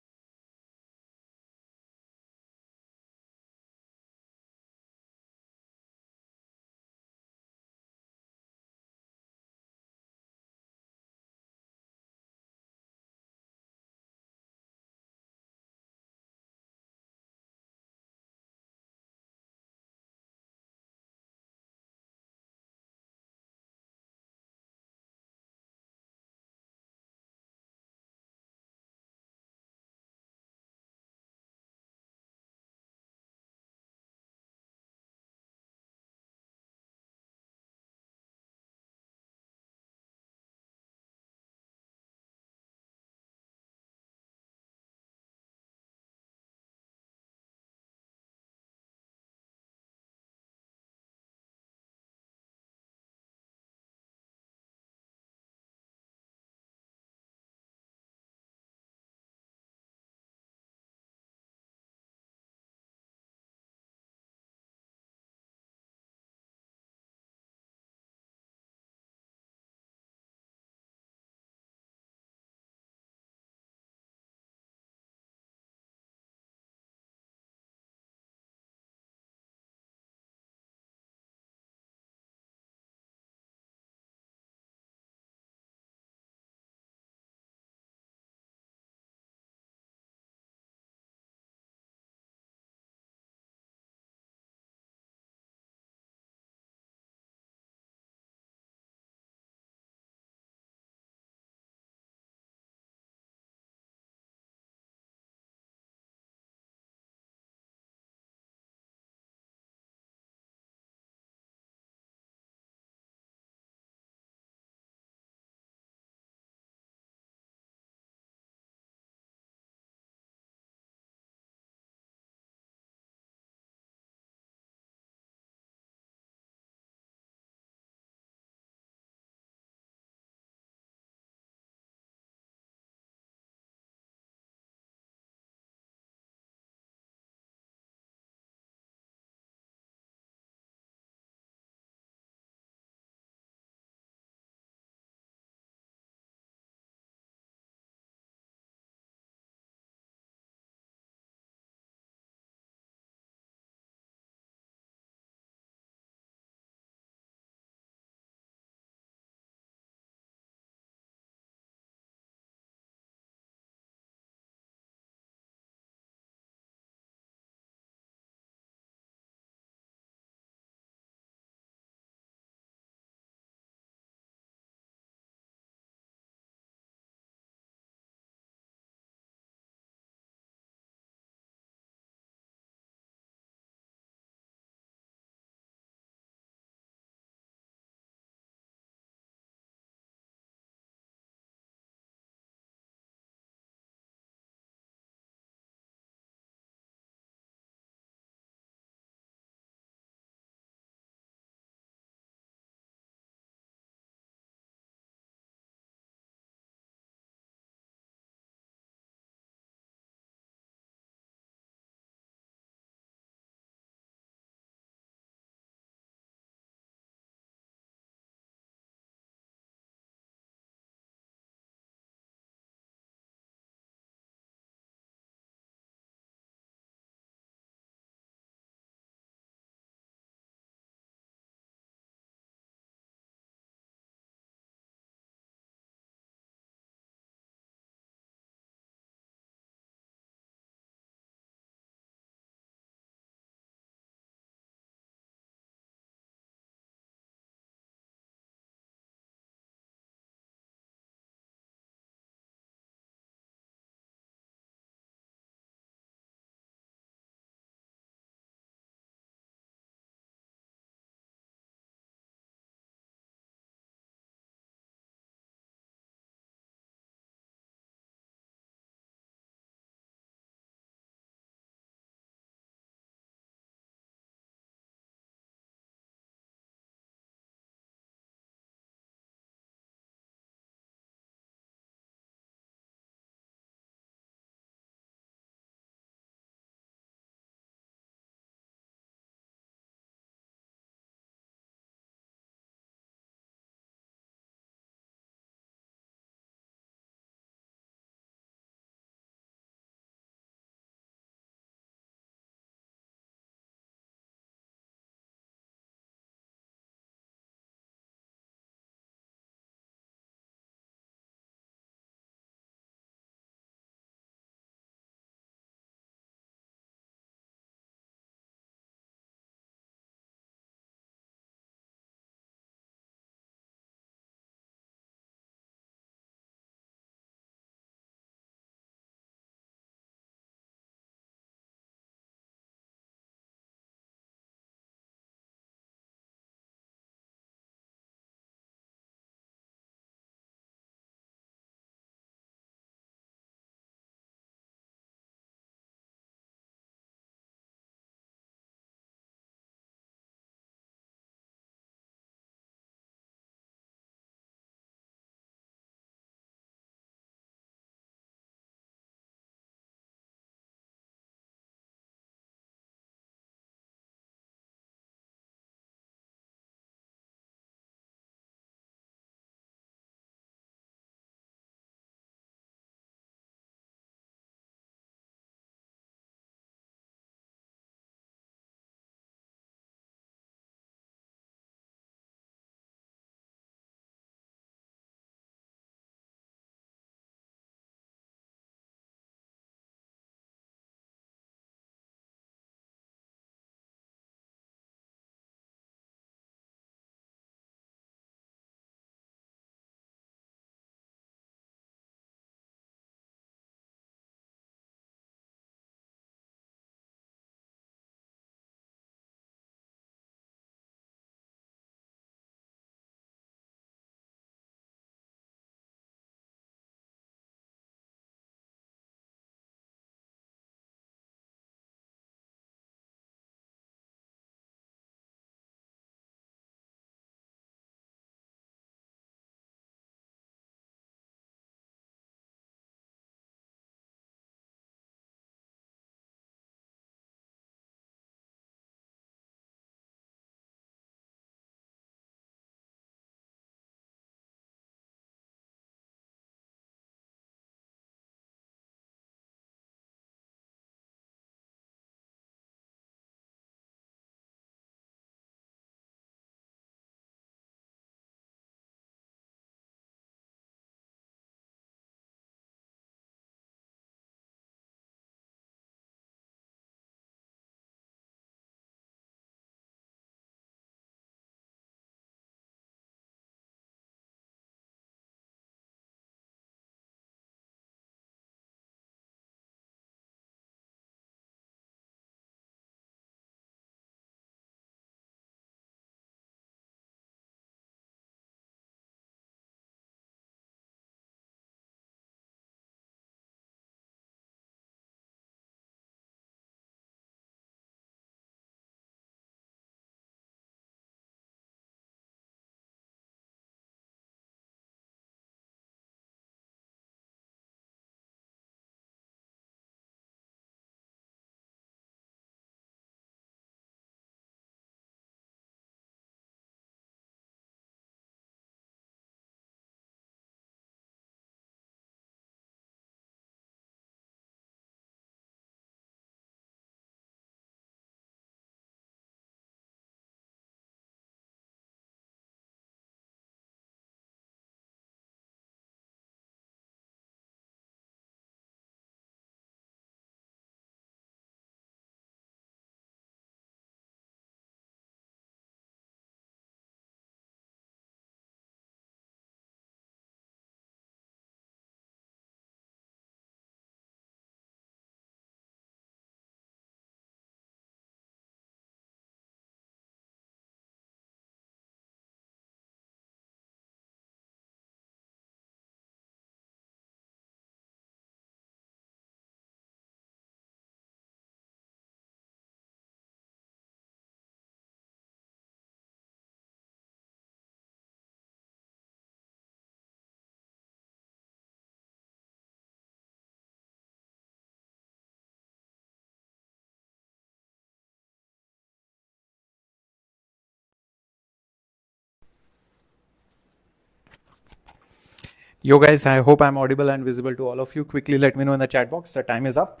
Yo guys, I hope I'm audible and visible to all of you. Quickly let me know in the chat box. The time is up.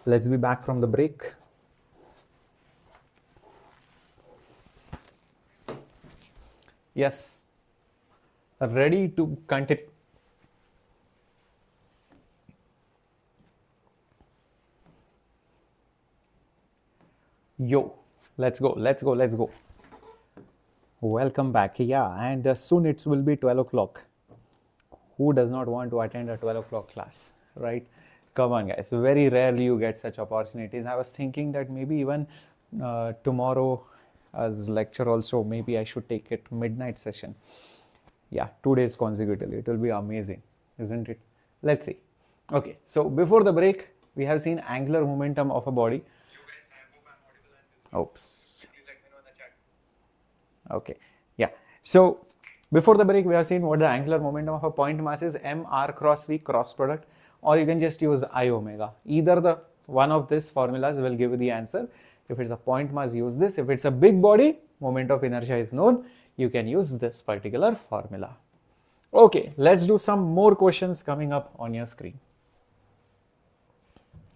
Let's be back from the break. Yes, ready to continue. Yo, let's go. Welcome back. Yeah, and soon it will be 12 o'clock. Who does not want to attend a 12 o'clock class, right? Come on guys, very rarely you get such opportunities. I was thinking that maybe even tomorrow as lecture also, maybe I should take it midnight session. Yeah, 2 days consecutively. It will be amazing, isn't it? Let's see. Okay, so before the break, we have seen angular momentum of a body. You guys, I hope I'm audible and visible. Oops. Please let me know in the chat. Okay, yeah. So before the break, we have seen what the angular momentum of a point mass is, m r cross v cross product, or you can just use I omega. Either the one of these formulas will give you the answer. If it's a point mass, use this. If it's a big body, moment of inertia is known. You can use this particular formula. Okay, let's do some more questions coming up on your screen.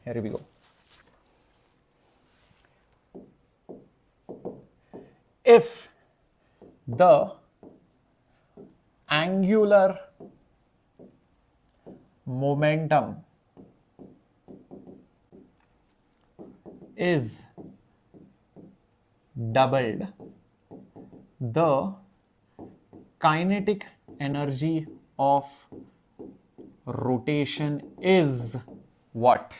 Here we go. If the angular momentum is doubled, the kinetic energy of rotation is what?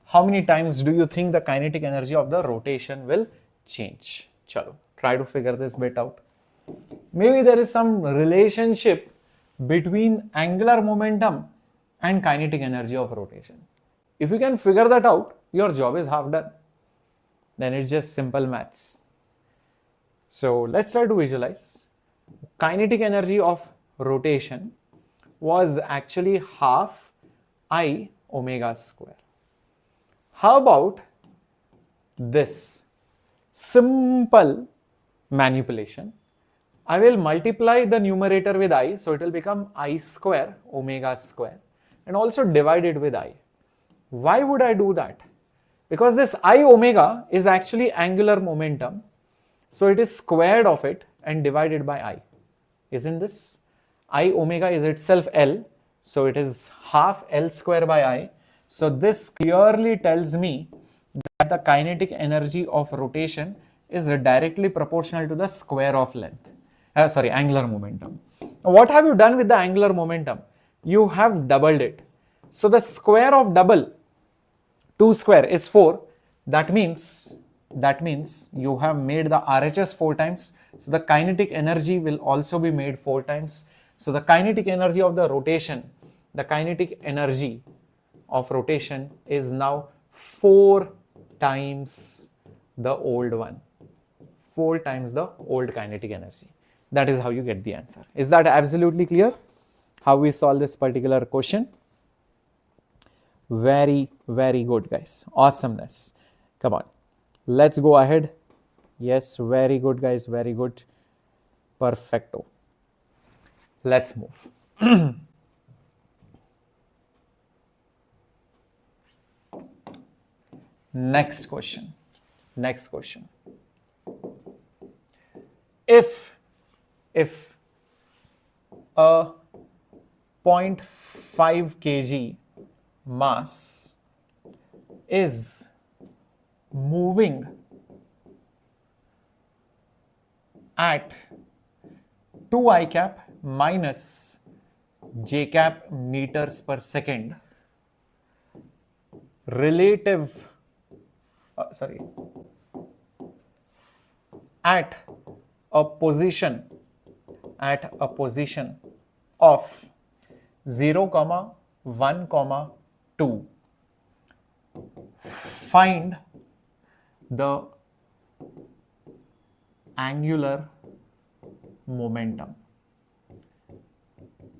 How many times do you think the kinetic energy of the rotation will change? Chalo, try to figure this bit out. Maybe there is some relationship between angular momentum and kinetic energy of rotation. If you can figure that out, your job is half done. Then it's just simple maths. So let's try to visualize. Kinetic energy of rotation was actually half I omega square. How about this simple manipulation? I will multiply the numerator with I, so it will become I square omega square, and also divide it with I. Why would I do that? Because this I omega is actually angular momentum, so it is squared of it and divided by I. Isn't this? I omega is itself L, so it is half L square by I. So this clearly tells me that the kinetic energy of rotation is directly proportional to the square of length. Angular momentum. Now, what have you done with the angular momentum? You have doubled it. So the square of double, 2 square is 4. That means you have made the RHS 4 times. So the kinetic energy will also be made 4 times. So the kinetic energy of the rotation, is now 4 times the old one. 4 times the old kinetic energy. That is how you get the answer. Is that absolutely clear? How we solve this particular question? Very, very good, guys. Awesomeness. Come on. Let's go ahead. Yes, very good, guys. Very good. Perfecto. Let's move. Next question. If a 0.5 kg mass is moving at 2I cap minus j cap meters per second, at a position of 0, 1, 2, find the angular momentum.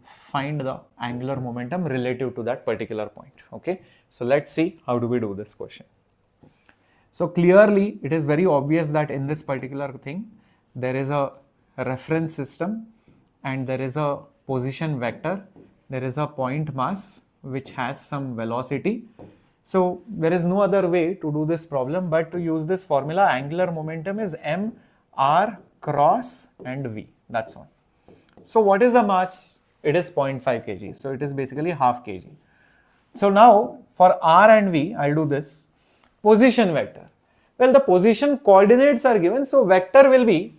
Find the angular momentum relative to that particular point. Okay, so let's see how do we do this question. So clearly it is very obvious that in this particular thing there is a reference system and there is a position vector, there is a point mass which has some velocity. So there is no other way to do this problem but to use this formula. Angular momentum is m r cross and v. That's all. So what is the mass? It is 0.5 kg. So it is basically half kg. So now for r and v, I'll do this. Position vector. Well, the position coordinates are given. So vector will be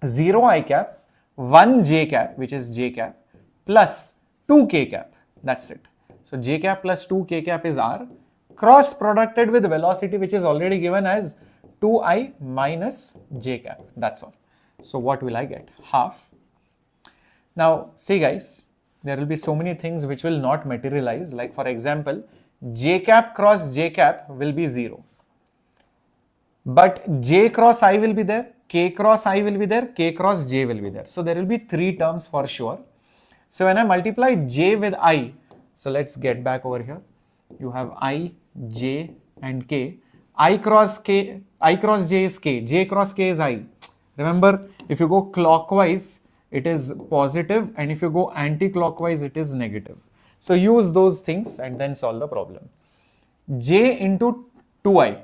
0 I cap, 1 j cap, which is j cap, plus 2 k cap. That's it. So j cap plus 2 k cap is r. Cross producted with velocity, which is already given as 2i minus j cap. That's all. So what will I get? Half. Now, see guys, there will be so many things which will not materialize. Like for example, j cap cross j cap will be 0. But j cross I will be there, k cross I will be there, k cross j will be there. So there will be 3 terms for sure. So when I multiply j with I, so let's get back over here. You have I, j and k. I cross j is k, j cross k is I. Remember, if you go clockwise, it is positive, and if you go anti-clockwise, it is negative. So use those things and then solve the problem. J into 2i.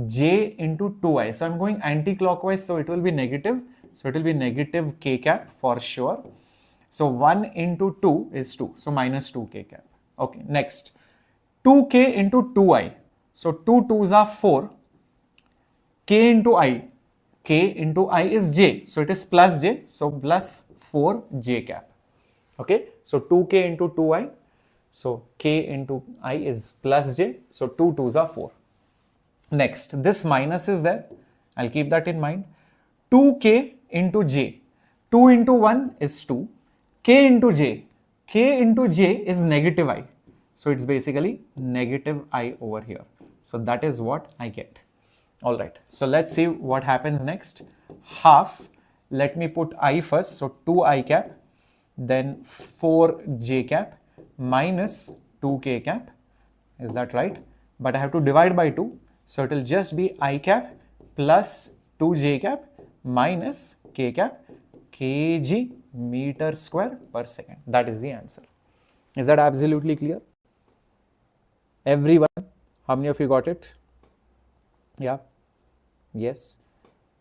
J into 2i. So I'm going anti-clockwise, so it will be negative. So it will be negative k cap for sure. So 1 into 2 is 2. So minus 2 k cap. Okay, next. 2k into 2i. So 2 2s are 4. K into I. K into I is j. So it is plus j. So plus 4 j cap. Okay. So 2k into 2i. So k into I is plus j. So 2 2s are 4. Next, this minus is there. I'll keep that in mind. 2k into j. 2 into 1 is 2. K into j. K into j is negative I. So it's basically negative I over here. So that is what I get. All right. So let's see what happens next. Half. Let me put I first. So 2i cap. Then 4j cap minus 2k cap. Is that right? But I have to divide by 2. So it will just be I cap plus 2j cap minus k cap kg meter square per second. That is the answer. Is that absolutely clear? Everyone, how many of you got it? Yeah. Yes.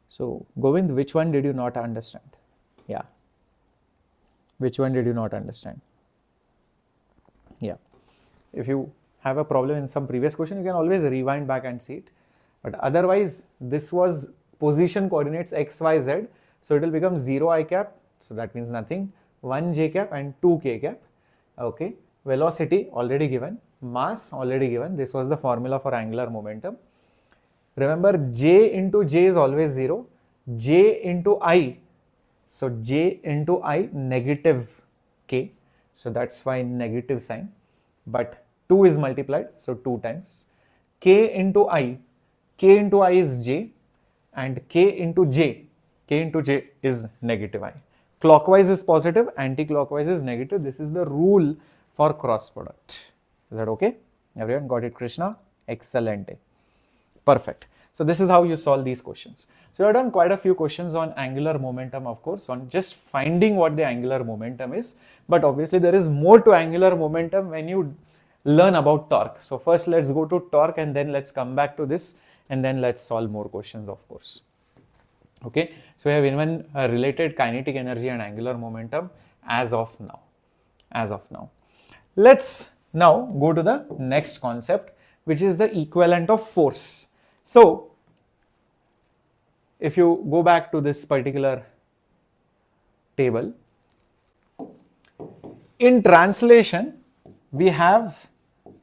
So Govind, which one did you not understand? Yeah. Which one did you not understand? Yeah. If you have a problem in some previous question, you can always rewind back and see it. But otherwise, this was position coordinates x, y, z. So it will become 0 I cap. So that means nothing. 1 j cap and 2 k cap. Okay. Velocity already given. Mass already given. This was the formula for angular momentum. Remember, j into j is always 0. J into I. So j into I negative k. So that's why negative sign. But 2 is multiplied. So 2 times. K into I. K into I is j. And k into j. K into j is negative I. Clockwise is positive. Anti-clockwise is negative. This is the rule for cross product. Is that okay? Everyone got it, Krishna? Excellent. Perfect. So this is how you solve these questions. So I've done quite a few questions on angular momentum, of course, on just finding what the angular momentum is. But obviously there is more to angular momentum when you learn about torque. So first let's go to torque and then let's come back to this and then let's solve more questions, of course. Okay. So we have even related kinetic energy and angular momentum as of now. Let's now go to the next concept, which is the equivalent of force. So if you go back to this particular table, in translation, we have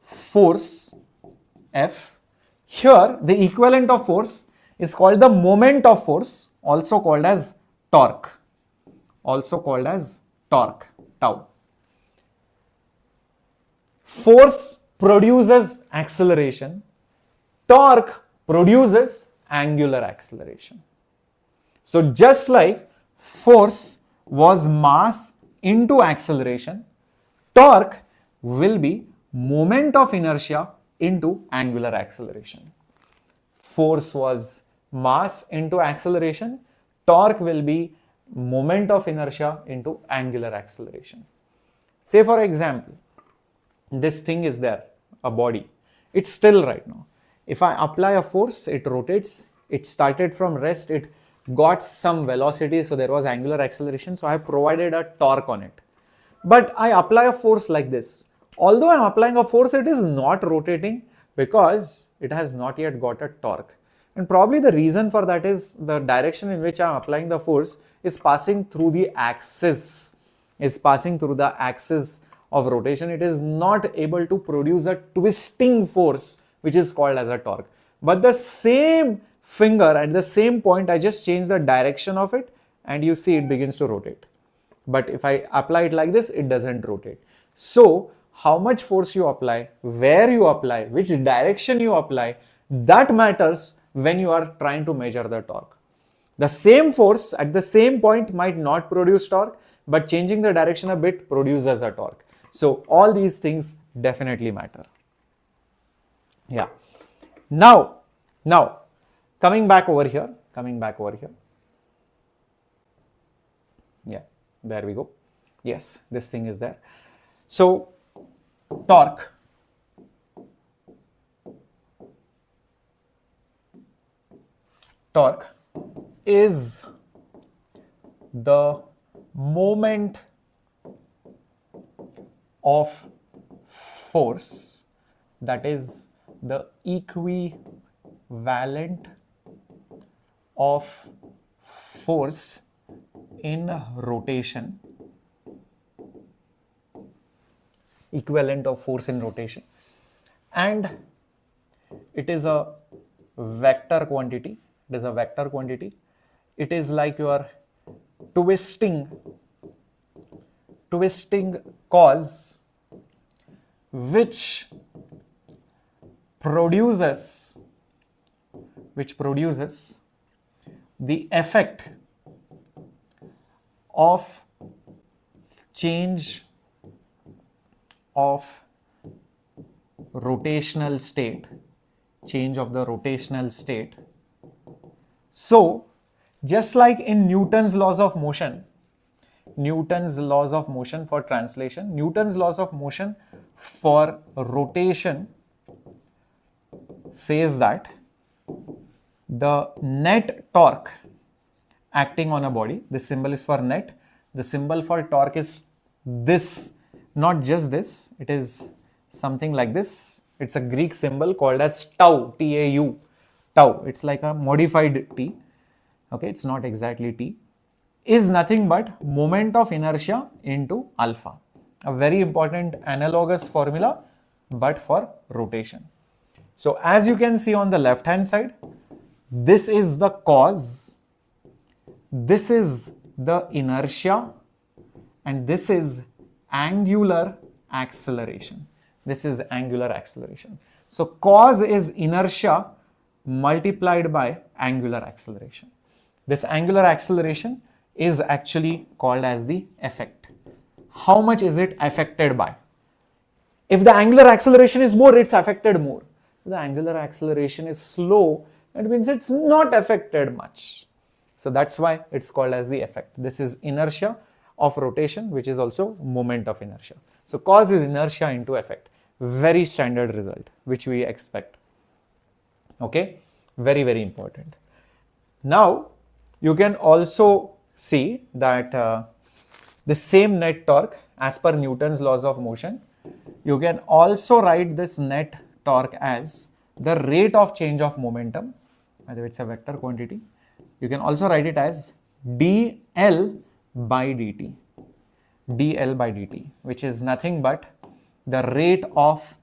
force F. Here, the equivalent of force is called the moment of force, also called as torque, tau. Force produces acceleration, torque produces angular acceleration. So just like force was mass into acceleration, torque will be moment of inertia into angular acceleration. Force was mass into acceleration, torque will be moment of inertia into angular acceleration. Say for example, this thing is there, a body. It's still right now. If I apply a force, it rotates. It started from rest. It got some velocity. So there was angular acceleration. So I provided a torque on it. But I apply a force like this. Although I'm applying a force, it is not rotating because it has not yet got a torque. And probably the reason for that is the direction in which I'm applying the force is passing through the axis. Of rotation. It is not able to produce a twisting force which is called as a torque. But the same finger at the same point, I just change the direction of it and you see it begins to rotate. But if I apply it like this, it doesn't rotate. So how much force you apply, where you apply, which direction you apply, that matters when you are trying to measure the torque. The same force at the same point might not produce torque, but changing the direction a bit produces a torque. So all these things definitely matter. Yeah. Now, coming back over here. Yeah, there we go. Yes, this thing is there. So torque. Torque is the moment of force that is the equivalent of force in rotation. And it is a vector quantity. It is like your twisting cause which produces the effect of change of rotational state, So just like in Newton's laws of motion for translation, Newton's laws of motion for rotation says that the net torque acting on a body, this symbol is for net, the symbol for torque is this, not just this, it is something like this. It's a Greek symbol called as tau, T-A-U, tau. It's like a modified T, okay, it's not exactly T, is nothing but moment of inertia into alpha. A very important analogous formula, but for rotation. So as you can see on the left hand side, this is the cause, this is the inertia, and this is angular acceleration. So cause is inertia multiplied by angular acceleration. This angular acceleration is actually called as the effect. How much is it affected by? If the angular acceleration is more, it's affected more. If the angular acceleration is slow, it means it's not affected much. So that's why it's called as the effect. This is inertia of rotation, which is also moment of inertia. So cause is inertia into effect. Very standard result, which we expect. Okay, very, very important. Now, you can also see that the same net torque as per Newton's laws of motion, you can also write this net torque as the rate of change of momentum. By the way, it's a vector quantity. You can also write it as dl by dt, which is nothing but the rate of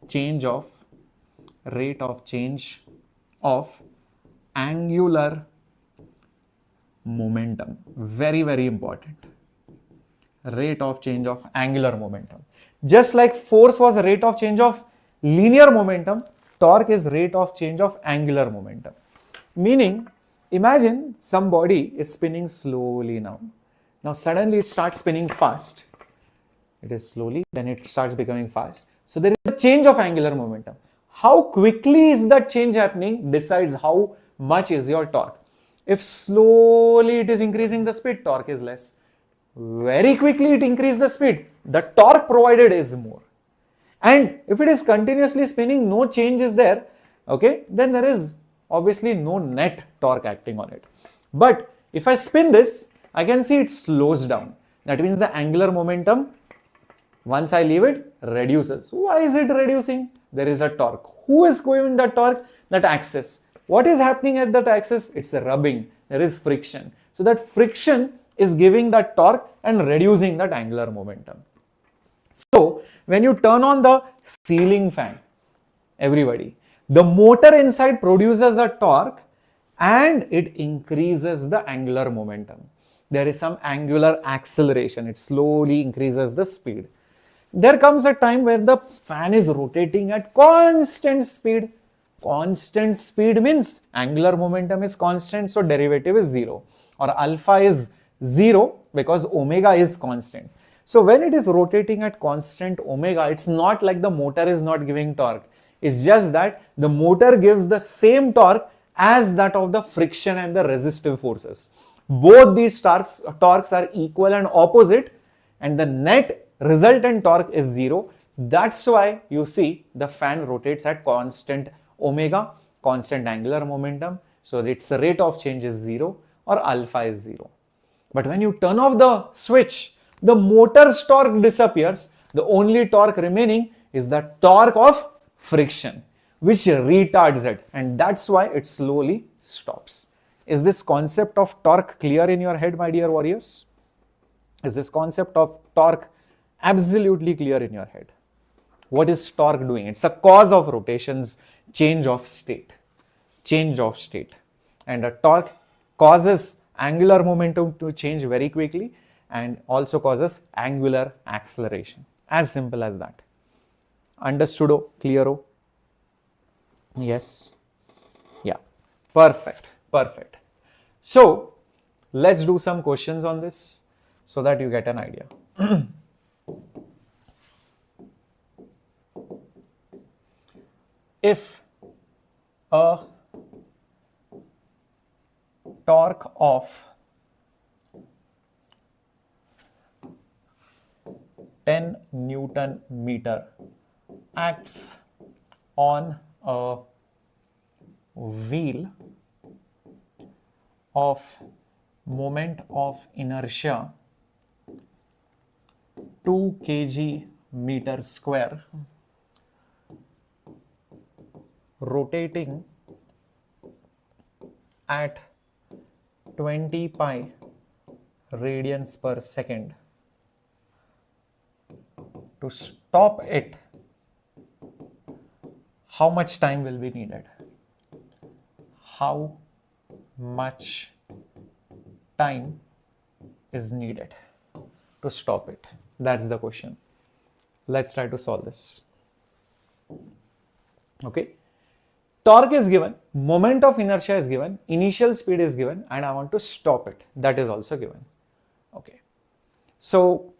change of angular momentum. Very, very important. Rate of change of angular momentum. Just like force was a rate of change of linear momentum, torque is rate of change of angular momentum. Meaning, imagine some body is spinning slowly now. Now suddenly it starts spinning fast. It is slowly, then it starts becoming fast. So there is a change of angular momentum. How quickly is that change happening decides how much is your torque. If slowly it is increasing the speed, torque is less. Very quickly it increases the speed, the torque provided is more. And if it is continuously spinning, no change is there, okay, then there is obviously no net torque acting on it. But if I spin this, I can see it slows down. That means the angular momentum, once I leave it, reduces. Why is it reducing? There is a torque. Who is giving that torque? That axis. What is happening at that axis? It's a rubbing. There is friction. So that friction is giving that torque and reducing that angular momentum. So when you turn on the ceiling fan, everybody, the motor inside produces a torque and it increases the angular momentum. There is some angular acceleration. It slowly increases the speed. There comes a time where the fan is rotating at constant speed. Constant speed means angular momentum is constant, so derivative is 0, or alpha is 0 because omega is constant. So when it is rotating at constant omega, it's not like the motor is not giving torque. It's just that the motor gives the same torque as that of the friction and the resistive forces. Both these torques are equal and opposite, and the net resultant torque is 0. That's why you see the fan rotates at constant omega, constant angular momentum. So its rate of change is 0 or alpha is 0. But when you turn off the switch, the motor's torque disappears. The only torque remaining is the torque of friction, which retards it, and that's why it slowly stops. Is this concept of torque clear in your head, my dear warriors? Is this concept of torque absolutely clear in your head? What is torque doing? It's a cause of rotation's change of state. And a torque causes angular momentum to change very quickly and also causes angular acceleration. As simple as that. Understood? Clear? Yes? Yeah. Perfect. So, let's do some questions on this so that you get an idea. If a torque of 10 Newton meter acts on a wheel of moment of inertia 2 kg meter square rotating at 20 pi radians per second. To stop it, how much time will be needed? How much time is needed to stop it? That's the question. Let's try to solve this. Okay. Torque is given, moment of inertia is given, initial speed is given, and I want to stop it. That is also given. Okay. So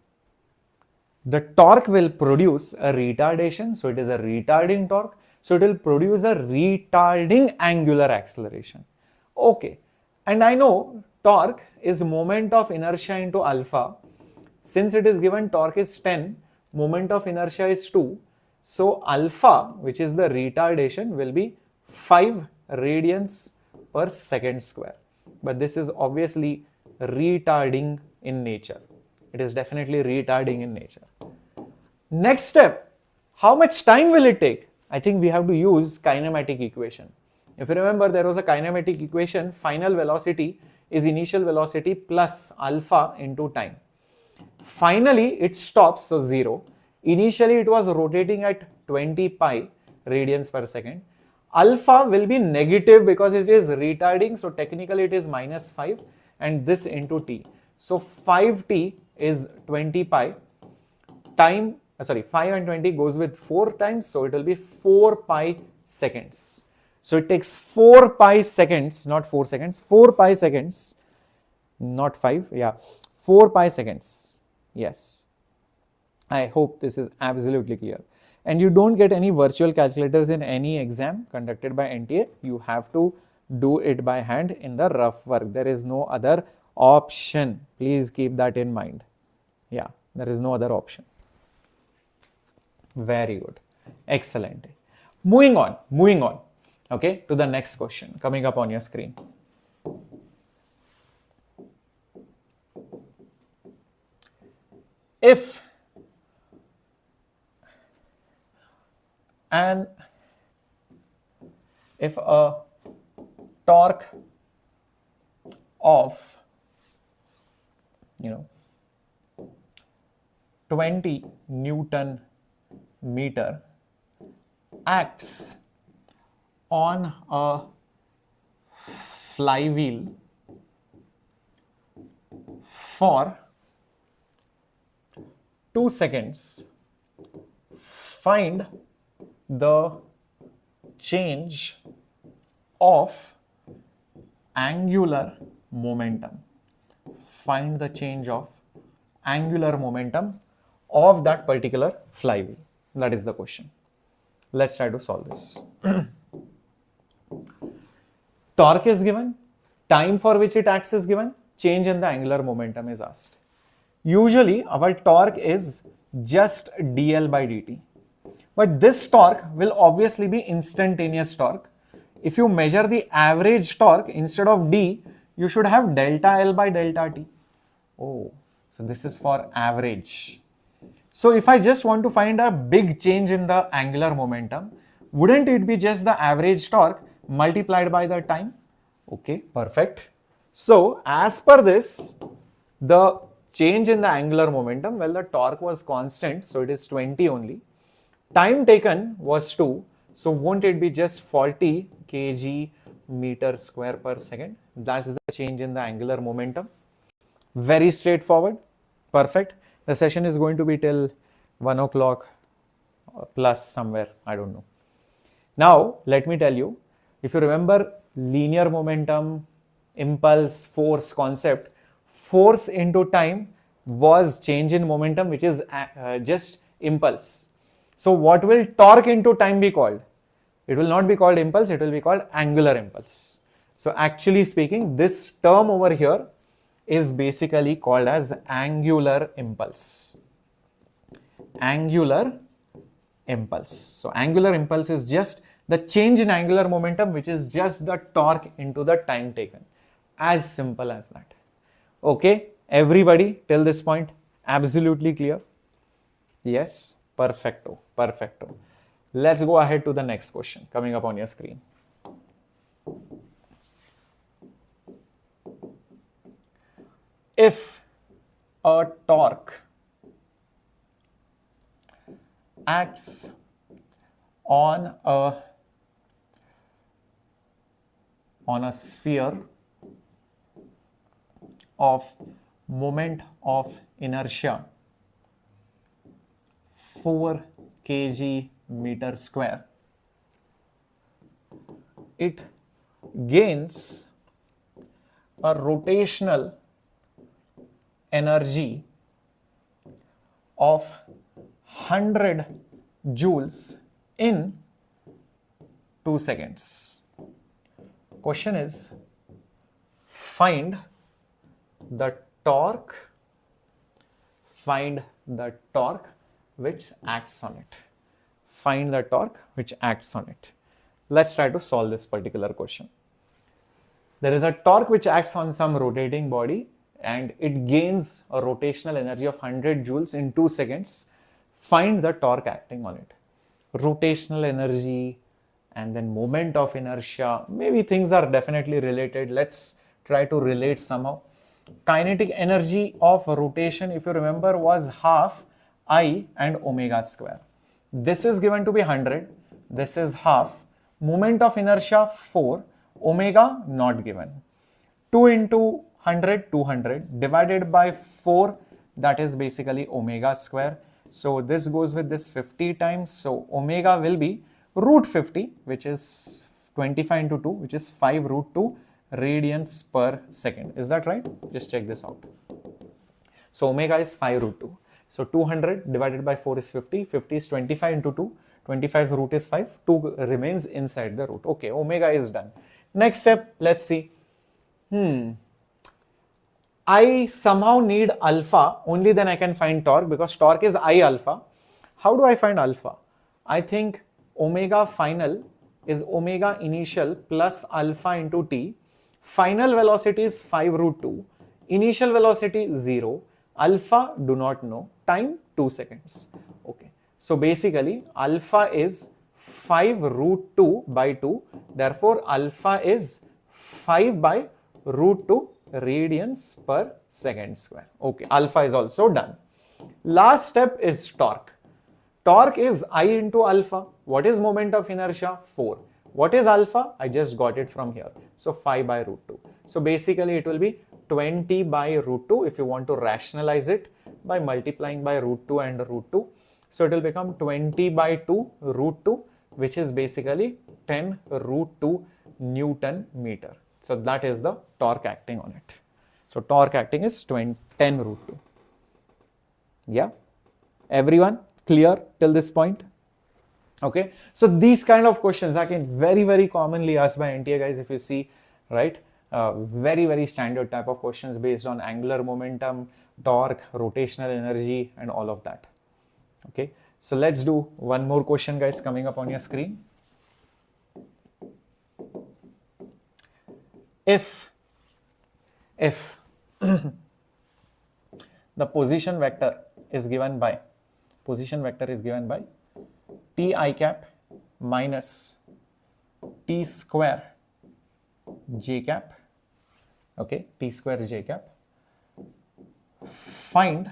the torque will produce a retardation. So it is a retarding torque. So it will produce a retarding angular acceleration. Okay. And I know torque is moment of inertia into alpha. Since it is given torque is 10, moment of inertia is 2. So alpha, which is the retardation, will be 5 radians per second square. But this is obviously retarding in nature. It is definitely retarding in nature. Next step, how much time will it take? I think we have to use kinematic equation. If you remember, there was a kinematic equation, final velocity is initial velocity plus alpha into time. Finally, it stops, so 0. Initially, it was rotating at 20 pi radians per second. Alpha will be negative because it is retarding, so technically it is minus 5 and this into t. So 5t is 20 pi. Time, 5 and 20 goes with 4 times, so it will be 4 pi seconds. So it takes 4 pi seconds, not 4 seconds, 4 pi seconds, not 5, yeah, 4 pi seconds. Yes. I hope this is absolutely clear. And you don't get any virtual calculators in any exam conducted by NTA. You have to do it by hand in the rough work. There is no other option. Please keep that in mind. Yeah, there is no other option. Very good. Excellent. Moving on. Okay, to the next question coming up on your screen. If a torque of 20 Newton meter acts on a flywheel for 2 seconds, find the change of angular momentum. Find the change of angular momentum of that particular flywheel. That is the question. Let's try to solve this. Torque is given, time for which it acts is given, change in the angular momentum is asked. Usually our torque is just dl by dt. But this torque will obviously be instantaneous torque. If you measure the average torque, instead of d, you should have delta L by delta t. Oh, so this is for average. So if I just want to find a big change in the angular momentum, wouldn't it be just the average torque multiplied by the time? Okay, perfect. So as per this, the change in the angular momentum, well, the torque was constant, so it is 20 only. Time taken was 2, so won't it be just 40 kg meter square per second? That's the change in the angular momentum. Very straightforward. Perfect. The session is going to be till 1 o'clock plus somewhere, I don't know. Now, let me tell you, if you remember linear momentum, impulse, force concept, force into time was change in momentum, which is just impulse. So what will torque into time be called? It will not be called impulse, it will be called angular impulse. So actually speaking, this term over here is basically called as angular impulse. Angular impulse. So angular impulse is just the change in angular momentum, which is just the torque into the time taken. As simple as that. Okay, everybody till this point, absolutely clear? Yes, perfecto, perfecto. Let's go ahead to the next question coming up on your screen. If a torque acts on a sphere of moment of inertia 4 kg meter square, it gains a rotational energy of 100 joules in 2 seconds. Question is, find the torque which acts on it. Find the torque which acts on it. Let's try to solve this particular question. There is a torque which acts on some rotating body and it gains a rotational energy of 100 joules in 2 seconds. Find the torque acting on it. Rotational energy and then moment of inertia. Maybe things are definitely related. Let's try to relate somehow. Kinetic energy of rotation, if you remember, was half I and omega square. This is given to be 100. This is half. Moment of inertia 4. Omega not given. 2 into 100, 200 divided by 4, that is basically omega square. So this goes with this 50 times. So omega will be root 50, which is 25 into 2, which is 5 root 2 radians per second. Is that right? Just check this out. So omega is 5 root 2. So 200 divided by 4 is 50. 50 is 25 into 2. 25's root is 5. 2 remains inside the root. Okay, omega is done. Next step, let's see. I somehow need alpha, only then I can find torque, because torque is I alpha. How do I find alpha? I think omega final is omega initial plus alpha into t. Final velocity is 5 root 2. Initial velocity 0. Alpha do not know. Time 2 seconds. Okay. So basically alpha is 5 root 2 by 2. Therefore alpha is 5 by root 2 radians per second square. Okay. Alpha is also done. Last step is torque. Torque is I into alpha. What is moment of inertia? 4. What is alpha? I just got it from here. So 5 by root 2. So basically it will be 20 by root 2 if you want to rationalize it by multiplying by root 2 and root 2. So it will become 20 by 2 root 2, which is basically 10 root 2 Newton meter. So that is the torque acting on it. So torque acting is 10 root 2. Yeah. Everyone clear till this point? Okay. So these kind of questions are very commonly asked by NTA guys, if you see, right? Very standard type of questions based on angular momentum, torque, rotational energy and all of that. Okay. So let's do one more question guys coming up on your screen. If the position vector is given by t I cap minus t square j cap, okay, t square j cap, find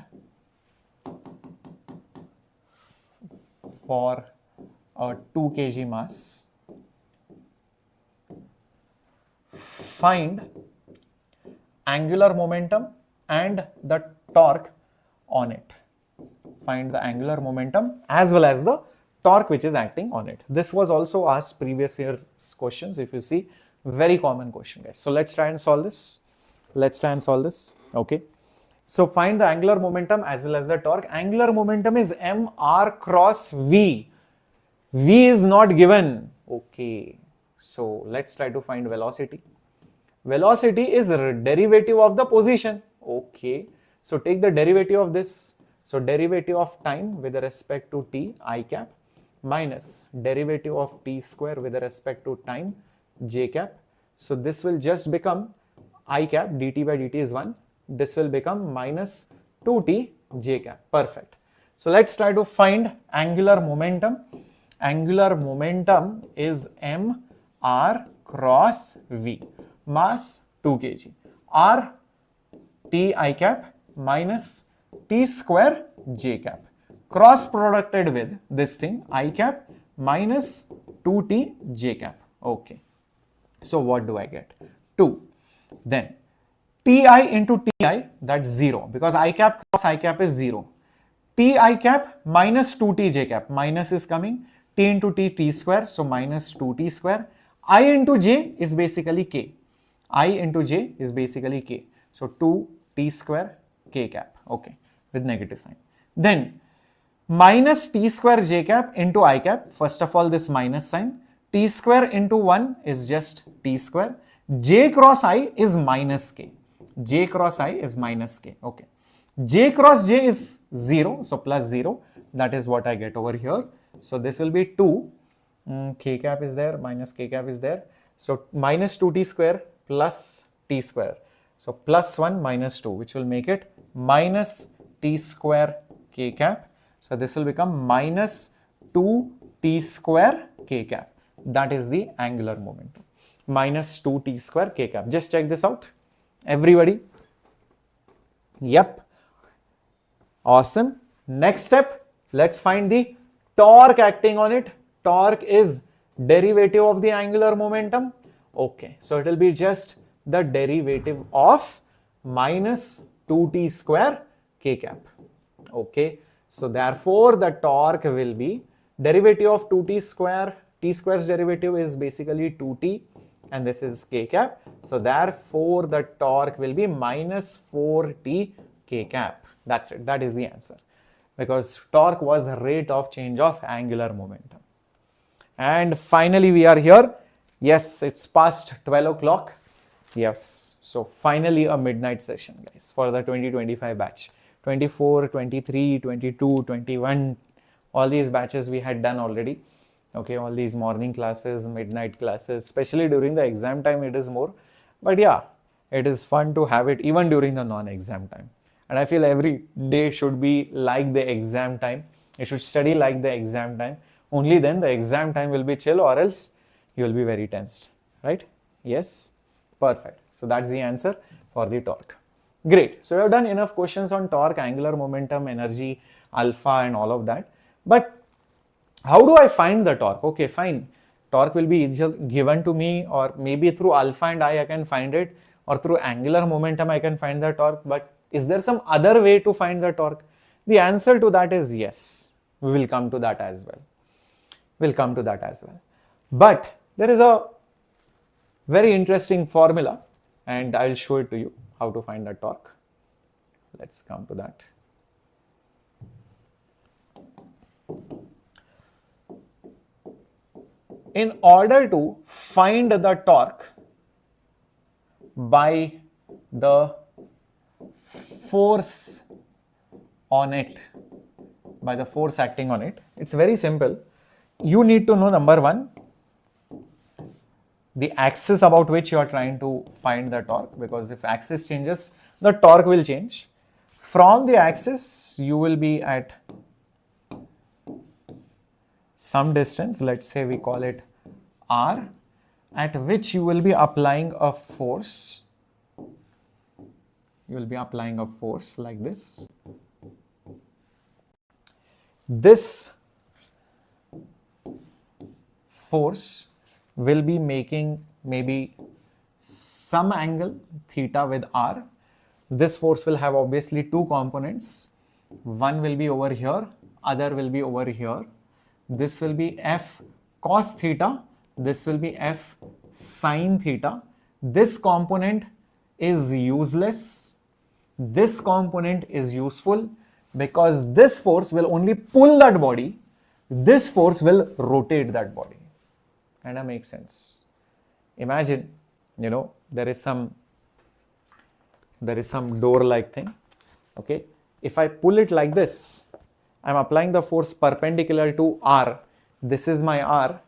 for a 2 kg mass, find angular momentum and the torque on it. Find the angular momentum as well as the torque which is acting on it. This was also asked previous year's questions, if you see, very common question guys. So let's try and solve this. Okay. So find the angular momentum as well as the torque. Angular momentum is mr cross v. V is not given. Okay. So let's try to find velocity. Velocity is derivative of the position. Okay. So take the derivative of this. So derivative of time with respect to t I cap minus derivative of t square with respect to time j cap. So this will just become I cap, dt by dt is 1. This will become minus 2t j cap. Perfect. So let's try to find angular momentum. Angular momentum is mr cross v. Mass 2 kg. R t I cap minus t square j cap. Cross producted with this thing I cap minus 2t j cap. Okay. So what do I get? 2. Then ti into ti, that's 0 because I cap cross I cap is 0. T I cap minus 2t j cap. Minus is coming. T into t square. So minus 2t square. I into j is basically k. I into j is basically k. So 2t square k cap. Okay. With negative sign. Then minus t square j cap into I cap. First of all, this minus sign. T square into 1 is just t square. J cross I is minus k. J cross I is minus k. Okay. J cross j is 0. So plus 0. That is what I get over here. So this will be 2. K cap is there. Minus k cap is there. So minus 2t square plus t square. So plus 1 minus 2, which will make it minus t square k cap. So this will become minus 2t square k cap. That is the angular momentum. Minus 2t square k cap. Just check this out. Everybody. Yep. Awesome. Next step. Let's find the torque acting on it. Torque is derivative of the angular momentum. Okay. So it will be just the derivative of minus 2t square k cap. Okay. So therefore the torque will be derivative of 2t square. T square's derivative is basically 2t and this is k cap. So therefore the torque will be minus 4t k cap. That's it. That is the answer. Because torque was rate of change of angular momentum. And finally we are here. Yes, it's past 12 o'clock. Yes, so finally a midnight session, guys, for the 2025 batch. 24, 23, 22, 21, all these batches we had done already. Okay, all these morning classes, midnight classes, especially during the exam time, it is more. But yeah, it is fun to have it even during the non-exam time. And I feel every day should be like the exam time. You should study like the exam time. Only then the exam time will be chill, or else you will be very tensed, right? Yes, perfect. So that's the answer for the torque. Great. So we have done enough questions on torque, angular momentum, energy, alpha, and all of that. But how do I find the torque? Okay, fine. Torque will be either given to me, or maybe through alpha and I can find it, or through angular momentum I can find the torque. But is there some other way to find the torque? The answer to that is yes. We will come to that as well. We'll come to that as well. But there is a very interesting formula, and I'll show it to you how to find the torque. Let's come to that. In order to find the torque by the force on it, by the force acting on it, it's very simple. You need to know, number one, the axis about which you are trying to find the torque, because if axis changes, the torque will change. From the axis, you will be at some distance, let's say we call it r, at which you will be applying a force. You will be applying a force like this. This force will be making maybe some angle theta with r. This force will have obviously two components. One will be over here, other will be over here. This will be f cos theta, this will be f sin theta. This component is useless. This component is useful because this force will only pull that body. This force will rotate that body. And that makes sense. Imagine, there is some door-like thing. Okay, if I pull it like this, I'm applying the force perpendicular to r. This is my r.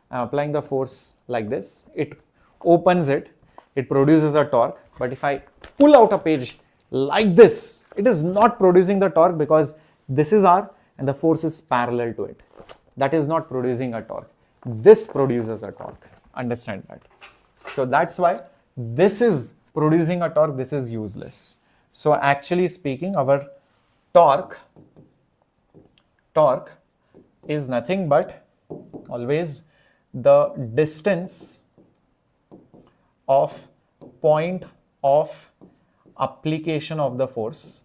I'm applying the force like this. It opens it. It produces a torque. But if I pull out a page like this, it is not producing the torque because this is r and the force is parallel to it. That is not producing a torque. This produces a torque. Understand that. So that's why this is producing a torque. This is useless. So actually speaking, our torque is nothing but always the distance of point of application of the force,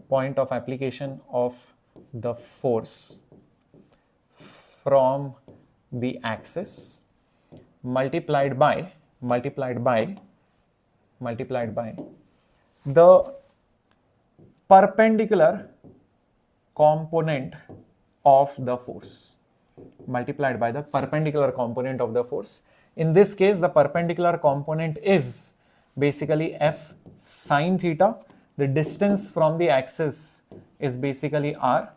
point of application of the force from the axis multiplied by the perpendicular component of the force, multiplied by the perpendicular component of the force. In this case, the perpendicular component is basically f sin theta. The distance from the axis is basically r,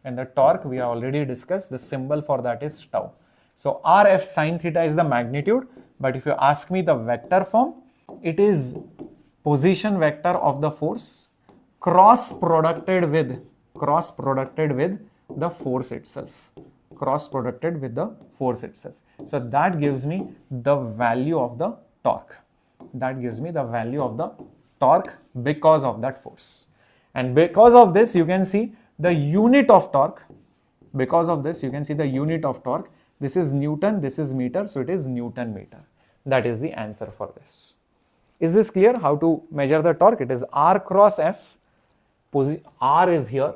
and the torque we have already discussed. The symbol for that is tau. So r f sin theta is the magnitude, but if you ask me the vector form, it is position vector of the force cross producted with the force itself. Cross producted with the force itself. So that gives me the value of the torque. That gives me the value of the torque because of that force. And because of this, you can see the unit of torque. Because of this, you can see the unit of torque. This is Newton, this is meter, so it is Newton meter. That is the answer for this. Is this clear how to measure the torque? It is r cross f. R is here,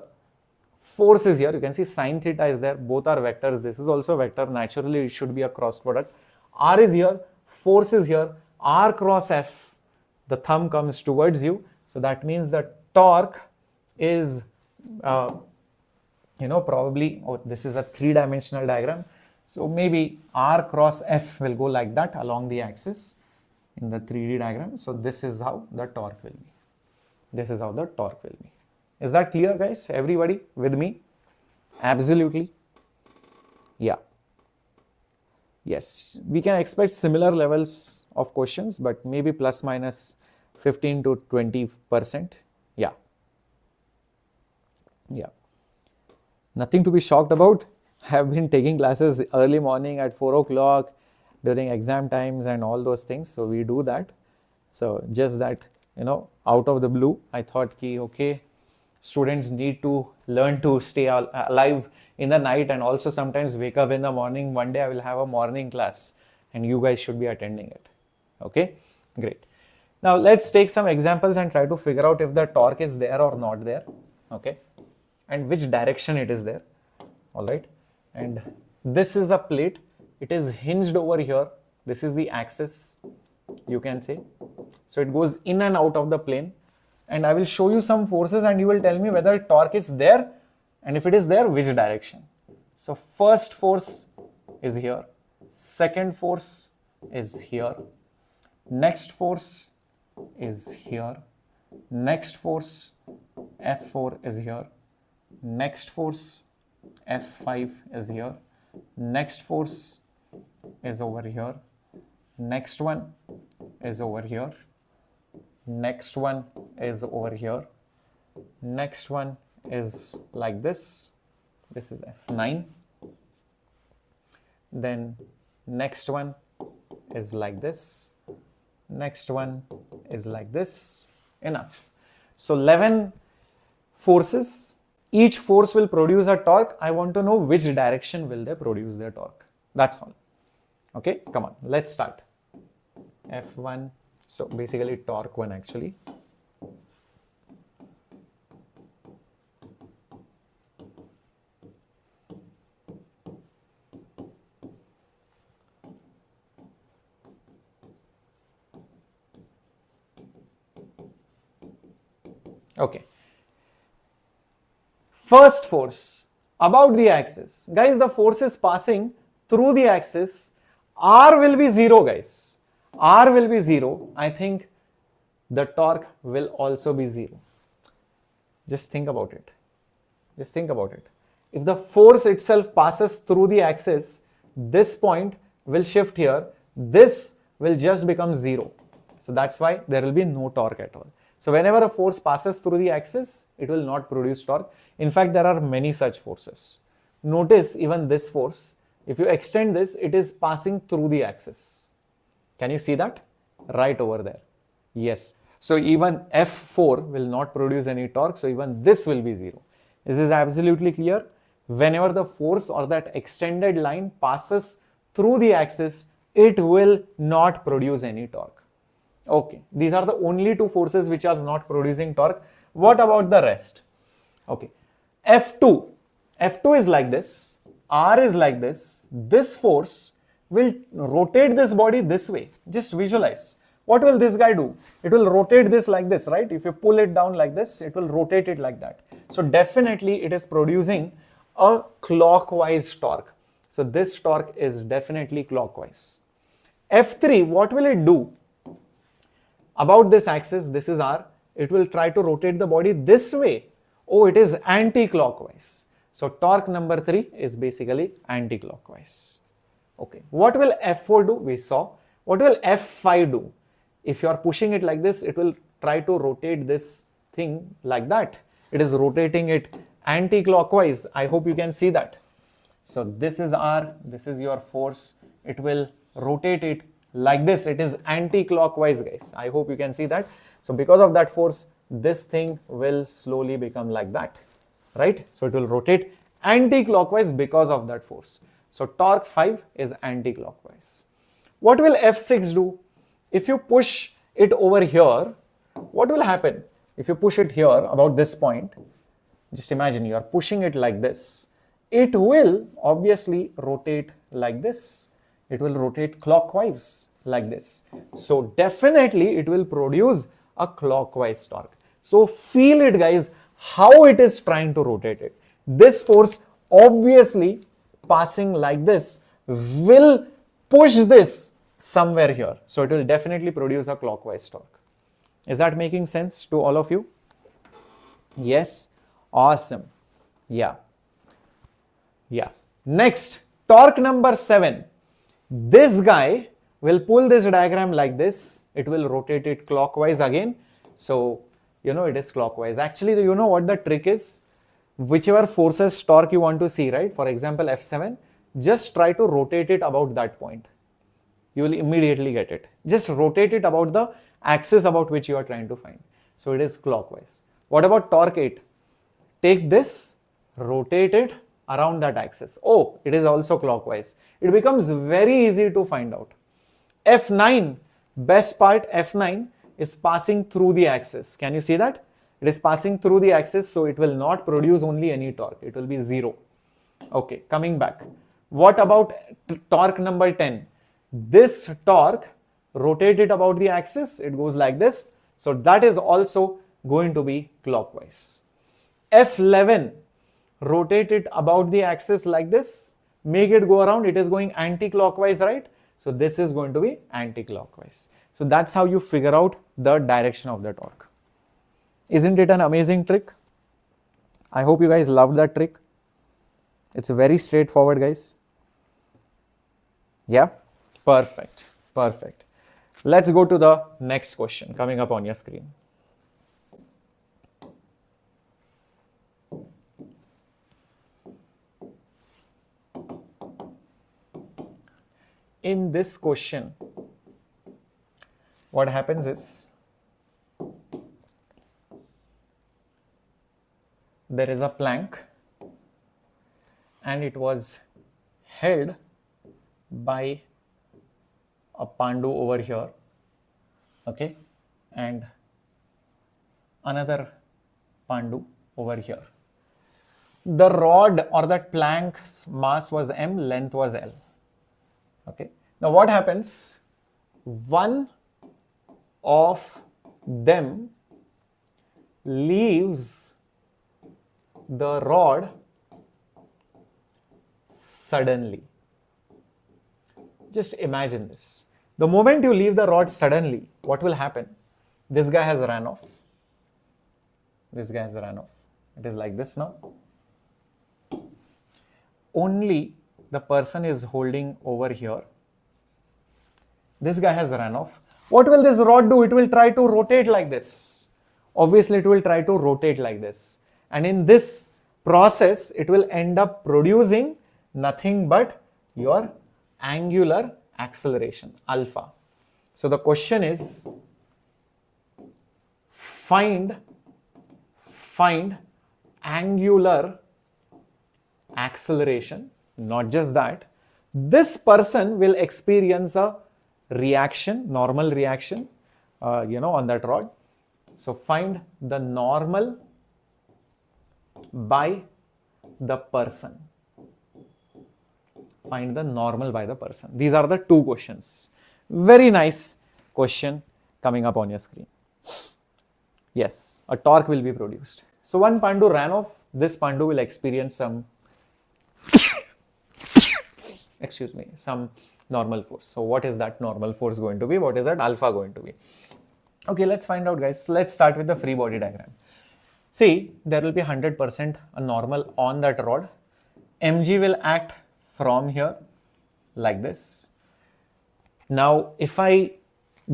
force is here. You can see sin theta is there. Both are vectors. This is also a vector. Naturally, it should be a cross product. R is here, force is here. R cross f, the thumb comes towards you. So that means the torque is, probably, this is a three-dimensional diagram. So maybe R cross F will go like that along the axis in the 3D diagram. So this is how the torque will be. This is how the torque will be. Is that clear, guys? Everybody with me? Absolutely. Yeah. Yes, we can expect similar levels of questions, but maybe plus minus 15 to 20%. Yeah. Yeah. Nothing to be shocked about. I have been taking classes early morning at 4 o'clock during exam times and all those things. So we do that. So just that, out of the blue, I thought, okay, students need to learn to stay alive in the night and also sometimes wake up in the morning. One day I will have a morning class and you guys should be attending it. Okay, great. Now let's take some examples and try to figure out if the torque is there or not there. Okay, and which direction it is there. All right, and this is a plate. It is hinged over here. This is the axis, you can say. So it goes in and out of the plane. And I will show you some forces and you will tell me whether torque is there, and if it is there, which direction. So first force is here, second force is here, next force is here, next force F4 is here, next force F5 is here, next force is over here, next one is over here, next one is over here, next one is like this, this is F9, then next one is like this, next one is like this. Enough. So 11 forces, each force will produce a torque. I want to know which direction will they produce their torque. That's all. Okay, come on, let's start. F1, so basically torque 1 actually. Okay. First force about the axis. Guys, the force is passing through the axis. R will be 0, guys. R will be 0. I think the torque will also be 0. Just think about it. Just think about it. If the force itself passes through the axis, this point will shift here. This will just become 0. So that's why there will be no torque at all. So whenever a force passes through the axis, it will not produce torque. In fact, there are many such forces. Notice even this force, if you extend this, it is passing through the axis. Can you see that? Right over there. Yes. So even F4 will not produce any torque. So even this will be 0. This is absolutely clear. Whenever the force or that extended line passes through the axis, it will not produce any torque. Okay, these are the only two forces which are not producing torque. What about the rest? Okay, F2 is like this, R is like this. This force will rotate this body this way. Just visualize. What will this guy do? It will rotate this like this, right? If you pull it down like this, it will rotate it like that. So definitely it is producing a clockwise torque. So this torque is definitely clockwise. F3, what will it do? About this axis, this is R, it will try to rotate the body this way. Oh, it is anti-clockwise. So torque number 3 is basically anti-clockwise. Okay, what will F4 do? We saw. What will F5 do? If you are pushing it like this, it will try to rotate this thing like that. It is rotating it anti-clockwise. I hope you can see that. So this is R, this is your force. It will rotate it like this. It is anti-clockwise, guys. I hope you can see that. So because of that force, this thing will slowly become like that, right? So it will rotate anti-clockwise because of that force. So torque 5 is anti-clockwise. What will F6 do? If you push it over here, what will happen? If you push it here about this point, just imagine you are pushing it like this. It will obviously rotate like this. It will rotate clockwise like this. So definitely it will produce a clockwise torque. So feel it, guys, how it is trying to rotate it. This force obviously passing like this will push this somewhere here. So it will definitely produce a clockwise torque. Is that making sense to all of you? Yes? Awesome. Yeah. Yeah. Next, torque number 7. This guy will pull this diagram like this. It will rotate it clockwise again. So, you know, it is clockwise. Actually, you know what the trick is? Whichever forces torque you want to see, right? For example, F7, just try to rotate it about that point. You will immediately get it. Just rotate it about the axis about which you are trying to find. So it is clockwise. What about torque 8? Take this, rotate it around that axis. Oh, it is also clockwise. It becomes very easy to find out. F9, best part, F9 is passing through the axis. Can you see that? It is passing through the axis, so it will not produce only any torque. It will be 0. Okay, coming back. What about torque number 10? This torque, rotate it about the axis, it goes like this. So that is also going to be clockwise. F11, rotate it about the axis like this, make it go around, it is going anti-clockwise, right? So this is going to be anti-clockwise. So that's how you figure out the direction of the torque. Isn't it an amazing trick? I hope you guys loved that trick. It's very straightforward, guys. Yeah, perfect, perfect. Let's go to the next question coming up on your screen. In this question, what happens is, there is a plank and it was held by a pandu over here, okay, and another pandu over here. The rod or that plank's mass was m, length was l. Okay. Now what happens? One of them leaves the rod suddenly. Just imagine this. The moment you leave the rod suddenly, what will happen? This guy has run off. This guy has run off. It is like this now. Only the person is holding over here. This guy has run off. What will this rod do? It will try to rotate like this. Obviously, it will try to rotate like this. And in this process, it will end up producing nothing but your angular acceleration, alpha. So the question is, find angular acceleration. Not just that, this person will experience a reaction, normal reaction, on that rod. So find the normal by the person. Find the normal by the person. These are the two questions. Very nice question coming up on your screen. Yes, a torque will be produced. So one pandu ran off. This pandu will experience some some normal force. So what is that normal force going to be? What is that alpha going to be? Okay, let's find out, guys. Let's start with the free body diagram. See, there will be 100% a normal on that rod. mg will act from here like this. Now, if I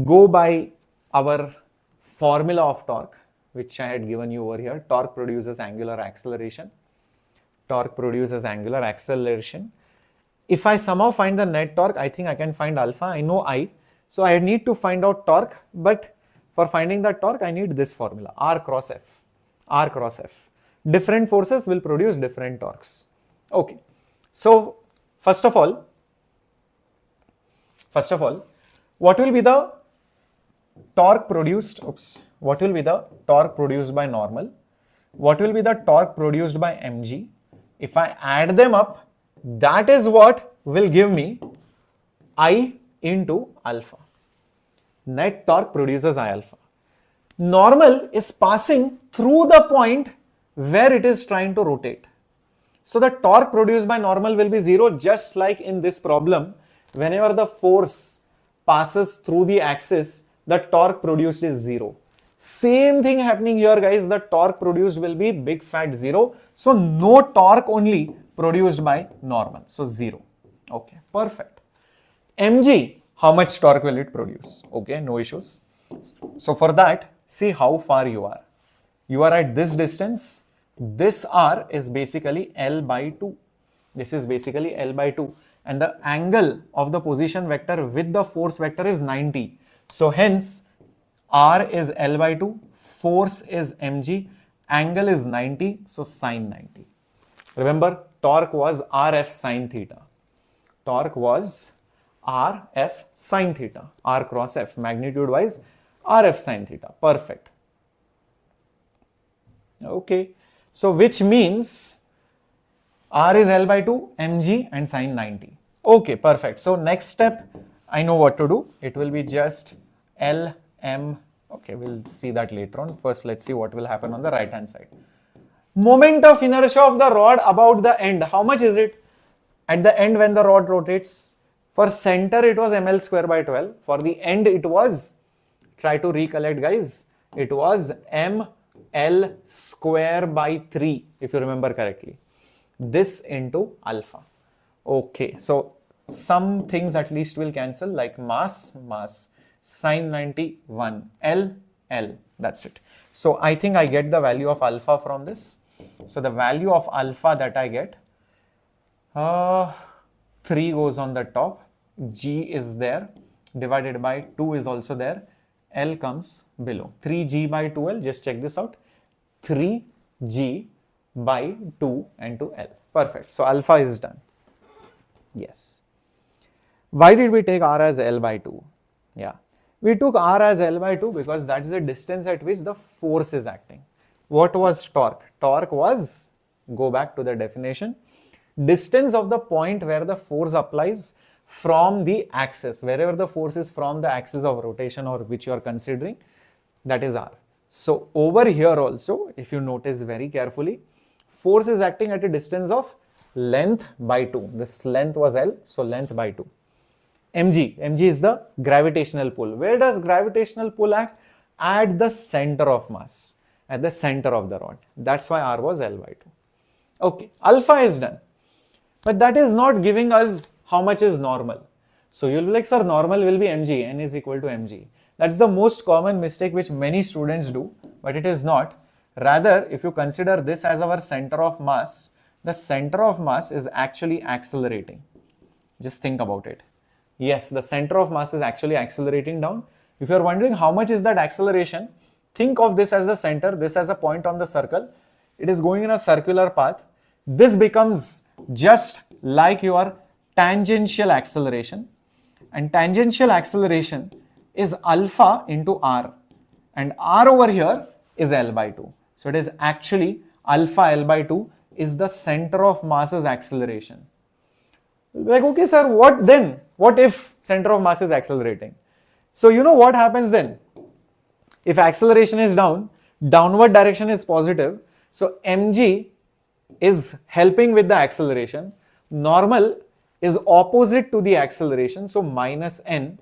go by our formula of torque, which I had given you over here, torque produces angular acceleration. Torque produces angular acceleration. If I somehow find the net torque, I think I can find alpha. I know I. So I need to find out torque, but for finding that torque, I need this formula, R cross F. R cross F. Different forces will produce different torques. Okay. So first of all, what will be the torque produced? What will be the torque produced by normal? What will be the torque produced by mg? If I add them up, that is what will give me I into alpha. Net torque produces I alpha. Normal is passing through the point where it is trying to rotate. So the torque produced by normal will be 0, just like in this problem. Whenever the force passes through the axis, the torque produced is 0. Same thing happening here, guys. The torque produced will be big fat 0. So no torque only produced by normal. So 0. Okay, perfect. mg, how much torque will it produce? Okay, no issues. So for that, see how far you are. You are at this distance. This r is basically L by 2. This is basically L by 2. And the angle of the position vector with the force vector is 90. So hence, r is L by 2, force is mg, angle is 90, so sine 90. Remember, torque was Rf sine theta. Torque was Rf sine theta, r cross f, magnitude wise Rf sine theta. Perfect. Okay, so which means r is L by 2, mg and sine 90. Okay, perfect. So next step, I know what to do. It will be just L, m. Okay, we'll see that later on. First, let's see what will happen on the right hand side. Moment of inertia of the rod about the end. How much is it at the end when the rod rotates? For center, it was ml square by 12. For the end, it was, try to recollect, guys, it was ml square by 3, if you remember correctly. This into alpha. Okay, so some things at least will cancel, like mass, sine 91, L, that's it. So I think I get the value of alpha from this. So the value of alpha that I get, 3 goes on the top, g is there, divided by 2 is also there, L comes below. 3g by 2L, just check this out, 3g by 2 and 2L. Perfect. So alpha is done. Yes. Why did we take r as L by 2? Yeah. We took r as L by 2 because that is the distance at which the force is acting. What was torque? Torque was, go back to the definition, distance of the point where the force applies from the axis, wherever the force is from the axis of rotation or which you are considering, that is r. So over here also, if you notice very carefully, force is acting at a distance of length by 2. This length was L, so length by 2. mg is the gravitational pull. Where does gravitational pull act? At the center of mass, at the center of the rod. That's why r was L by 2. Okay, alpha is done. But that is not giving us how much is normal. So you'll be like, sir, normal will be mg, n is equal to mg. That's the most common mistake which many students do, but it is not. Rather, if you consider this as our center of mass, the center of mass is actually accelerating. Just think about it. Yes, the center of mass is actually accelerating down. If you are wondering how much is that acceleration, think of this as the center, this as a point on the circle. It is going in a circular path. This becomes just like your tangential acceleration. And tangential acceleration is alpha into r. And r over here is L by 2. So it is actually alpha L by 2 is the center of mass's acceleration. Like, okay, sir, what then? What if center of mass is accelerating? So you know what happens then? If acceleration is down, downward direction is positive. So mg is helping with the acceleration. Normal is opposite to the acceleration. So minus n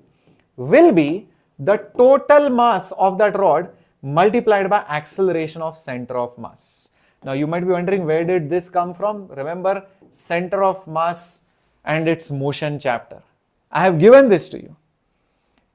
will be the total mass of that rod multiplied by acceleration of center of mass. Now you might be wondering, where did this come from? Remember, center of mass and its motion chapter. I have given this to you.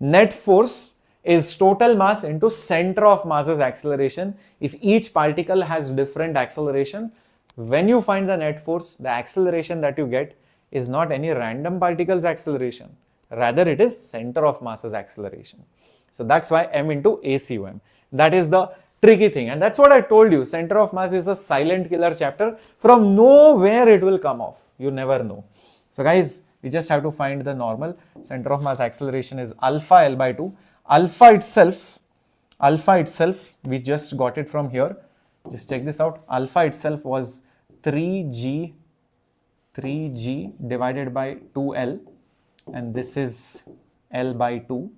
Net force is total mass into center of mass's acceleration. If each particle has different acceleration, when you find the net force, the acceleration that you get is not any random particle's acceleration. Rather, it is center of mass's acceleration. So that's why m into ACUM. That is the tricky thing. And that's what I told you. Center of mass is a silent killer chapter. From nowhere it will come off. You never know. So guys, we just have to find the normal. Center of mass acceleration is alpha L by 2. Alpha itself, we just got it from here. Just check this out. Alpha itself was 3g divided by 2L. And this is L by 2.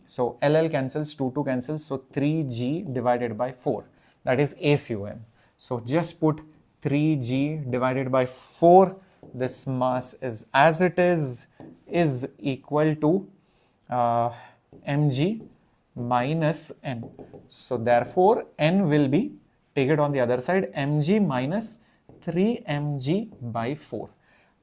So LL cancels, 2 cancels. So 3g divided by 4. That is ACUM. So just put 3g divided by 4. This mass is as it is equal to mg minus n. So therefore n will be, take it on the other side, mg minus 3mg by 4.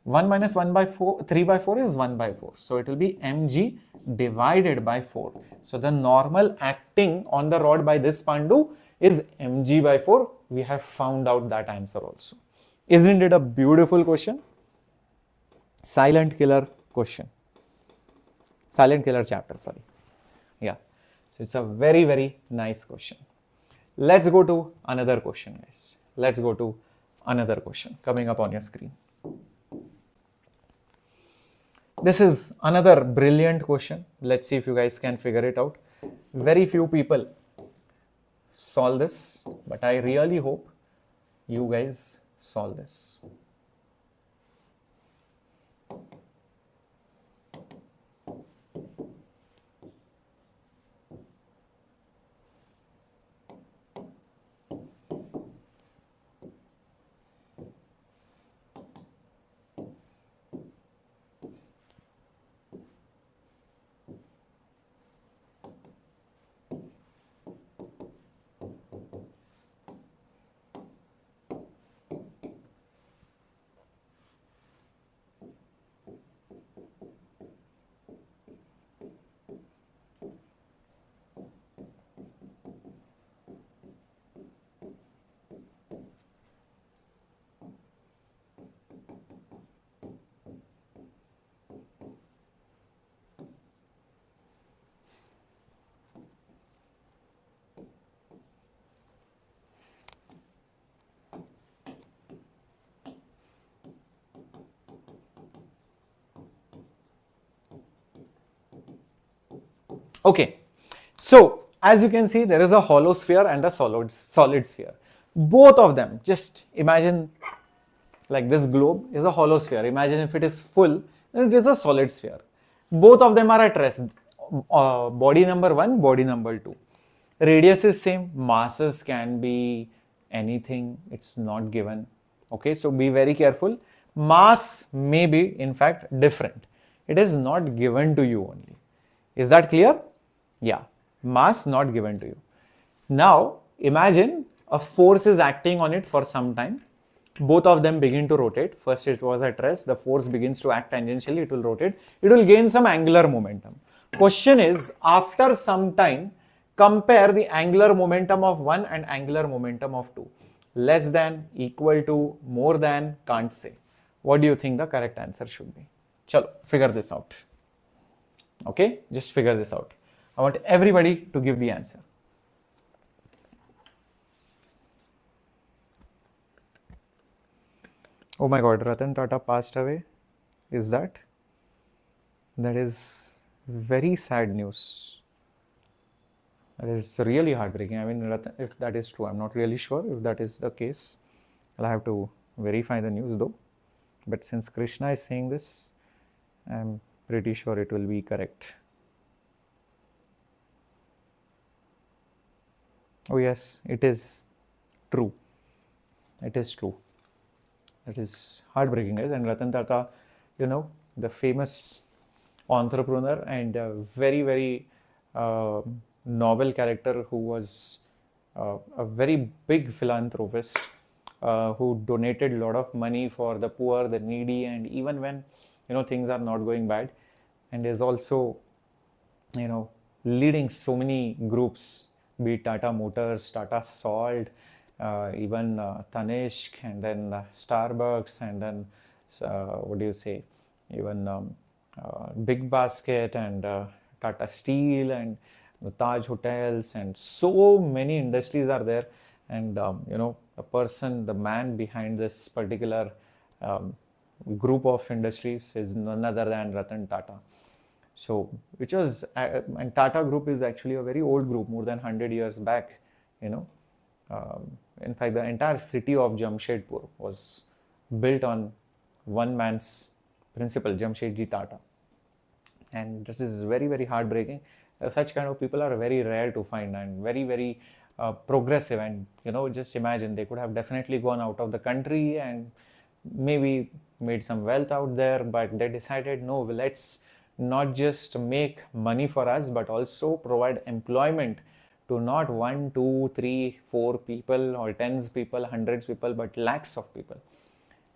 1 minus 1 by 4, 3 by 4 is 1 by 4. So it will be mg divided by 4. So the normal acting on the rod by this Pandu is mg by 4. We have found out that answer also. Isn't it a beautiful question? Silent killer question. Silent killer chapter, sorry. Yeah. So it's a very, very nice question. Let's go to another question, guys. Let's go to another question coming up on your screen. This is another brilliant question. Let's see if you guys can figure it out. Very few people solve this, but I really hope you guys solve this. Okay, so as you can see, there is a hollow sphere and a solid sphere. Both of them, just imagine like this globe is a hollow sphere. Imagine if it is full, then it is a solid sphere. Both of them are at rest. Body number 1, body number 2. Radius is same. Masses can be anything. It's not given. Okay, so be very careful. Mass may be in fact different. It is not given to you only. Is that clear? Yeah, mass not given to you. Now, imagine a force is acting on it for some time. Both of them begin to rotate. First it was at rest, the force begins to act tangentially, it will rotate. It will gain some angular momentum. Question is, after some time, compare the angular momentum of 1 and angular momentum of 2. Less than, equal to, more than, can't say. What do you think the correct answer should be? Chalo, figure this out. Okay, just figure this out. I want everybody to give the answer. Oh my God, Ratan Tata passed away. Is that? That is very sad news. That is really heartbreaking. I mean, Ratan, if that is true, I'm not really sure if that is the case. I'll have to verify the news though. But since Krishna is saying this, I'm pretty sure it will be correct. Oh yes, it is true. It is true. It is heartbreaking, guys. And Ratan Tata, you know, the famous entrepreneur and a very, very noble character who was a very big philanthropist who donated a lot of money for the poor, the needy, and even when, you know, things are not going bad, and is also, you know, leading so many groups, be it Tata Motors, Tata Salt, even Tanishq, and then Starbucks, and then what do you say, even Big Basket, and Tata Steel, and the Taj Hotels, and so many industries are there. And you know, the person, the man behind this particular group of industries is none other than Ratan Tata. So, which was, and Tata Group is actually a very old group, more than 100 years back, you know. In fact, the entire city of Jamshedpur was built on one man's principle, Jamshedji Tata. And this is very, very heartbreaking. Such kind of people are very rare to find and very, very progressive, and just imagine, they could have definitely gone out of the country and maybe made some wealth out there, but they decided, no, let's not just make money for us, but also provide employment to not 1, 2, 3, 4 people or tens people, hundreds people, but lakhs of people.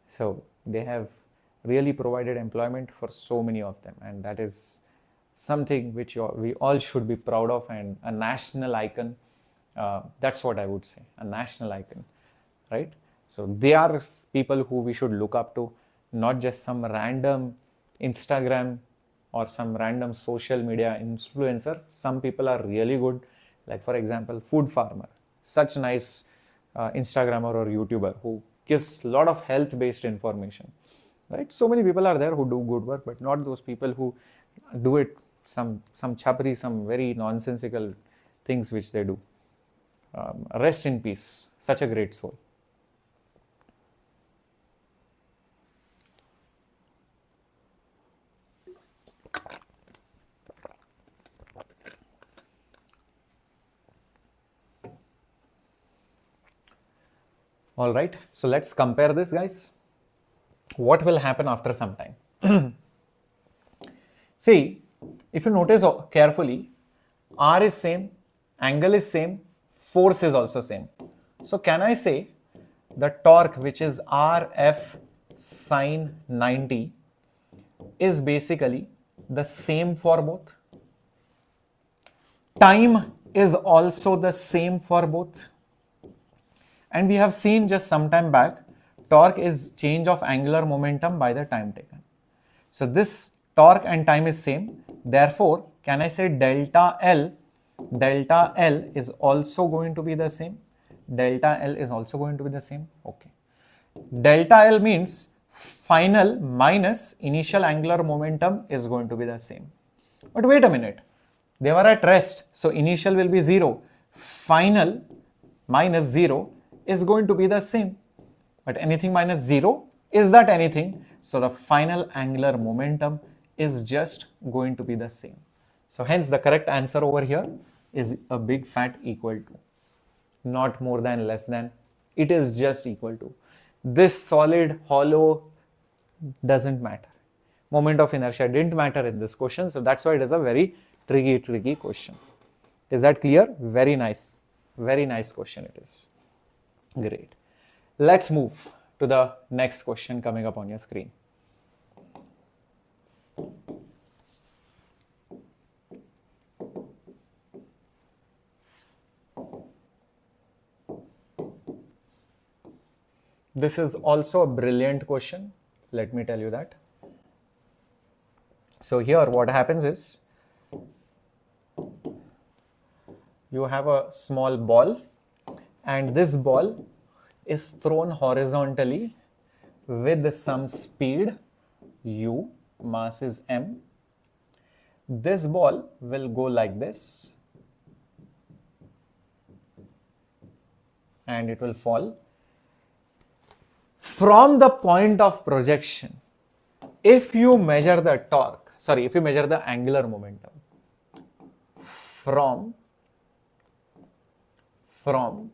So they have really provided employment for so many of them, and that is something which we all should be proud of, and a national icon. That's what I would say, a national icon, right? So they are people who we should look up to, not just some random Instagram or some random social media influencer. Some people are really good, like for example, Food Farmer, such nice Instagrammer or YouTuber who gives a lot of health-based information, right? So many people are there who do good work, but not those people who do it some chapri, some very nonsensical things which they do. Rest in peace, such a great soul. All right, so let's compare this, guys. What will happen after some time? See, if you notice carefully, R is same, angle is same, force is also same. So can I say the torque, which is Rf sine 90, is basically the same for both? Time is also the same for both. And we have seen just some time back, torque is change of angular momentum by the time taken. So this torque and time is same. Therefore, can I say delta L is also going to be the same? Delta L is also going to be the same. Okay. Delta L means final minus initial angular momentum is going to be the same. But wait a minute. They were at rest. So initial will be 0. Final minus 0 is going to be the same. But anything minus 0, is that anything? So the final angular momentum is just going to be the same. So hence the correct answer over here is a big fat equal to. Not more than, less than. It is just equal to. This solid, hollow doesn't matter. Moment of inertia didn't matter in this question. So that's why it is a very tricky question. Is that clear? Very nice. Very nice question it is. Great. Let's move to the next question coming up on your screen. This is also a brilliant question. Let me tell you that. So here what happens is, you have a small ball, and this ball is thrown horizontally with some speed u, mass is m. This ball will go like this and it will fall. From the point of projection, if you measure the torque, if you measure the angular momentum from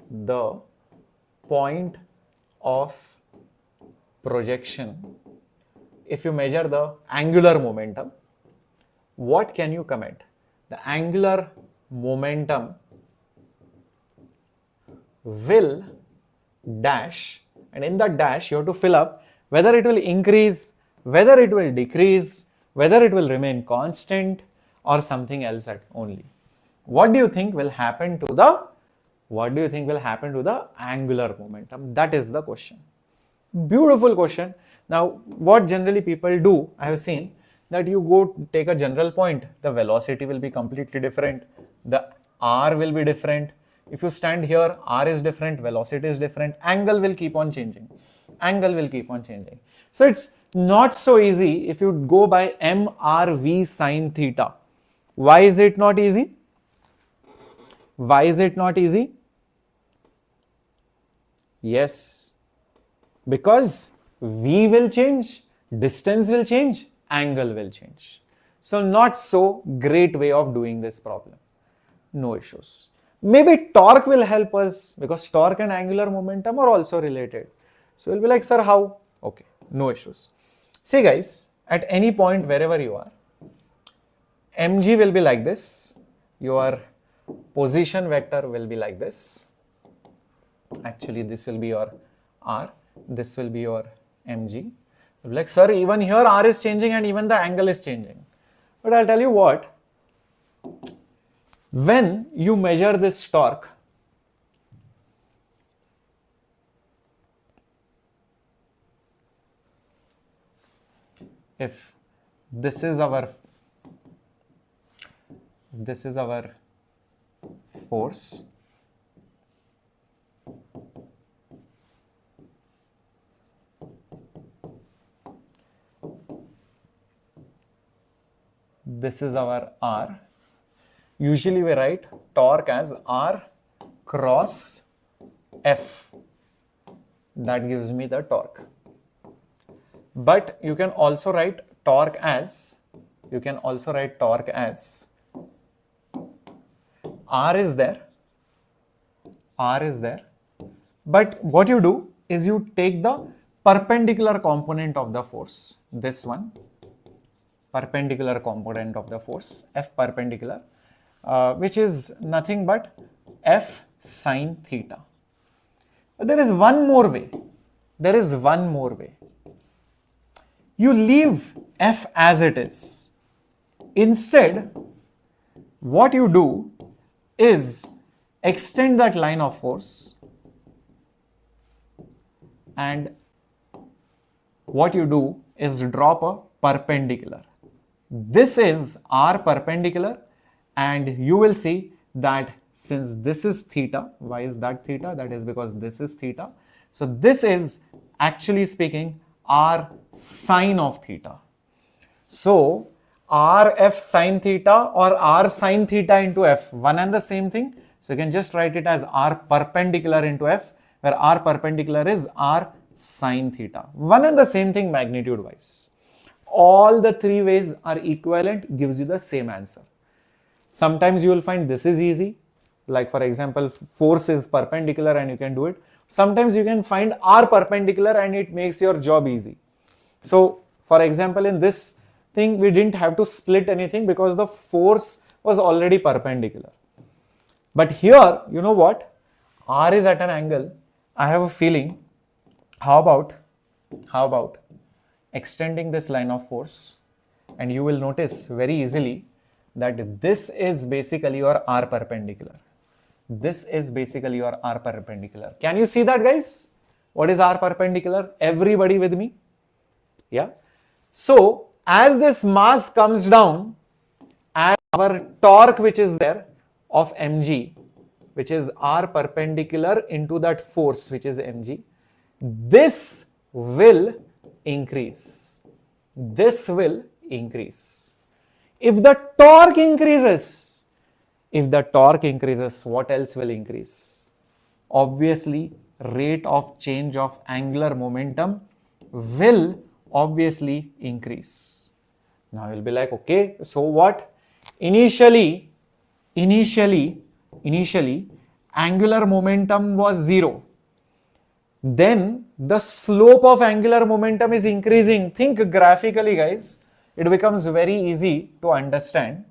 the point of projection, if you measure the angular momentum, what can you comment? The angular momentum will dash, and in that dash you have to fill up whether it will increase, whether it will decrease, whether it will remain constant or something else only. What do you think will happen to the angular momentum? That is the question. Beautiful question. Now, what generally people do, I have seen that you go take a general point, the velocity will be completely different, the r will be different. If you stand here, r is different, velocity is different, angle will keep on changing. So it's not so easy if you go by mrv sine theta. Why is it not easy? Yes, because v will change, distance will change, angle will change. So not so great way of doing this problem. No issues. Maybe torque will help us because torque and angular momentum are also related. So we'll be like, sir, how? Okay, no issues. See guys, at any point wherever you are, mg will be like this, your position vector will be like this. Actually, this will be your r, this will be your mg. You'll be like, sir, even here r is changing and even the angle is changing. But I'll tell you what, when you measure this torque, if this is our force, this is our r. Usually we write torque as r cross F. That gives me the torque. But you can also write torque as, R is there, but what you do is you take the perpendicular component of the force, this one, perpendicular component of the force, F perpendicular, which is nothing but F sine theta. But there is one more way. You leave F as it is. Instead, what you do is extend that line of force, and what you do is drop a perpendicular. This is R perpendicular, and you will see that since this is theta, why is that theta? That is because this is theta. So this is actually speaking R sine of theta. So R F sine theta or R sine theta into F, one and the same thing. So you can just write it as R perpendicular into F, where R perpendicular is R sine theta. One and the same thing magnitude wise. All the three ways are equivalent, gives you the same answer. Sometimes you will find this is easy. Like for example, force is perpendicular and you can do it. Sometimes you can find R perpendicular and it makes your job easy. So for example, in this thing, we didn't have to split anything because the force was already perpendicular. But here, you know what? R is at an angle. I have a feeling, how about extending this line of force, and you will notice very easily that this is basically your R perpendicular. This is basically your R perpendicular. Can you see that, guys? What is R perpendicular? Everybody with me? Yeah. So as this mass comes down, and our torque which is there of mg, which is R perpendicular into that force which is mg, this will increase. This will increase. If the torque increases, what else will increase? Obviously, rate of change of angular momentum will obviously increase. Now you'll be like, okay, so what? Initially, angular momentum was 0. Then the slope of angular momentum is increasing. Think graphically, guys. It becomes very easy to understand.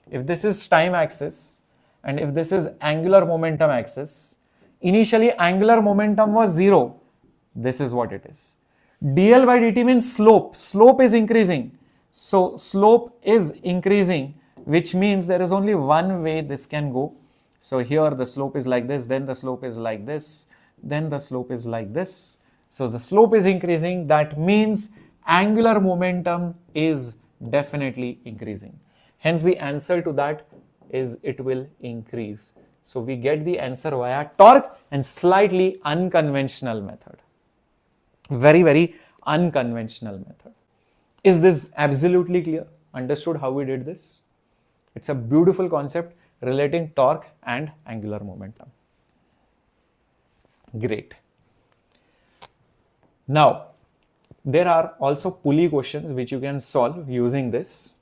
If this is time axis and if this is angular momentum axis, initially angular momentum was 0. This is what it is. dl by dt means slope. Slope is increasing. So slope is increasing, which means there is only one way this can go. So here the slope is like this, then the slope is like this, then the slope is like this. So the slope is increasing. That means angular momentum is definitely increasing. Hence the answer to that is it will increase. So we get the answer via torque and slightly unconventional method. Very, very unconventional method. Is this absolutely clear? Understood how we did this? It's a beautiful concept relating torque and angular momentum. Great. Now, there are also pulley questions which you can solve using this.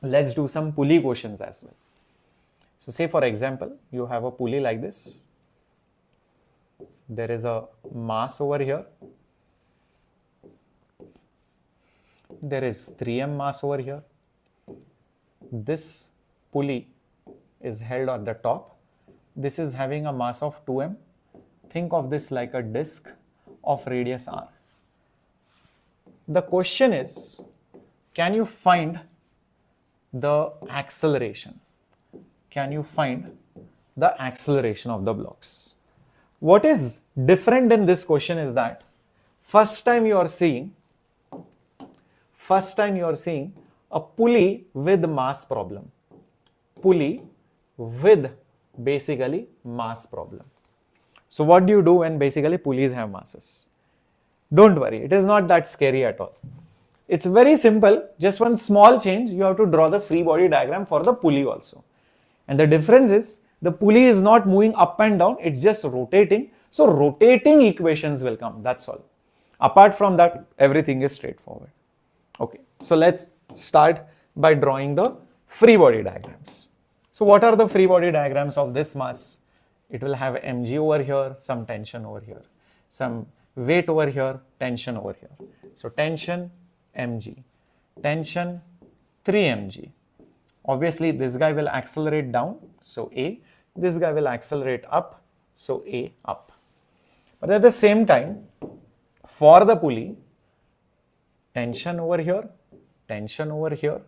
Let's do some pulley questions as well. So say for example, you have a pulley like this. There is a mass over here. There is 3m mass over here. This pulley is held at the top. This is having a mass of 2m. Think of this like a disc of radius r. The question is, can you find the acceleration? Can you find the acceleration of the blocks? What is different in this question is that first time you are seeing a pulley with mass problem. Pulley with basically mass problem. So what do you do when basically pulleys have masses? Don't worry, it is not that scary at all. It's very simple, just one small change, you have to draw the free body diagram for the pulley also. And the difference is, the pulley is not moving up and down, it's just rotating. So rotating equations will come, that's all. Apart from that, everything is straightforward. Okay, so let's start by drawing the free body diagrams. So what are the free body diagrams of this mass? It will have mg over here, some tension over here, some weight over here, tension over here. So tension mg, tension 3mg. Obviously this guy will accelerate down, so A. This guy will accelerate up, so A up. But at the same time, for the pulley, tension over here, tension over here,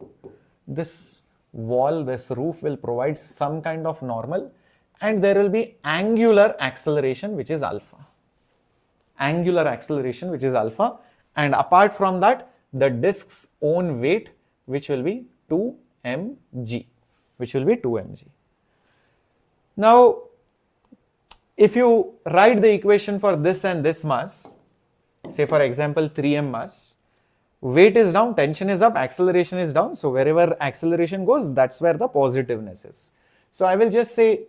this wall, this roof will provide some kind of normal, and there will be angular acceleration which is alpha. Angular acceleration which is alpha, and apart from that, the disk's own weight which will be 2mg, Now, if you write the equation for this and this mass, say for example 3m mass, weight is down, tension is up, acceleration is down. So wherever acceleration goes, that's where the positiveness is. So I will just say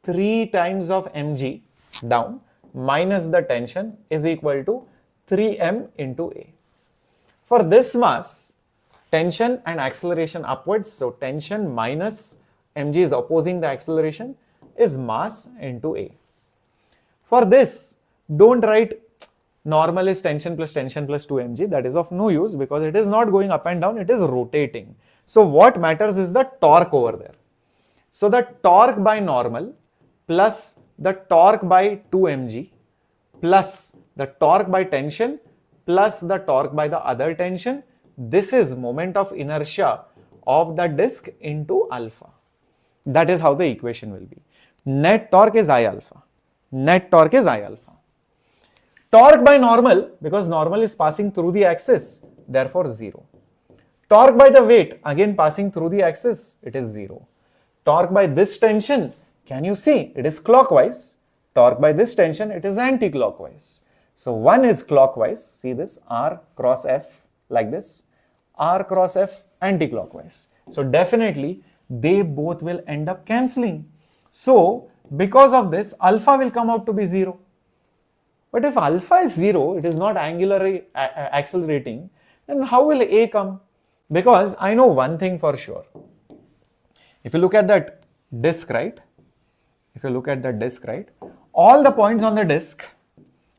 3 times of mg down minus the tension is equal to 3m into A. For this mass, tension and acceleration upwards, so tension minus mg is opposing the acceleration, is mass into A. For this, don't write normal is tension plus 2mg, that is of no use because it is not going up and down, it is rotating. So what matters is the torque over there. So the torque by normal plus the torque by 2mg plus the torque by tension plus the torque by the other tension, this is moment of inertia of the disk into alpha. That is how the equation will be. Net torque is I alpha. Net torque is I alpha. Torque by normal, because normal is passing through the axis, therefore 0. Torque by the weight, again passing through the axis, it is 0. Torque by this tension, can you see? It is clockwise. Torque by this tension, it is anti-clockwise. So one is clockwise, see this, R cross F like this, R cross F anti-clockwise. So definitely they both will end up cancelling. So because of this, alpha will come out to be 0. But if alpha is 0, it is not angularly accelerating, then how will A come? Because I know one thing for sure. If you look at that disk, right? All the points on the disk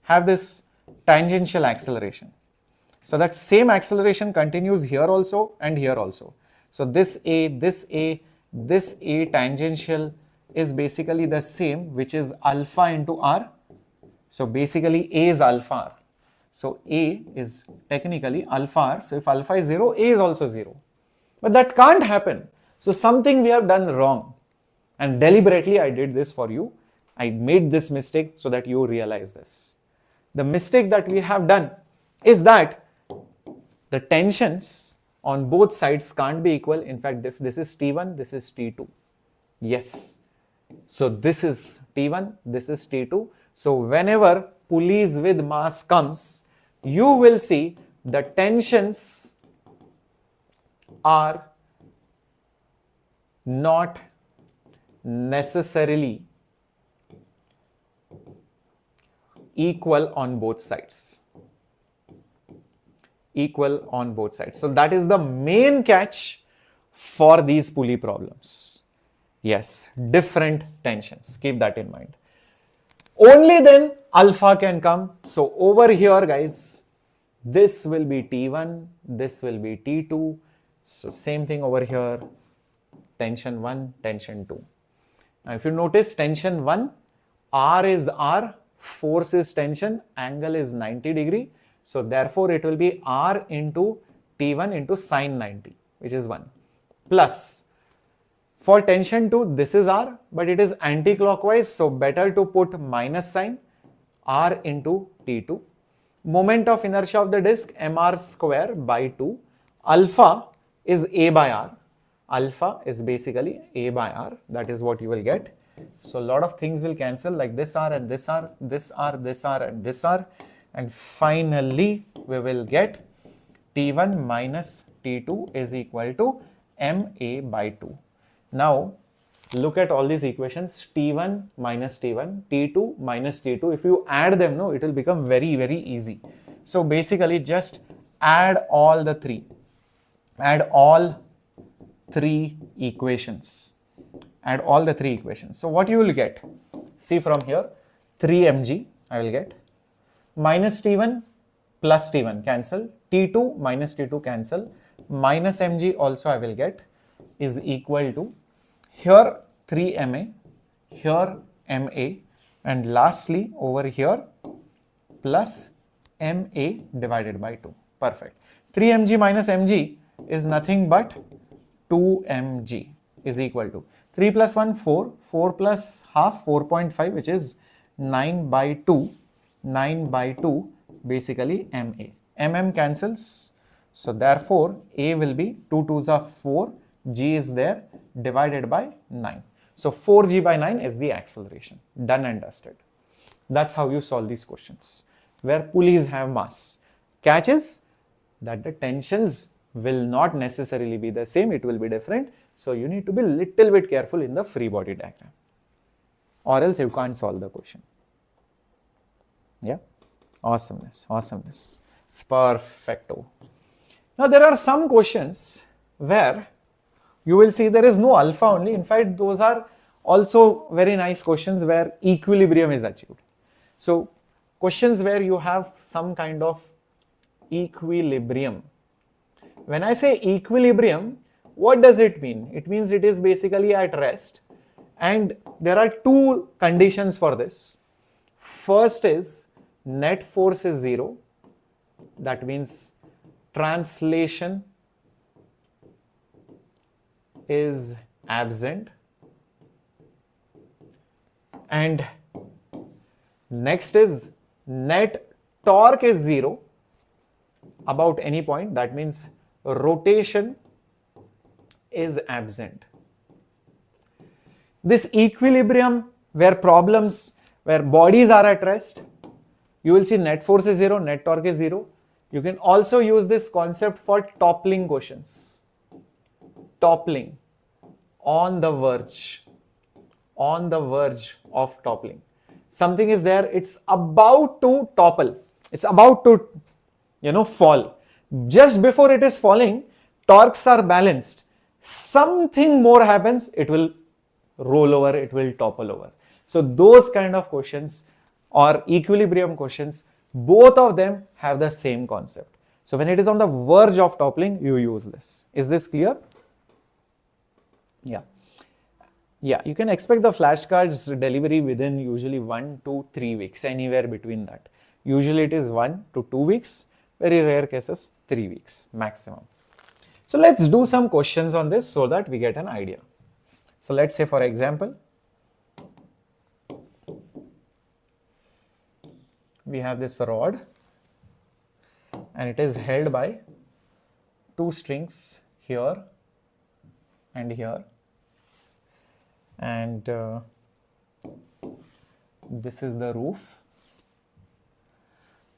have this tangential acceleration. So that same acceleration continues here also and here also. So this A tangential is basically the same, which is alpha into R. So basically A is alpha R. So A is technically alpha R. So if alpha is 0, A is also 0. But that can't happen. So something we have done wrong. And deliberately I did this for you. I made this mistake so that you realize this. The mistake that we have done is that the tensions on both sides can't be equal. In fact, if this is T1, this is T2. Yes. So this is T1, this is T2. So whenever pulleys with mass comes, you will see the tensions are not necessarily equal on both sides. So that is the main catch for these pulley problems. Yes, different tensions. Keep that in mind. Only then alpha can come. So over here, guys, this will be T1, this will be T2. So same thing over here, tension 1, tension 2. Now if you notice tension 1, R is R, force is tension, angle is 90 degree. So therefore it will be R into T1 into sine 90, which is 1. Plus, for tension 2, this is R, but it is anti-clockwise, so better to put minus sign, R into T2. Moment of inertia of the disk, mr square by 2. Alpha is A by R. Alpha is basically A by R. That is what you will get. So a lot of things will cancel, like this R and this R, this R, this R and this R. And finally, we will get T1 minus T2 is equal to MA by 2. Now, look at all these equations, T1 minus T1, T2 minus T2. If you add them, no, it will become very, very easy. So basically, just add all the three. Add all three equations. Add all the three equations. So what you will get? See from here, 3 mg I will get. Minus T1 plus T1 cancel. T2 minus T2 cancel. Minus mg also I will get is equal to here 3 ma, here ma, and lastly over here plus ma divided by 2. Perfect. 3 mg minus mg is nothing but 2 mg is equal to 3 plus 1 4, 4 plus half 4.5, which is 9 by 2, 9 by 2 basically ma. mm cancels, so therefore a will be 2 2s are 4, g is there, divided by 9. So 4g by 9 is the acceleration. Done and dusted. That's how you solve these questions, where pulleys have mass. Catch is that the tensions will not necessarily be the same, it will be different. So you need to be little bit careful in the free body diagram, or else you can't solve the question. Yeah, awesomeness, awesomeness, perfecto. Now there are some questions where you will see there is no alpha only. In fact, those are also very nice questions where equilibrium is achieved. So questions where you have some kind of equilibrium. When I say equilibrium, what does it mean? It means it is basically at rest, and there are two conditions for this. First is net force is 0. That means translation is absent, and next is net torque is 0 about any point. That means rotation is absent. This equilibrium where bodies are at rest, you will see net force is 0, net torque is 0. You can also use this concept for toppling questions. Toppling, on the verge of toppling. Something is there, it's about to topple, it's about to fall. Just before it is falling, torques are balanced. Something more happens, it will roll over, it will topple over. So those kind of questions or equilibrium questions, both of them have the same concept. So when it is on the verge of toppling, you use this. Is this clear? Yeah. Yeah, you can expect the flashcards delivery within usually 1 to 3 weeks, anywhere between that. Usually it is 1 to 2 weeks, very rare cases 3 weeks maximum. So let's do some questions on this so that we get an idea. So let's say, for example, we have this rod and it is held by two strings here and here, and this is the roof.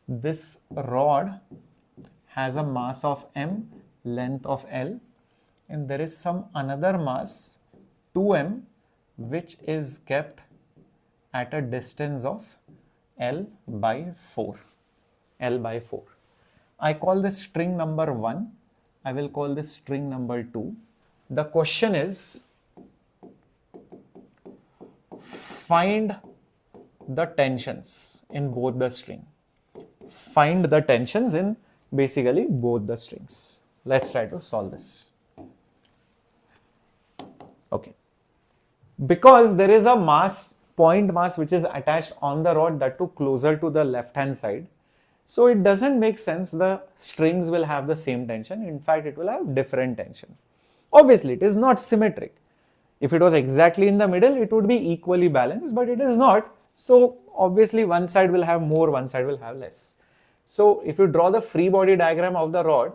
This rod has a mass of m, length of L, and there is some another mass 2m which is kept at a distance of L by 4. L by 4. I call this string number 1. I will call this string number 2. The question is, find the tensions in both the string. Find the tensions in basically both the strings. Let's try to solve this. Okay. Because there is a mass, point mass, which is attached on the rod, that too closer to the left hand side. So it doesn't make sense the strings will have the same tension. In fact, it will have different tension. Obviously, it is not symmetric. If it was exactly in the middle, it would be equally balanced, but it is not. So obviously, one side will have more, one side will have less. So if you draw the free body diagram of the rod,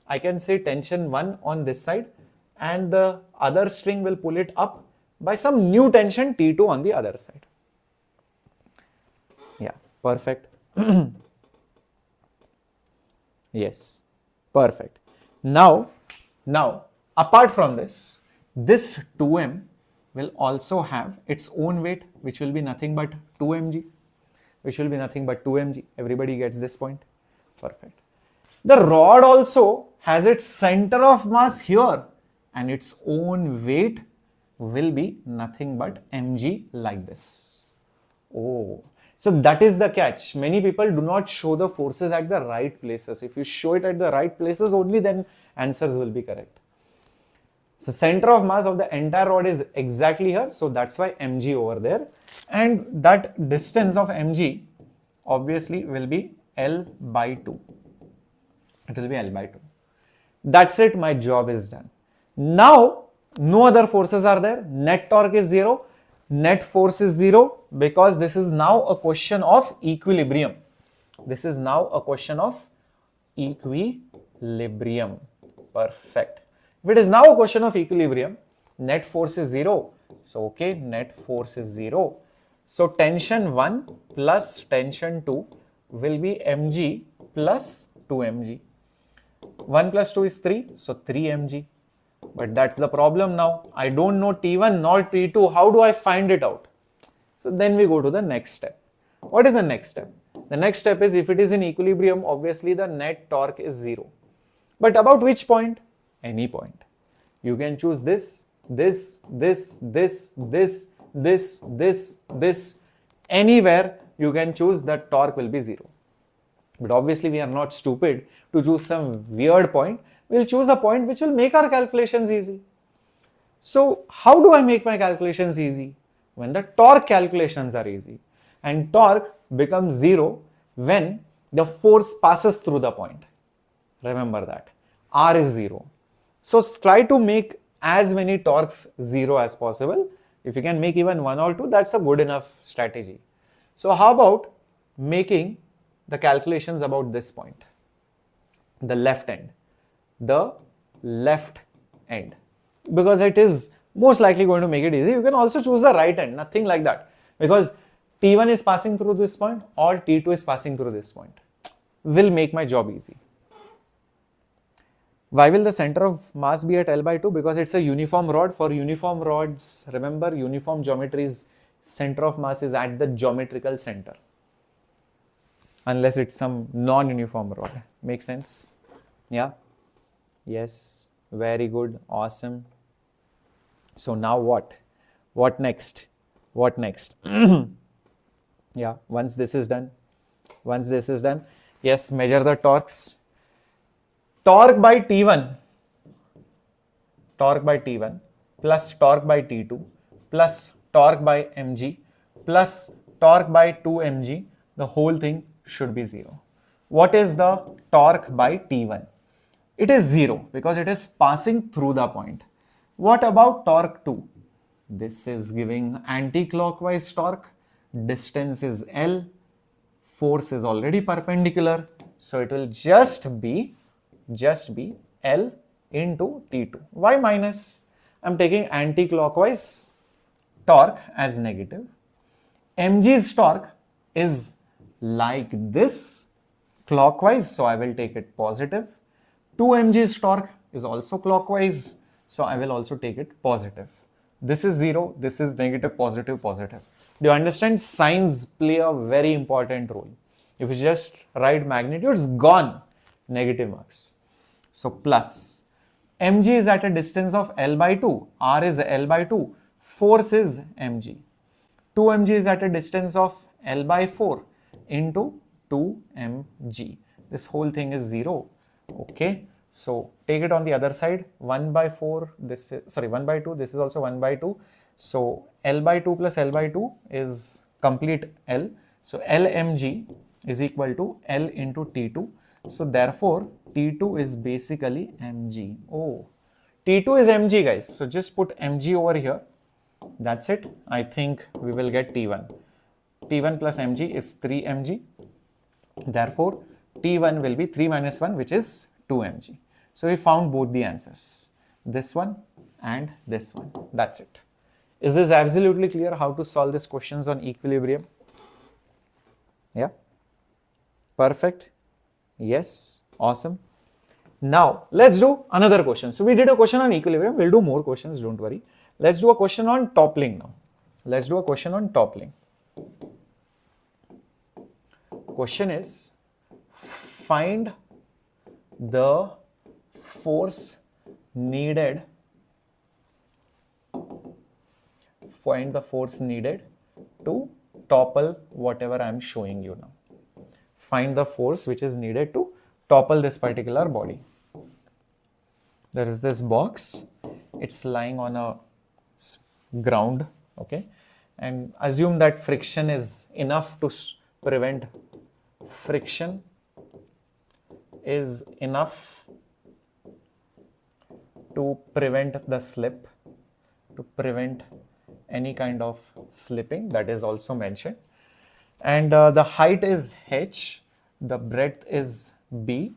I can say tension 1 on this side, and the other string will pull it up by some new tension T2 on the other side. Yeah, perfect. Yes, perfect. Now, apart from this 2m will also have its own weight, which will be nothing but 2 mg. Everybody gets this point? Perfect. The rod also has its center of mass here, and its own weight will be nothing but mg, like this. Oh, so that is the catch. Many people do not show the forces at the right places. If you show it at the right places, only then answers will be correct. So center of mass of the entire rod is exactly here, so that's why mg over there, and that distance of mg obviously will be L by 2. It will be L by 2. That's it, my job is done. Now, no other forces are there. Net torque is 0. Net force is 0, because this is now a question of equilibrium. This is now a question of equilibrium. Perfect. If it is now a question of equilibrium, net force is 0. So, okay, net force is 0. So, tension 1 plus tension 2 will be mg plus 2 mg. 1 plus 2 is 3, so 3 mg. But that's the problem now. I don't know T1 nor T2. How do I find it out? So then we go to the next step. What is the next step? The next step is, if it is in equilibrium, obviously the net torque is 0. But about which point? Any point. You can choose this. Anywhere you can choose, the torque will be 0. But obviously we are not stupid to choose some weird point. We'll choose a point which will make our calculations easy. So how do I make my calculations easy? When the torque calculations are easy. And torque becomes 0 when the force passes through the point. Remember that. R is 0. So try to make as many torques 0 as possible. If you can make even 1 or 2, that's a good enough strategy. So how about making the calculations about this point? The left end. The left end, because it is most likely going to make it easy. You can also choose the right end, nothing like that, because T1 is passing through this point or T2 is passing through this point. Will make my job easy. Why will the center of mass be at L by 2? Because it's a uniform rod. For uniform rods, remember, uniform geometry's center of mass is at the geometrical center, unless it's some non-uniform rod. Make sense? Yeah. Yes, very good, awesome. So now what? What next? What next? Yeah, once this is done, yes, measure the torques. Torque by T1 plus torque by T2 plus torque by mg plus torque by 2 mg, the whole thing should be 0. What is the torque by T1? It is 0 because it is passing through the point. What about torque 2? This is giving anti-clockwise torque. Distance is L. Force is already perpendicular. So it will just be L into T2. Why minus? I'm taking anti-clockwise torque as negative. mg's torque is like this clockwise, so I will take it positive. 2 mg's torque is also clockwise, so I will also take it positive. This is 0, this is negative, positive, positive. Do you understand? Signs play a very important role. If you just write magnitudes, gone, negative marks. So plus mg is at a distance of L by 2, R is L by 2, force is mg. 2mg is at a distance of L by 4 into 2mg. This whole thing is 0. Okay, so take it on the other side. 1 by 4, this is, sorry, 1 by 2, this is also 1 by 2. So L by 2 plus L by 2 is complete L. So Lmg is equal to L into T2. So therefore T2 is basically mg. Oh, T2 is mg, guys. So just put mg over here. That's it. I think we will get T1. T1 plus mg is 3 mg. Therefore T1 will be 3 minus 1, which is 2 mg. So we found both the answers. This one and this one. That's it. Is this absolutely clear how to solve these questions on equilibrium? Yeah. Perfect. Yes. Awesome. Now let's do another question. So we did a question on equilibrium. We'll do more questions. Don't worry. Let's do a question on toppling now. Let's do a question on toppling. Question is, find the force needed. Find the force needed to topple whatever I am showing you now. Find the force which is needed to topple this particular body. There is this box. It's lying on a ground. Okay, and assume that friction is enough to prevent friction is enough to prevent the slip, to prevent any kind of slipping. That is also mentioned. And the height is h, the breadth is b,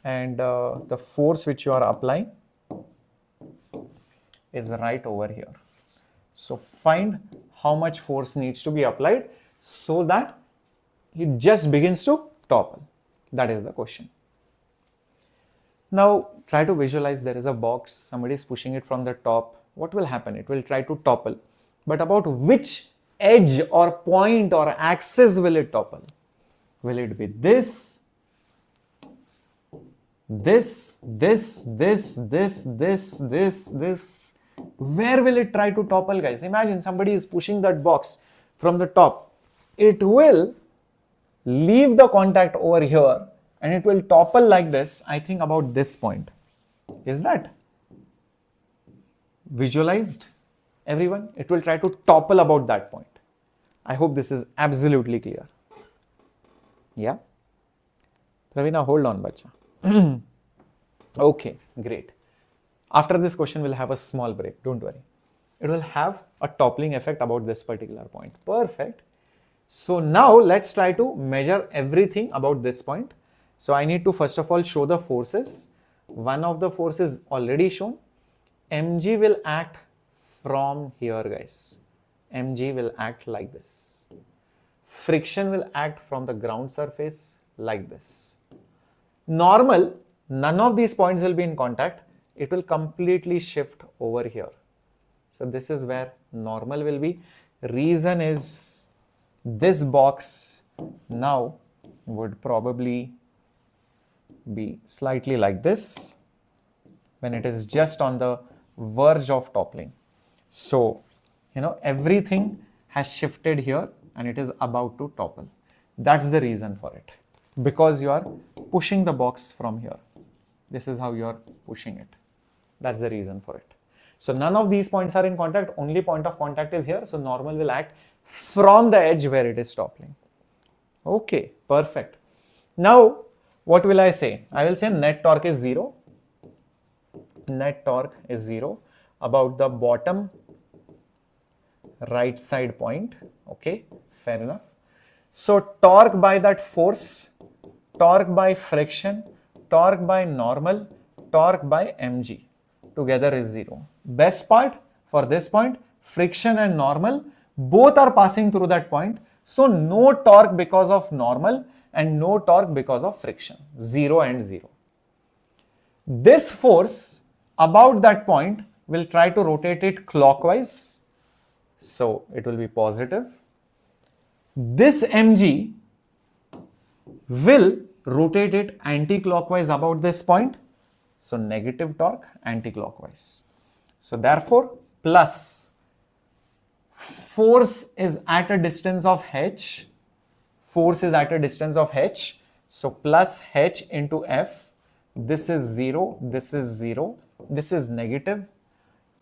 and the force which you are applying is right over here. So find how much force needs to be applied so that it just begins to topple. That is the question. Now try to visualize there is a box, somebody is pushing it from the top. What will happen? It will try to topple. But about which edge or point or axis will it topple? Will it be this, this, this, this, this, this, this, this? Where will it try to topple, guys? Imagine somebody is pushing that box from the top. It will leave the contact over here and it will topple like this, I think about this point. Is that visualized, everyone? It will try to topple about that point. I hope this is absolutely clear. Yeah? Pravina, hold on, bacha. Okay, great. After this question, we'll have a small break. Don't worry. It will have a toppling effect about this particular point. Perfect. So now let's try to measure everything about this point. So I need to first of all show the forces. One of the forces already shown. Mg will act from here, guys. Mg will act like this. Friction will act from the ground surface like this. Normal, none of these points will be in contact. It will completely shift over here. So this is where normal will be. Reason is this box now would probably be slightly like this when it is just on the verge of toppling. So, you know, everything has shifted here and it is about to topple. That's the reason for it. Because you are pushing the box from here. This is how you are pushing it. That's the reason for it. So none of these points are in contact. Only point of contact is here. So normal will act from the edge where it is toppling. Okay, perfect. Now, what will I say? I will say net torque is 0. Net torque is 0 about the bottom right side point. Okay, fair enough. So torque by that force, torque by friction, torque by normal, torque by mg together is 0. Best part for this point, friction and normal both are passing through that point. So no torque because of normal and no torque because of friction. 0 and 0. This force about that point will try to rotate it clockwise. So it will be positive. This mg will rotate it anti-clockwise about this point. So negative torque anti-clockwise. So therefore, plus force is at a distance of h. Force is at a distance of h. So plus h into F. This is 0. This is 0. This is negative.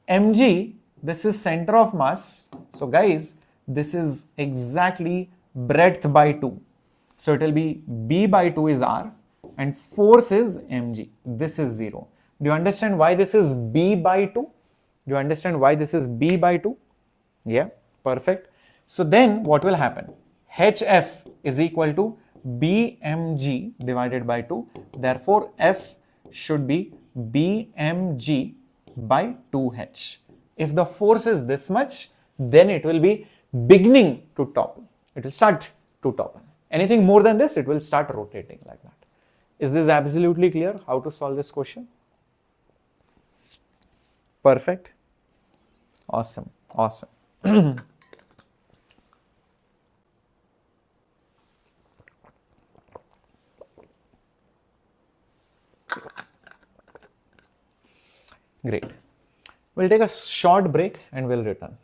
mg, this is center of mass. So guys, this is exactly breadth by 2. So it will be b by 2 is r and force is mg. This is 0. Do you understand why this is b by 2? Do you understand why this is b by 2? Yeah, perfect. So then what will happen? hf is equal to bmg divided by 2. Therefore, f should be bmg by 2h. If the force is this much, then it will be beginning to topple. It will start to topple. Anything more than this, it will start rotating like that. Is this absolutely clear how to solve this question? Perfect. Awesome. Awesome. Great. We'll take a short break and we'll return.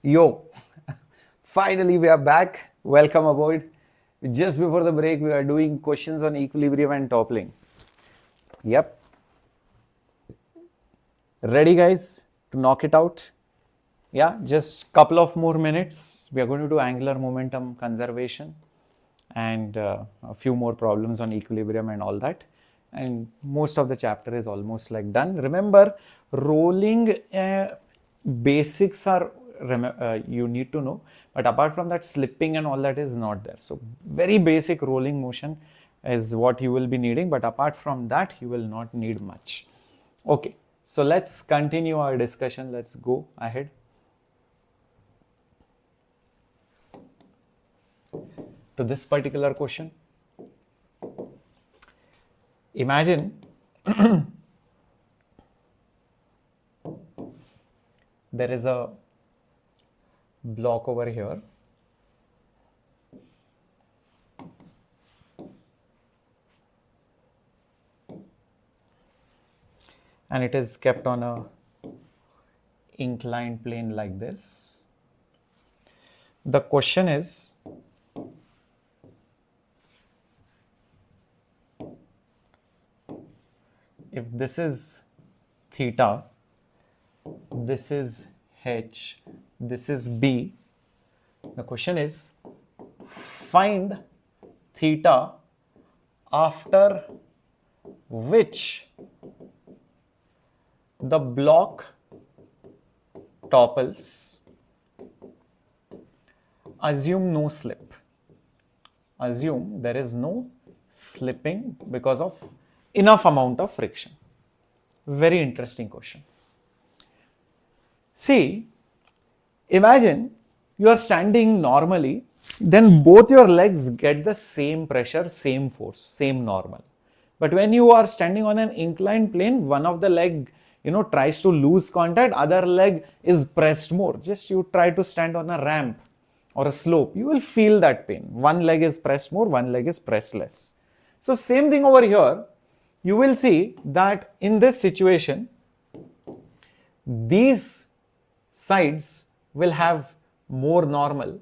Yo, finally we are back. Welcome aboard. Just before the break, we are doing questions on equilibrium and toppling. Yep. Ready, guys, to knock it out? Yeah, just couple of more minutes. We are going to do angular momentum conservation and a few more problems on equilibrium and all that. And most of the chapter is almost like done. Remember, rolling basics are you need to know, but apart from that, slipping and all that is not there. So very basic rolling motion is what you will be needing, but apart from that, you will not need much. Okay, so let's continue our discussion. Let's go ahead. To this particular question. Imagine there is a block over here and it is kept on a inclined plane like this. The question is, if this is theta, this is h, this is b, the question is, find theta after which the block topples. Assume no slip. Assume there is no slipping because of enough amount of friction. Very interesting question. See, imagine you are standing normally, then both your legs get the same pressure, same force, same normal. But when you are standing on an inclined plane, one of the leg, tries to lose contact, other leg is pressed more. Just you try to stand on a ramp or a slope, you will feel that pain. One leg is pressed more, one leg is pressed less. So same thing over here. You will see that in this situation, these sides will have more normal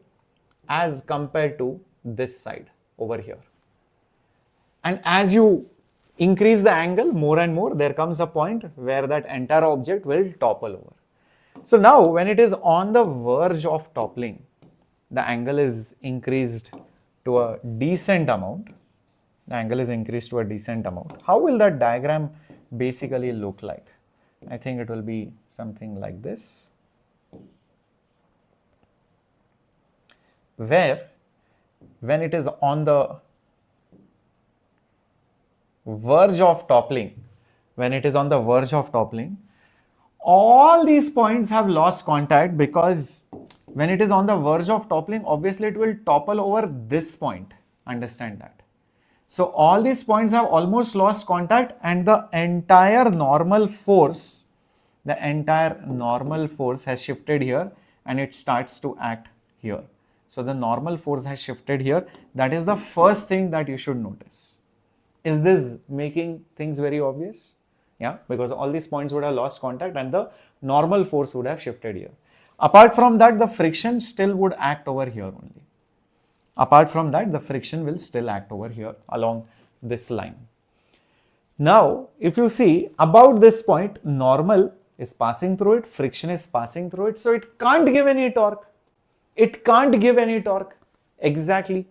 as compared to this side over here. And as you increase the angle more and more, there comes a point where that entire object will topple over. So now when it is on the verge of toppling, the angle is increased to a decent amount. The angle is increased to a decent amount. How will that diagram basically look like? I think it will be something like this, where when it is on the verge of toppling, all these points have lost contact, because when it is on the verge of toppling, obviously it will topple over this point. Understand that. So all these points have almost lost contact, and the entire normal force has shifted here and it starts to act here. So the normal force has shifted here. That is the first thing that you should notice. Is this making things very obvious? Yeah, because all these points would have lost contact and the normal force would have shifted here. Apart from that, the friction still would act over here only. Apart from that, the friction will still act over here along this line. Now, if you see about this point, normal is passing through it, friction is passing through it, so it can't give any torque. Exactly.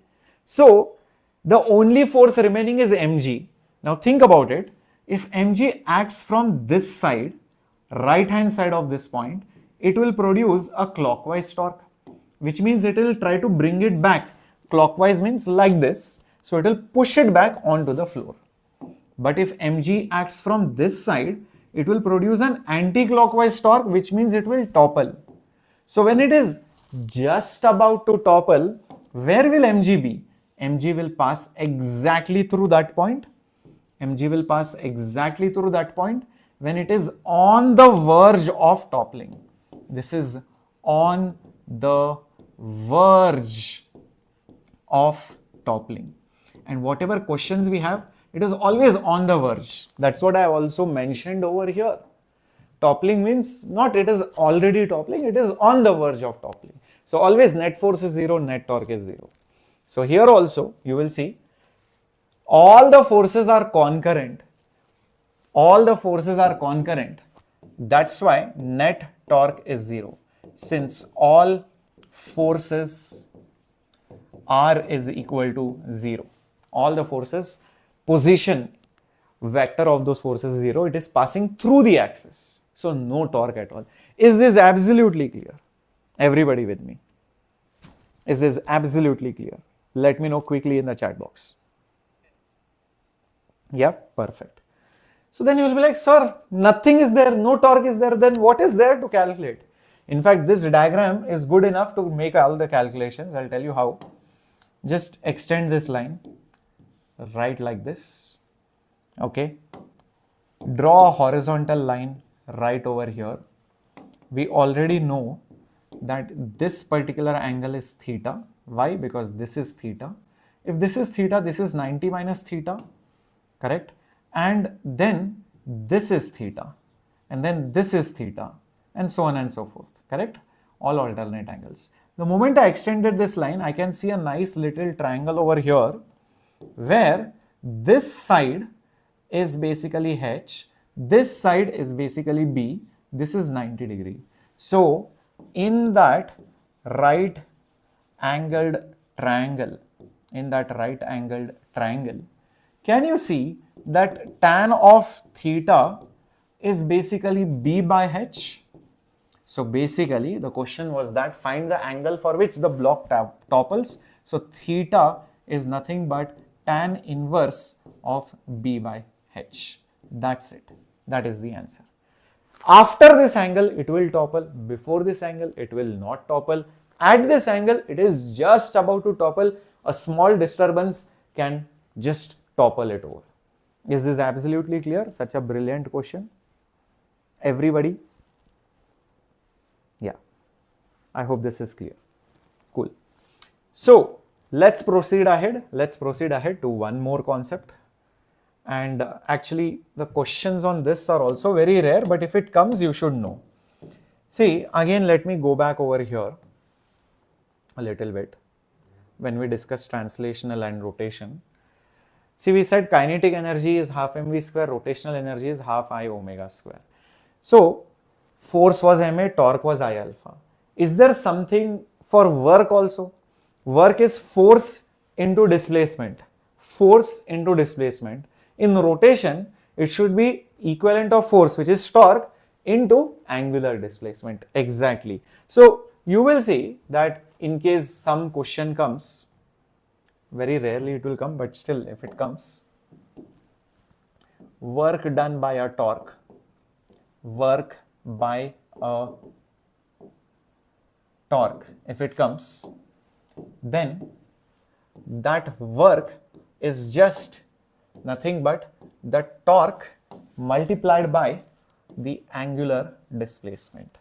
So, the only force remaining is mg. Now think about it. If mg acts from this side, right hand side of this point, it will produce a clockwise torque, which means it will try to bring it back. Clockwise means like this. So it will push it back onto the floor. But if mg acts from this side, it will produce an anti-clockwise torque, which means it will topple. So when it is just about to topple, where will mg be? mg will pass exactly through that point. When it is on the verge of toppling. This is on the verge of toppling. And whatever questions we have, it is always on the verge. That's what I also mentioned over here. Toppling means not it is already toppling, it is on the verge of toppling. So always net force is 0, net torque is 0. So here also you will see all the forces are concurrent. All the forces are concurrent. That's why net torque is 0. Since all forces R is equal to 0. All the forces, position vector of those forces is 0. It is passing through the axis. So no torque at all. Is this absolutely clear? Everybody with me? Is this absolutely clear? Let me know quickly in the chat box. Yeah, perfect. So then you will be like, sir, nothing is there, no torque is there, then what is there to calculate? In fact, this diagram is good enough to make all the calculations. I'll tell you how. Just extend this line, right like this, okay. Draw a horizontal line right over here. We already know that this particular angle is theta. Why? Because this is theta. If this is theta, this is 90 minus theta, correct? And then this is theta, and then this is theta, and so on and so forth, correct? All alternate angles. The moment I extended this line, I can see a nice little triangle over here where this side is basically H, this side is basically B, this is 90 degree. So in that right angled triangle, can you see that tan of theta is basically B by H? So basically the question was that find the angle for which the block topples. So theta is nothing but tan inverse of B by H. That's it. That is the answer. After this angle, it will topple. Before this angle, it will not topple. At this angle, it is just about to topple. A small disturbance can just topple it over. Is this absolutely clear? Such a brilliant question. Everybody? Yeah. I hope this is clear. Cool. So let's proceed ahead. Let's proceed ahead to one more concept. And actually the questions on this are also very rare, but if it comes, you should know. See, again, let me go back over here a little bit when we discussed translational and rotation. See, we said kinetic energy is half mv square, rotational energy is half I omega square. So force was ma, torque was I alpha. Is there something for work also? Work is force into displacement. Force into displacement. In rotation, it should be equivalent of force, which is torque, into angular displacement. Exactly. So you will see that in case some question comes, very rarely it will come, but still if it comes, work done by a torque, work by a torque, if it comes, then that work is just nothing but the torque multiplied by the angular displacement.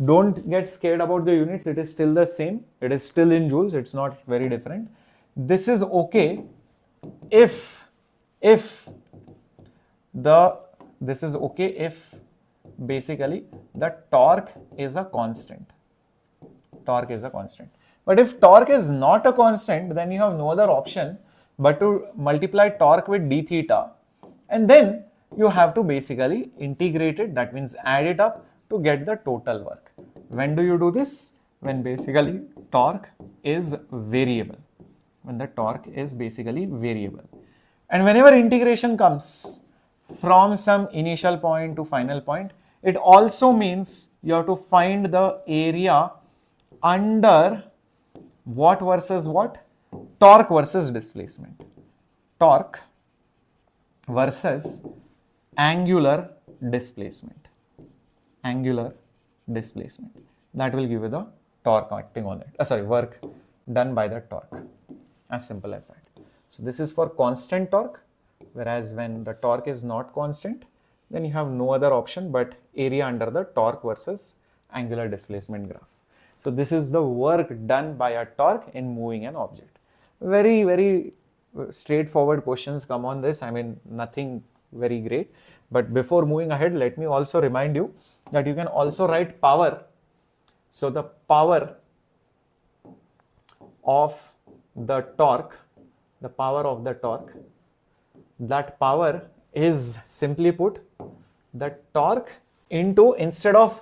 Don't get scared about the units, it is still the same, it is still in joules, it's not very different. This is okay if basically the torque is a constant. Torque is a constant. But if torque is not a constant, then you have no other option but to multiply torque with d theta, and then you have to basically integrate it, that means add it up to get the total work. When do you do this? When basically torque is variable. When the torque is basically variable. And whenever integration comes from some initial point to final point, it also means you have to find the area under what versus what? Torque versus displacement. Torque versus angular displacement. Angular displacement. That will give you the torque acting on it. Work done by the torque. As simple as that. So this is for constant torque, whereas when the torque is not constant, then you have no other option but area under the torque versus angular displacement graph. So this is the work done by a torque in moving an object. Very, very straightforward questions come on this. I mean, nothing very great. But before moving ahead, let me also remind you that you can also write power. So the power of the torque, that power is simply put the torque into, instead of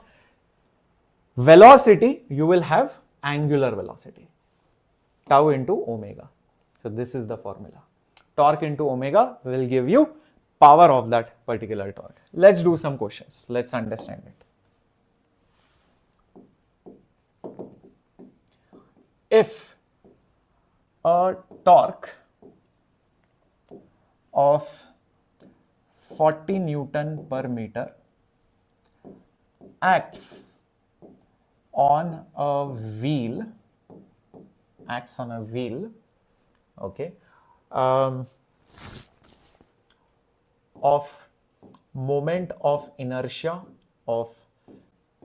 velocity, you will have angular velocity, tau into omega. So this is the formula. Torque into omega will give you power of that particular torque. Let's do some questions. Let's understand it. If a torque of 40 Newton per meter acts on a wheel, okay, of moment of inertia of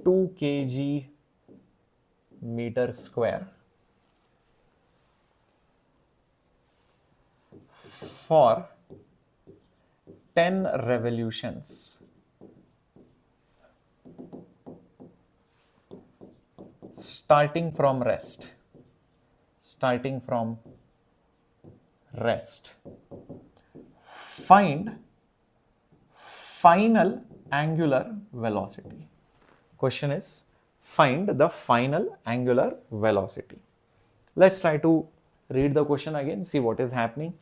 2 kg meter square for 10 revolutions, starting from rest, find final angular velocity. Question is, find the final angular velocity. Let's try to read the question again, see what is happening,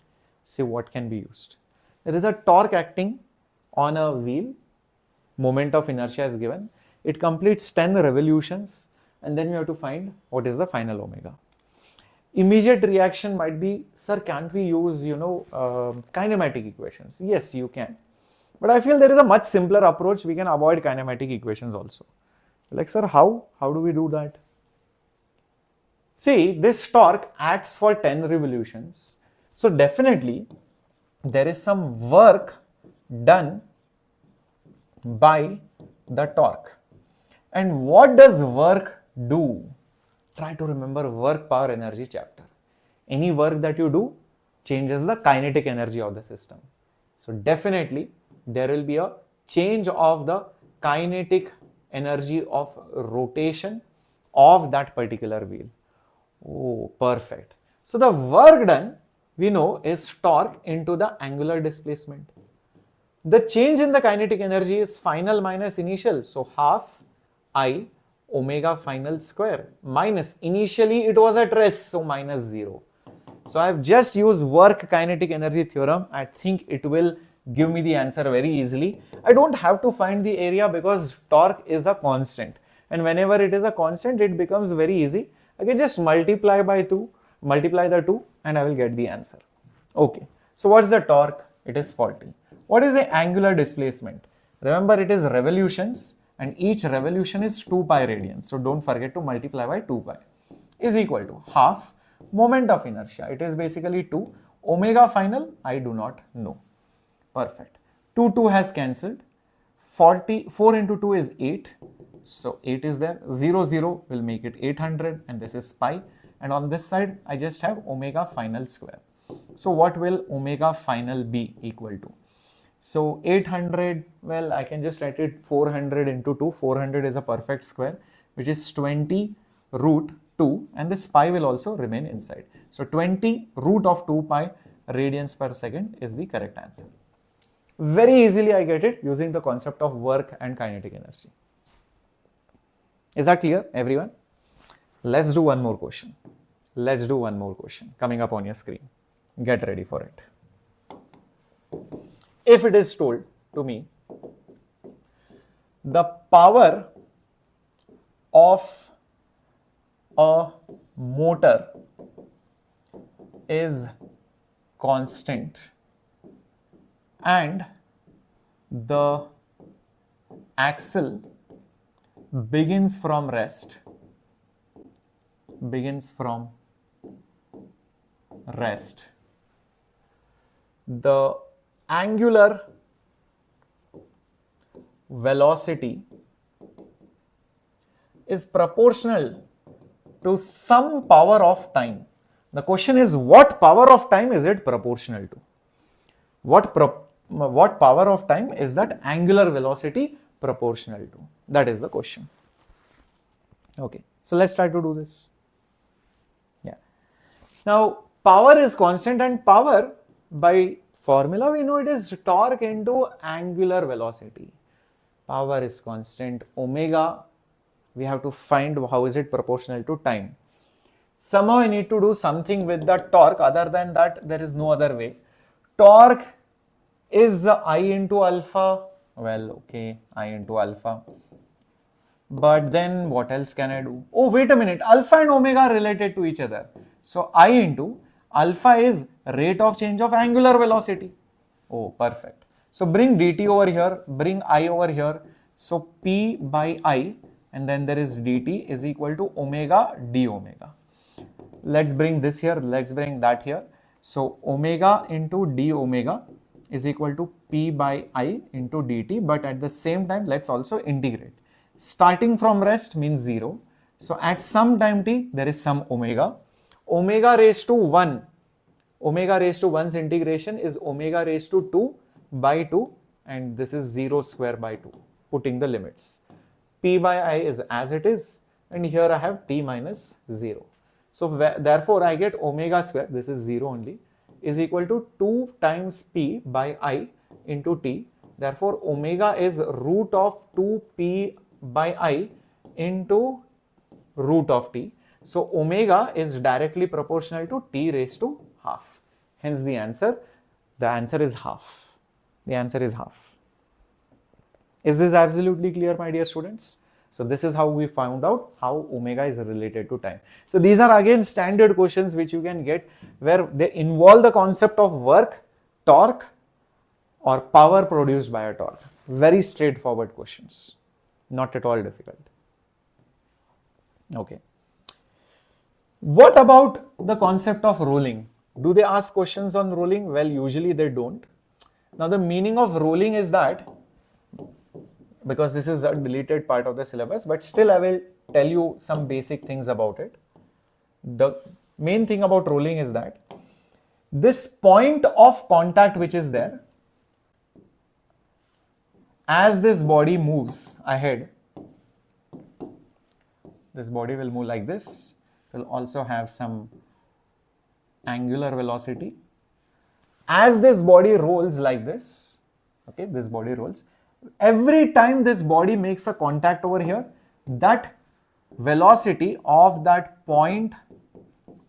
see what can be used. There is a torque acting on a wheel, moment of inertia is given, it completes 10 revolutions, and then you have to find what is the final omega. Immediate reaction might be, sir, can't we use, kinematic equations? Yes, you can. But I feel there is a much simpler approach. We can avoid kinematic equations also. Like, sir, how do we do that? See, this torque acts for 10 revolutions. So definitely there is some work done by the torque. And what does work do? Try to remember work, power, energy chapter. Any work that you do changes the kinetic energy of the system. So definitely there will be a change of the kinetic energy of rotation of that particular wheel. Oh, perfect. So the work done, we know, is torque into the angular displacement. The change in the kinetic energy is final minus initial. So half I omega final square minus, initially it was at rest, so minus 0. So I have just used work kinetic energy theorem. I think it will give me the answer very easily. I don't have to find the area because torque is a constant, and whenever it is a constant, it becomes very easy. I can just multiply the 2, and I will get the answer. Okay, so what's the torque? It is 40. What is the angular displacement? Remember, it is revolutions, and each revolution is 2 pi radians. So don't forget to multiply by 2 pi is equal to half moment of inertia. It is basically 2. Omega final, I do not know. Perfect. 2 has cancelled. 4 into 2 is 8. So 8 is there. 0 will make it 800, and this is pi. And on this side, I just have omega final square. So what will omega final be equal to? So 800, well, I can just write it 400 into 2. 400 is a perfect square, which is 20 root 2, and this pi will also remain inside. So 20 root of 2 pi radians per second is the correct answer. Very easily I get it using the concept of work and kinetic energy. Is that clear, everyone? Let's do one more question. Coming up on your screen. Get ready for it. If it is told to me, the power of a motor is constant and the axle begins from rest, the angular velocity is proportional to some power of time. The question is, what power of time is it proportional to? What what power of time is that angular velocity proportional to? That is the question. Okay, so let's try to do this. Yeah. Now, power is constant, and power by formula we know it is torque into angular velocity. Power is constant, omega, we have to find how is it proportional to time. Somehow I need to do something with the torque, other than that there is no other way. Torque is I into alpha, well okay, I into alpha. But then what else can I do? Oh wait a minute, alpha and omega are related to each other. So I into alpha is rate of change of angular velocity. Oh perfect. So bring dt over here, bring I over here. So P by I, and then there is dt is equal to omega d omega. Let's bring this here, let's bring that here. So omega into d omega is equal to P by I into dt, but at the same time let's also integrate. Starting from rest means 0. So at some time t there is some omega. Omega raised to 1. Omega raised to 1's integration is omega raised to 2 by 2, and this is 0 square by 2, putting the limits. P by I is as it is, and here I have t minus 0. So therefore I get omega square, this is 0 only, is equal to 2 times P by I into t. Therefore omega is root of 2p by I into root of t. So omega is directly proportional to t raised to half. Hence the answer is half. The answer is half. Is this absolutely clear, my dear students? So this is how we found out how omega is related to time. So these are again standard questions which you can get where they involve the concept of work, torque or power produced by a torque. Very straightforward questions, not at all difficult. Okay. What about the concept of rolling? Do they ask questions on rolling? Well, usually they don't. Now the meaning of rolling is that, because this is a deleted part of the syllabus, but still I will tell you some basic things about it. The main thing about rolling is that this point of contact which is there, as this body moves ahead, this body will move like this, will also have some angular velocity. As this body rolls like this, okay, this body rolls, every time this body makes a contact over here, that velocity of that point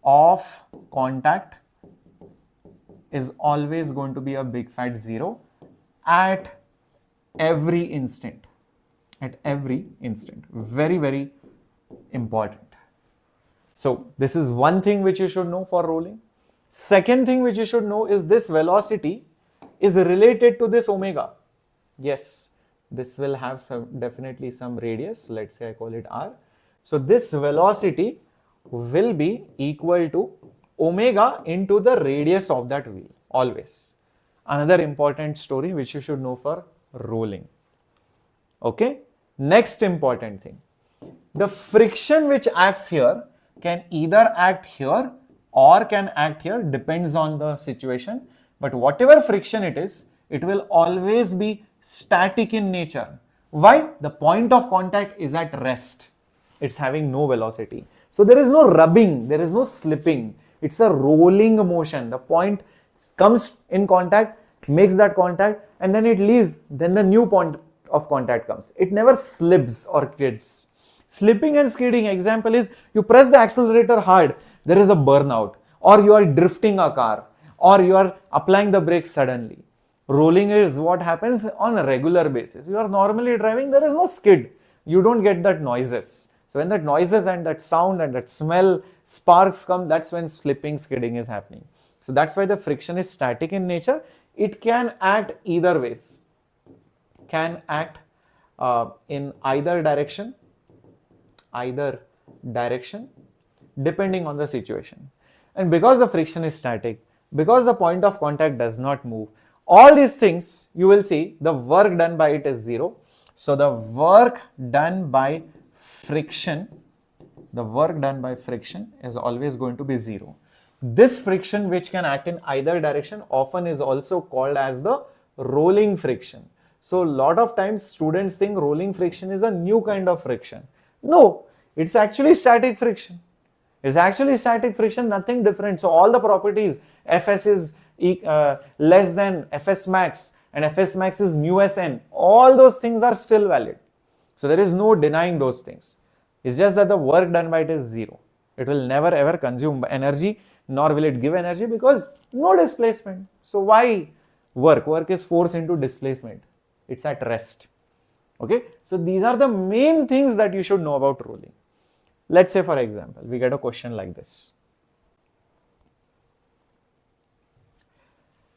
of contact is always going to be a big fat 0 at every instant. At every instant. Very, very important. So this is one thing which you should know for rolling. Second thing which you should know is this velocity is related to this omega. Yes, this will have definitely some radius. Let's say I call it r. So this velocity will be equal to omega into the radius of that wheel, always. Another important story which you should know for rolling. Okay. Next important thing. The friction which acts here can either act here or can act here, depends on the situation. But whatever friction it is, it will always be static in nature. Why? The point of contact is at rest. It's having no velocity. So there is no rubbing, there is no slipping. It's a rolling motion. The point comes in contact, makes that contact, and then it leaves. Then the new point of contact comes. It never slips or skids. Slipping and skidding example is you press the accelerator hard, there is a burnout, or you are drifting a car, or you are applying the brakes suddenly. Rolling is what happens on a regular basis. You are normally driving, there is no skid. You don't get that noises. So when that noises and that sound and that smell, sparks come, that's when slipping, skidding is happening. So that's why the friction is static in nature. It can act either ways. Can act in either direction, depending on the situation. And because the friction is static, because the point of contact does not move, all these things you will see the work done by it is 0. So the work done by friction, is always going to be 0. This friction which can act in either direction often is also called as the rolling friction. So lot of times students think rolling friction is a new kind of friction. No, it's actually static friction. It's actually static friction, nothing different. So all the properties, Fs is less than Fs max and Fs max is mu Sn, all those things are still valid. So there is no denying those things. It's just that the work done by it is zero. It will never ever consume energy, nor will it give energy, because no displacement. So why work? Work is force into displacement. It's at rest. Okay. So these are the main things that you should know about rolling. Let's say, for example, we get a question like this.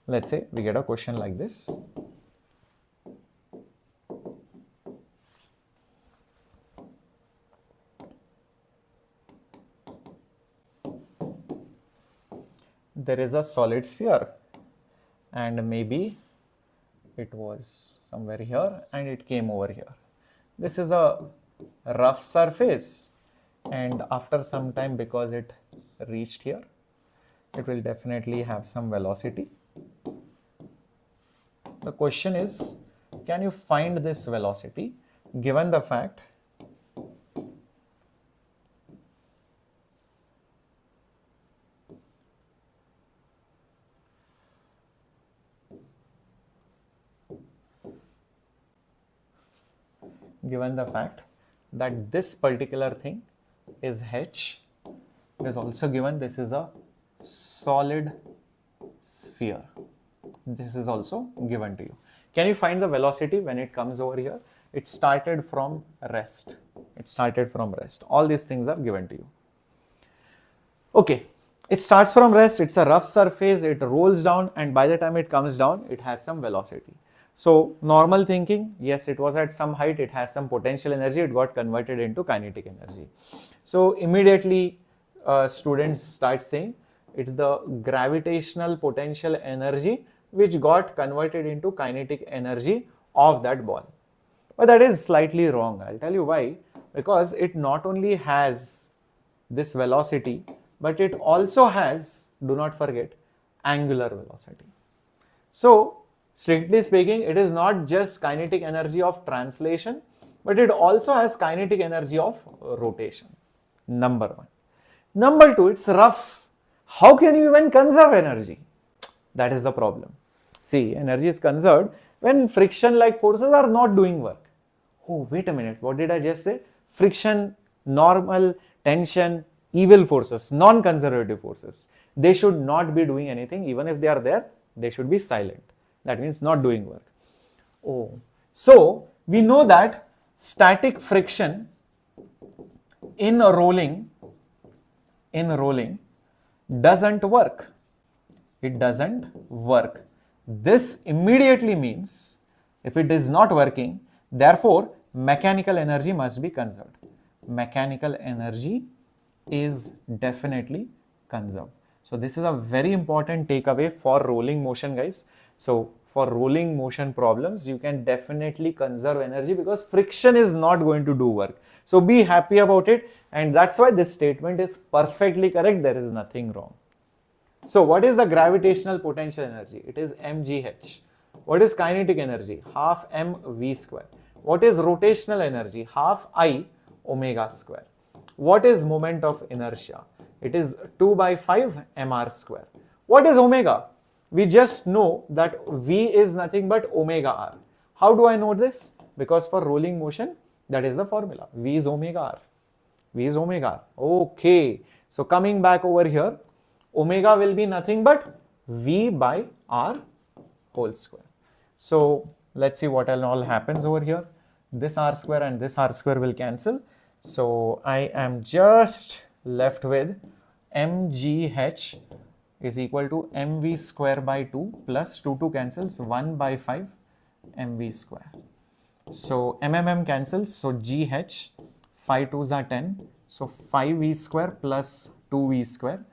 Let's say we get a question like this. There is a solid sphere and maybe it was somewhere here and it came over here. This is a rough surface, and after some time, because it reached here, it will definitely have some velocity. The question is, can you find this velocity given the fact that this particular thing is h. It is also given this is a solid sphere. This is also given to you. Can you find the velocity when it comes over here? It started from rest. All these things are given to you. Okay. It starts from rest. It's a rough surface. It rolls down, and by the time it comes down, it has some velocity. So normal thinking, yes, it was at some height, it has some potential energy, it got converted into kinetic energy. So immediately students start saying it's the gravitational potential energy which got converted into kinetic energy of that ball. But that is slightly wrong. I'll tell you why. Because it not only has this velocity, but it also has, do not forget, angular velocity. So strictly speaking, it is not just kinetic energy of translation, but it also has kinetic energy of rotation. Number one. Number two, it's rough. How can you even conserve energy? That is the problem. See, energy is conserved when friction-like forces are not doing work. Oh, wait a minute. What did I just say? Friction, normal, tension, evil forces, non-conservative forces. They should not be doing anything. Even if they are there, they should be silent. That means not doing work. Oh, so we know that static friction in rolling doesn't work. It doesn't work. This immediately means if it is not working, therefore mechanical energy must be conserved. Mechanical energy is definitely conserved. So this is a very important takeaway for rolling motion, guys. So for rolling motion problems, you can definitely conserve energy because friction is not going to do work. So be happy about it, and that's why this statement is perfectly correct. There is nothing wrong. So what is the gravitational potential energy? It is mgh. What is kinetic energy? Half mv square. What is rotational energy? Half I omega square. What is moment of inertia? It is 2 by 5 mr square. What is omega? We just know that v is nothing but omega r. How do I know this? Because for rolling motion, that is the formula. V is omega r. V is omega r. Okay. So coming back over here, omega will be nothing but v by r whole square. So let's see what all happens over here. This r square and this r square will cancel. So I am just left with mgh is equal to mv square by 2 plus 2 cancels 1 by 5 mv square. So mm cancels, so gh 5 2s are 10, so 5v square plus 2v square,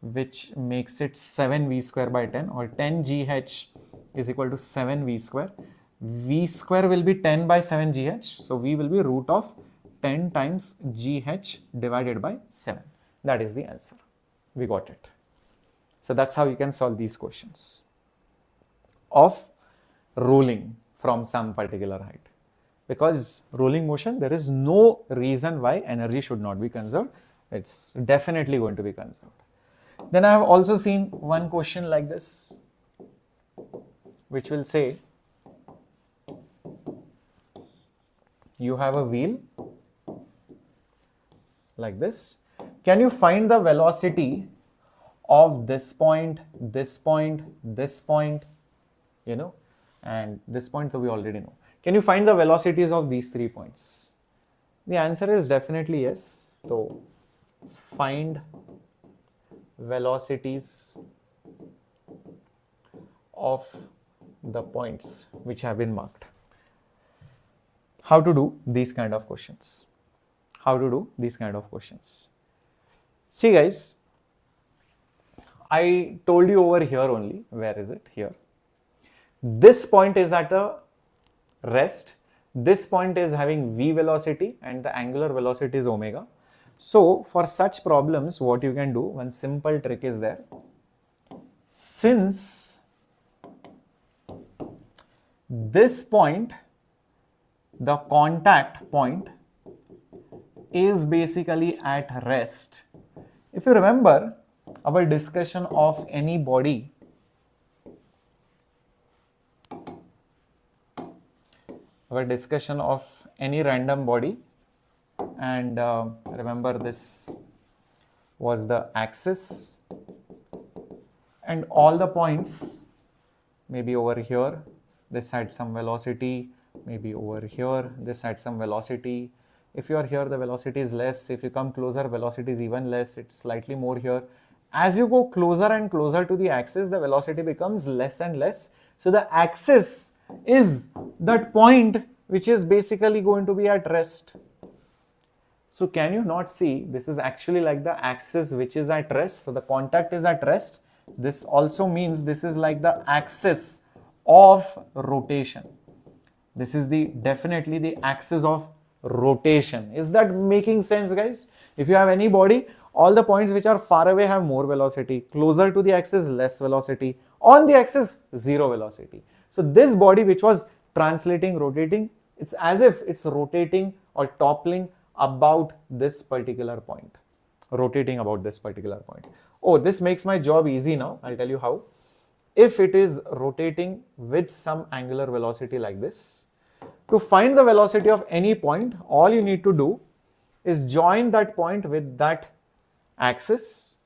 which makes it 7v square by 10, or 10gh is equal to 7v square. V square will be 10 by 7gh, so v will be root of 10 times gh divided by 7. That is the answer. We got it. So that's how you can solve these questions of rolling from some particular height. Because rolling motion, there is no reason why energy should not be conserved. It's definitely going to be conserved. Then I have also seen one question like this, which will say, you have a wheel like this. Can you find the velocity of this point, this point, this point, and this point, so we already know. Can you find the velocities of these 3 points? The answer is definitely yes. So find velocities of the points which have been marked. How to do these kind of questions? See guys, I told you over here only. Where is it? Here. This point is at a rest. This point is having v velocity and the angular velocity is omega. So for such problems, what you can do, one simple trick is there. Since this point, the contact point, is basically at rest. If you remember our discussion of any body, random body, and remember this was the axis, and all the points, maybe over here, this had some velocity, maybe over here, this had some velocity. If you are here, the velocity is less. If you come closer, velocity is even less. It's slightly more here. As you go closer and closer to the axis, the velocity becomes less and less. So the axis is that point which is basically going to be at rest. So can you not see, this is actually like the axis which is at rest. So the contact is at rest. This also means this is like the axis of rotation. This is definitely the axis of rotation. Is that making sense, guys? If you have any body, all the points which are far away have more velocity, closer to the axis less velocity, on the axis zero velocity. So this body which was rotating, it's as if it's rotating or toppling about this particular point, Oh, this makes my job easy now. I'll tell you how. If it is rotating with some angular velocity like this, to find the velocity of any point, all you need to do is join that point with that axis,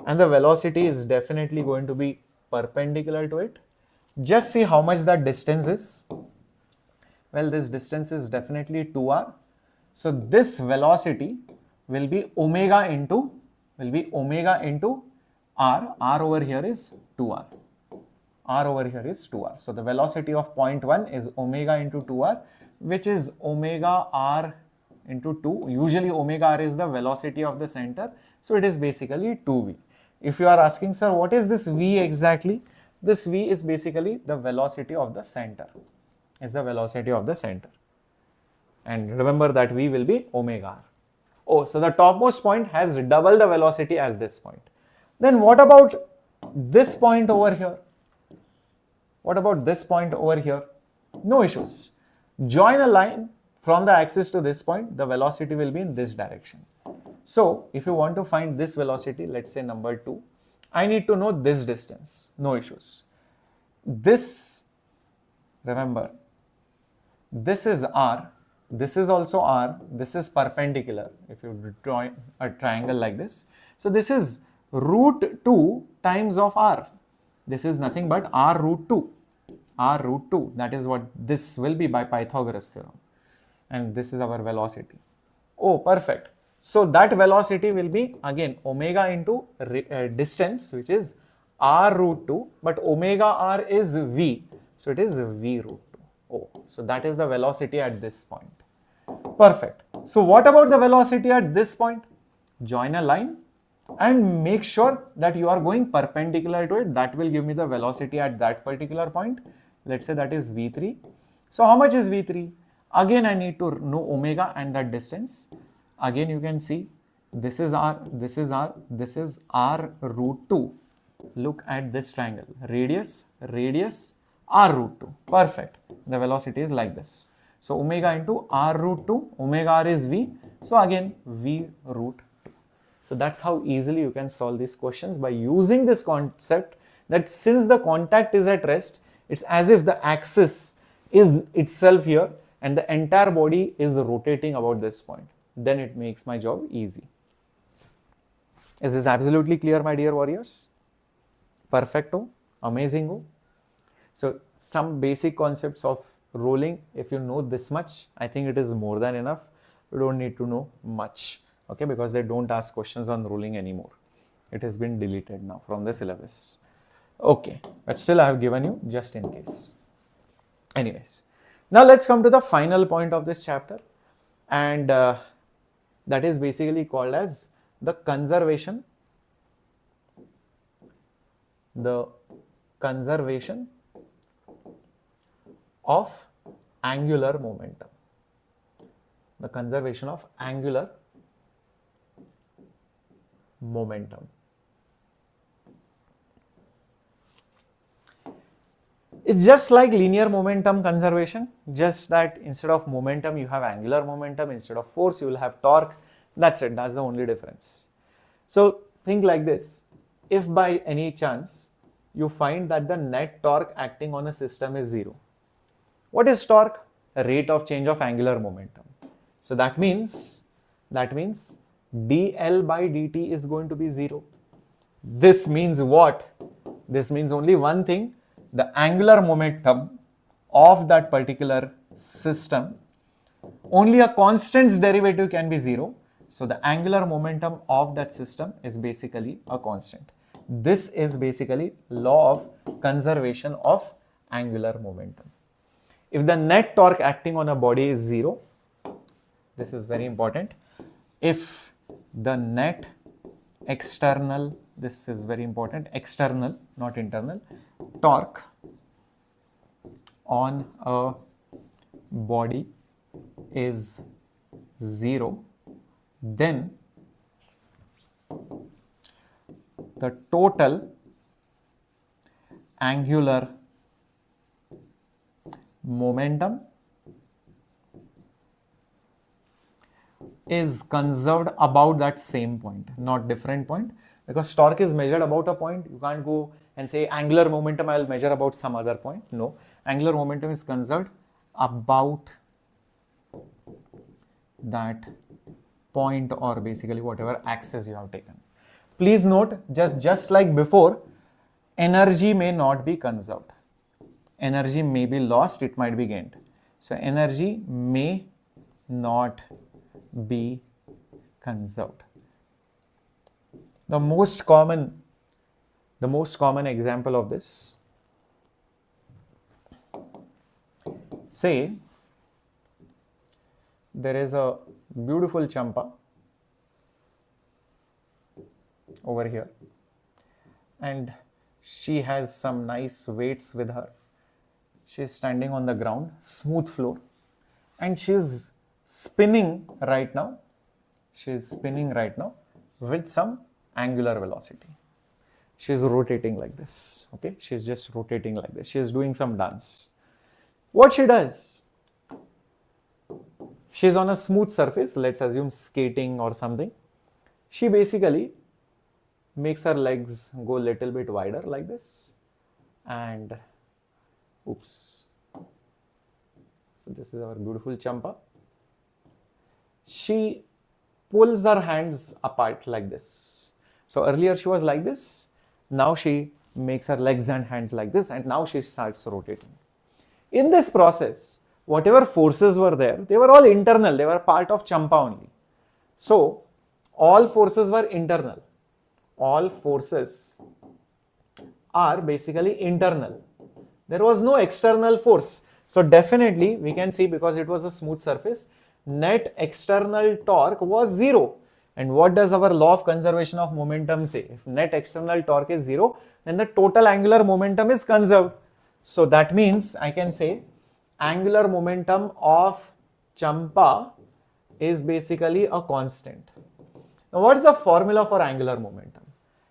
and the velocity is definitely going to be perpendicular to it. Just see how much that distance is. Well, this distance is definitely 2r. So this velocity will be omega into r. R over here is 2r. So the velocity of point 1 is omega into 2r, which is omega r into 2. Usually omega r is the velocity of the center. So it is basically 2v. If you are asking, sir, what is this v exactly? This v is basically the velocity of the center. And remember that v will be omega r. Oh, so the topmost point has double the velocity as this point. Then what about this point over here? No issues. Join a line from the axis to this point, the velocity will be in this direction. So if you want to find this velocity, let's say number 2, I need to know this distance. No issues. This, remember, this is r, this is also r, this is perpendicular if you draw a triangle like this. So this is root 2 times of r. This is nothing but r root 2. That is what this will be by Pythagoras theorem. And this is our velocity. Oh, perfect. So that velocity will be again omega into distance, which is r root 2, but omega r is v. So it is v root 2. Oh, so that is the velocity at this point. Perfect. So what about the velocity at this point? Join a line and make sure that you are going perpendicular to it. That will give me the velocity at that particular point. Let's say that is v3. So how much is v3? Again, I need to know omega and that distance. Again, you can see this is r, this is r, this is r root 2. Look at this triangle. Radius, r root 2. Perfect. The velocity is like this. So omega into r root 2, omega r is v. So again v root 2. So that's how easily you can solve these questions by using this concept that since the contact is at rest, it's as if the axis is itself here and the entire body is rotating about this point. Then it makes my job easy. Is this absolutely clear, my dear warriors? Perfecto, amazingo. So some basic concepts of rolling, if you know this much, I think it is more than enough. You don't need to know much, okay, because they don't ask questions on rolling anymore. It has been deleted now from the syllabus. Okay, but still I have given you just in case. Anyways, now let's come to the final point of this chapter, and that is basically called as the conservation of angular momentum. The conservation of angular momentum. It's just like linear momentum conservation, just that instead of momentum you have angular momentum, instead of force you will have torque. That's it, that's the only difference. So think like this, if by any chance you find that the net torque acting on a system is 0. What is torque? Rate of change of angular momentum. So that means dl by dt is going to be 0. This means what? This means only one thing, the angular momentum of that particular system, only a constant's derivative can be 0. So the angular momentum of that system is basically a constant. This is basically law of conservation of angular momentum. If the net torque acting on a body is 0, this is very important. If the net external, this is very important, external, not internal, torque on a body is 0, then the total angular momentum is conserved about that same point, not different point, because torque is measured about a point. You can't go and say angular momentum I will measure about some other point. No, angular momentum is conserved about that point, or basically whatever axis you have taken. Please note, just like before, energy may not be conserved. Energy may be lost, it might be gained. So energy may not be conserved. The most common example of this, say there is a beautiful champa over here and she has some nice weights with her. She is standing on the ground, smooth floor, and she is spinning right now. She is spinning right now with some angular velocity. She is rotating like this. Okay, she is just rotating like this. She is doing some dance. What she does? She is on a smooth surface, let's assume skating or something. She basically makes her legs go a little bit wider like this, and oops. So this is our beautiful champa. She pulls her hands apart like this. So earlier she was like this. Now she makes her legs and hands like this, and now she starts rotating. In this process, whatever forces were there, they were all internal. They were part of champa only. So all forces were internal. All forces are basically internal. There was no external force. So definitely we can see, because it was a smooth surface, net external torque was 0. And what does our law of conservation of momentum say? If net external torque is 0, then the total angular momentum is conserved. So that means I can say angular momentum of champa is basically a constant. Now what is the formula for angular momentum?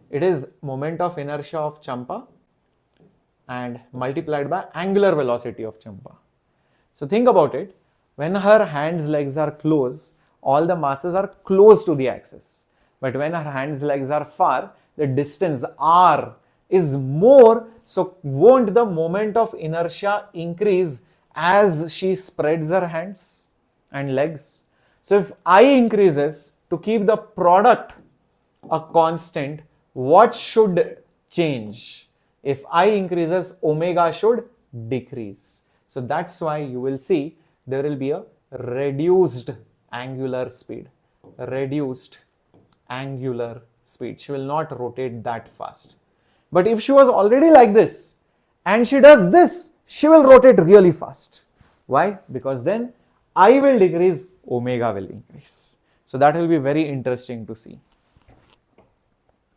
It is moment of inertia of champa and multiplied by angular velocity of Champa. So think about it. When her hands legs are close, all the masses are close to the axis. But when her hands legs are far, the distance r is more. So won't the moment of inertia increase as she spreads her hands and legs? So if I increases, to keep the product a constant, what should change? If I increases, omega should decrease. So that's why you will see there will be a reduced angular speed. Reduced angular speed. She will not rotate that fast. But if she was already like this and she does this, she will rotate really fast. Why? Because then I will decrease, omega will increase. So that will be very interesting to see.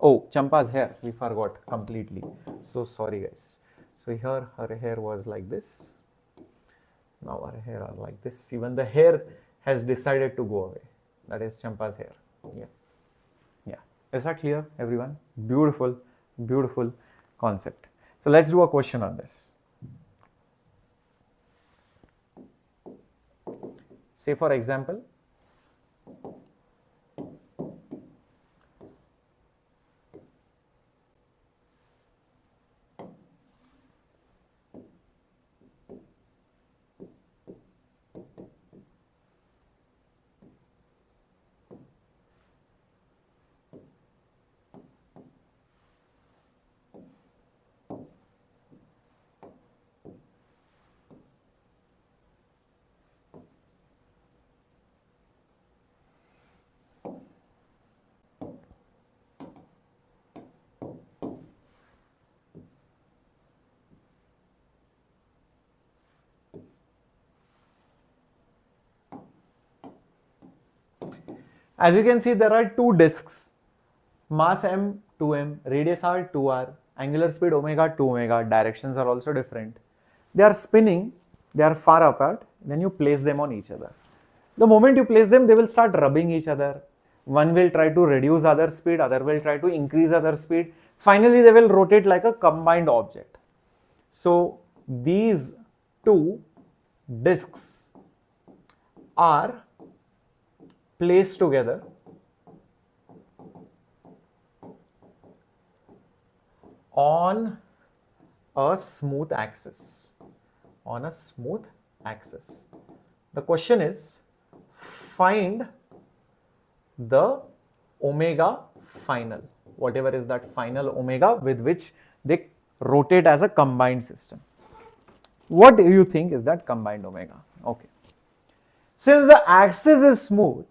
Oh, Champa's hair, we forgot completely. So sorry guys. So here her hair was like this. Now her hair are like this. Even the hair has decided to go away. That is Champa's hair. Yeah. Yeah. Is that clear, everyone? Beautiful, beautiful concept. So let's do a question on this. Say for example, as you can see, there are two discs, mass m, 2m, radius r, 2r, angular speed omega, 2 omega, directions are also different. They are spinning, they are far apart, then you place them on each other. The moment you place them, they will start rubbing each other. One will try to reduce other speed, other will try to increase other speed. Finally, they will rotate like a combined object. So these two discs are placed together on a smooth axis. On a smooth axis. The question is, find the omega final, whatever is that final omega with which they rotate as a combined system. What do you think is that combined omega? Okay. Since the axis is smooth,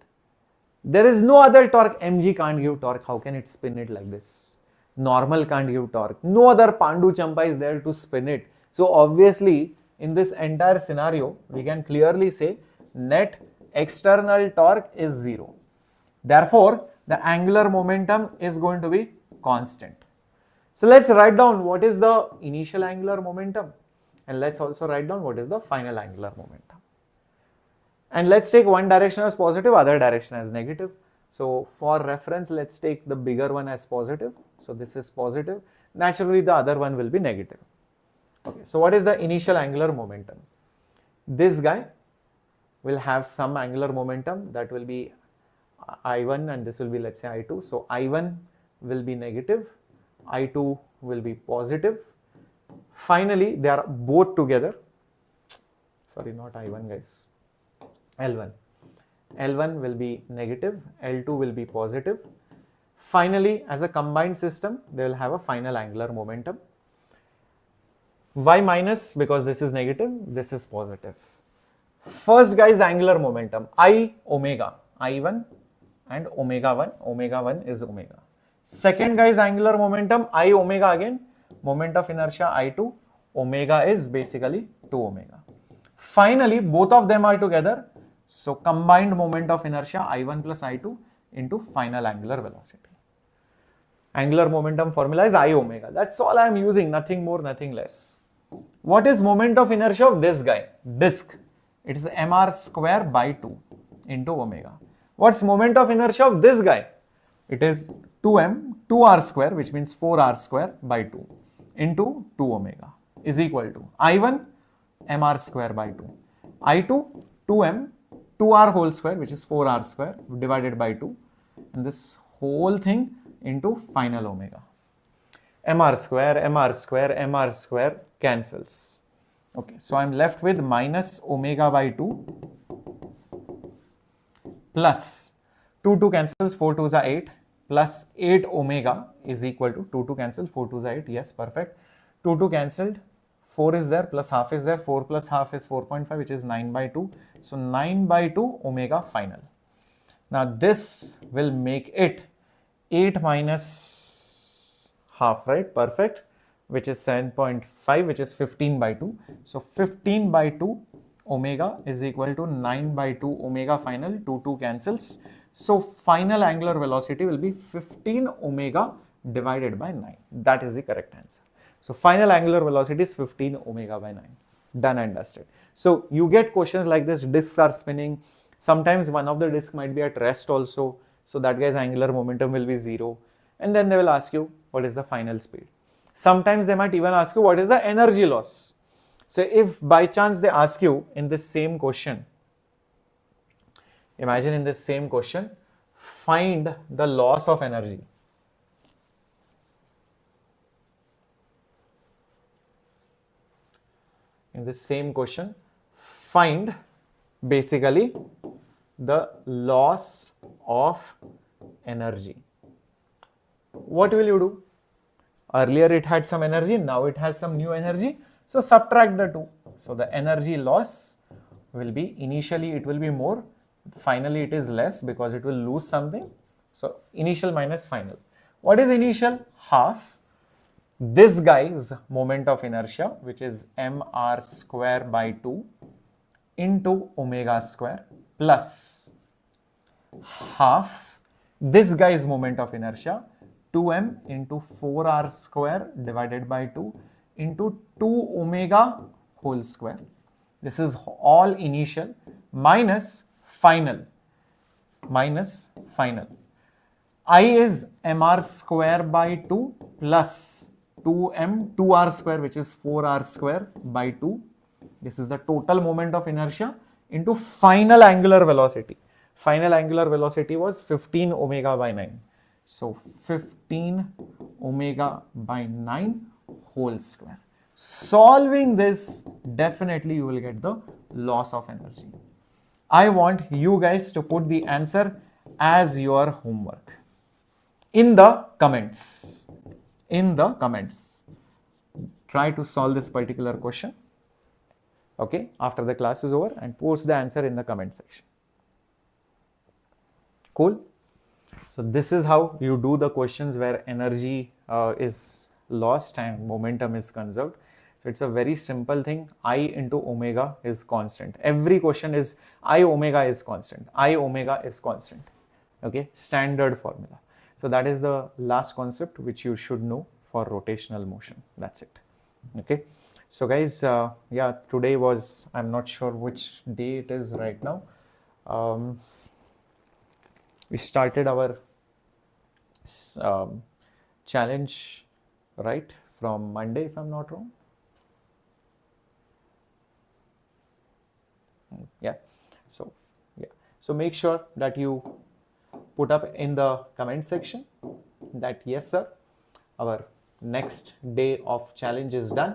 there is no other torque. mg can't give torque. How can it spin it like this? Normal can't give torque. No other Pandu Champa is there to spin it. So obviously, in this entire scenario, we can clearly say net external torque is 0. Therefore, the angular momentum is going to be constant. So let's write down what is the initial angular momentum, and let's also write down what is the final angular momentum. And let's take one direction as positive, other direction as negative. So for reference, let's take the bigger one as positive. So this is positive. Naturally, the other one will be negative. Okay. So what is the initial angular momentum? This guy will have some angular momentum, that will be I1, and this will be, let's say, I2. So I1 will be negative, I2 will be positive. Finally, they are both together. Sorry, not I1 guys. L1. L1 will be negative, L2 will be positive. Finally, as a combined system, they will have a final angular momentum. Why minus? Because this is negative, this is positive. First guy's angular momentum, I omega, I1 and omega 1, omega 1 is omega. Second guy's angular momentum, I omega again, moment of inertia I2, omega is basically 2 omega. Finally, both of them are together. So combined moment of inertia I1 plus I2 into final angular velocity. Angular momentum formula is I omega. That's all I am using, nothing more, nothing less. What is moment of inertia of this guy? Disk. It is mr square by 2 into omega. What's moment of inertia of this guy? It is 2m, 2r square, which means 4r square by 2 into 2 omega. is equal to I1 mr square by 2, I2 2m 2r whole square, which is 4r square divided by 2, and this whole thing into final omega. Mr square cancels. Okay, so I'm left with minus omega by 2 plus 2 cancels, 4 2s are 8, plus 8 omega is equal to 2 cancel, 4 2s are 8, yes, perfect. 2 cancelled, 4 is there, plus half is there, 4 plus half is 4.5, which is 9 by 2. So 9 by 2 omega final. Now this will make it 8 minus half, right? Perfect, which is 7.5, which is 15 by 2. So 15 by 2 omega is equal to 9 by 2 omega final. 2 cancels. So final angular velocity will be 15 omega divided by 9. That is the correct answer. So final angular velocity is 15 omega by 9. Done and dusted. So you get questions like this, discs are spinning. Sometimes one of the discs might be at rest also. So that guy's angular momentum will be 0. And then they will ask you, what is the final speed? Sometimes they might even ask you, what is the energy loss? So if by chance they ask you in this same question, imagine in this same question, find the loss of energy. In this same question, find basically the loss of energy. What will you do? Earlier it had some energy, now it has some new energy. So subtract the two. So the energy loss will be, initially it will be more, finally it is less because it will lose something. So initial minus final. What is initial? Half this guy's moment of inertia, which is mr square by 2 into omega square, plus half this guy's moment of inertia, 2m into 4r square divided by 2 into 2 omega whole square. This is all initial minus final. I is mr square by 2 plus 2r square, which is 4r square by 2. This is the total moment of inertia into final angular velocity. Final angular velocity was 15 omega by 9. So 15 omega by 9 whole square. Solving this, definitely you will get the loss of energy. I want you guys to put the answer as your homework in the comments. Try to solve this particular question, okay, after the class is over, and post the answer in the comment section. Cool. So this is how you do the questions where energy is lost and momentum is conserved. So it's a very simple thing. I into omega is constant. Every question is I omega is constant. Okay, standard formula. So that is the last concept which you should know for rotational motion. That's it. Okay. So guys, yeah, today was, I'm not sure which day it is right now. We started our challenge, right, from Monday, if I'm not wrong. Yeah. So yeah. So make sure that you put up in the comment section that yes sir, our next day of challenge is done,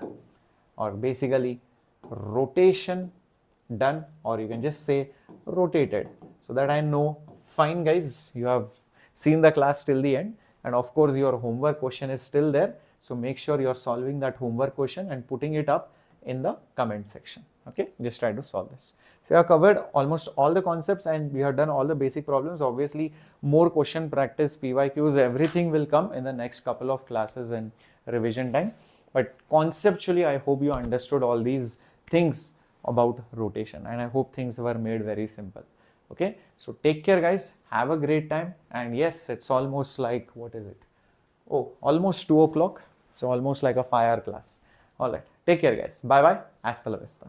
or basically rotation done, or you can just say rotated, so that I know, fine guys, you have seen the class till the end, and of course your homework question is still there. So make sure you're solving that homework question and putting it up in the comment section. Okay, just try to solve this. So we have covered almost all the concepts and we have done all the basic problems. Obviously more question practice, PYQs, everything will come in the next couple of classes and revision time. But conceptually I hope you understood all these things about rotation, and I hope things were made very simple. Okay, so take care guys, have a great time, and yes, it's almost like, what is it? Oh, almost 2 o'clock. So almost like a 5-hour class. All right, take care guys. Bye bye. Hasta la vista.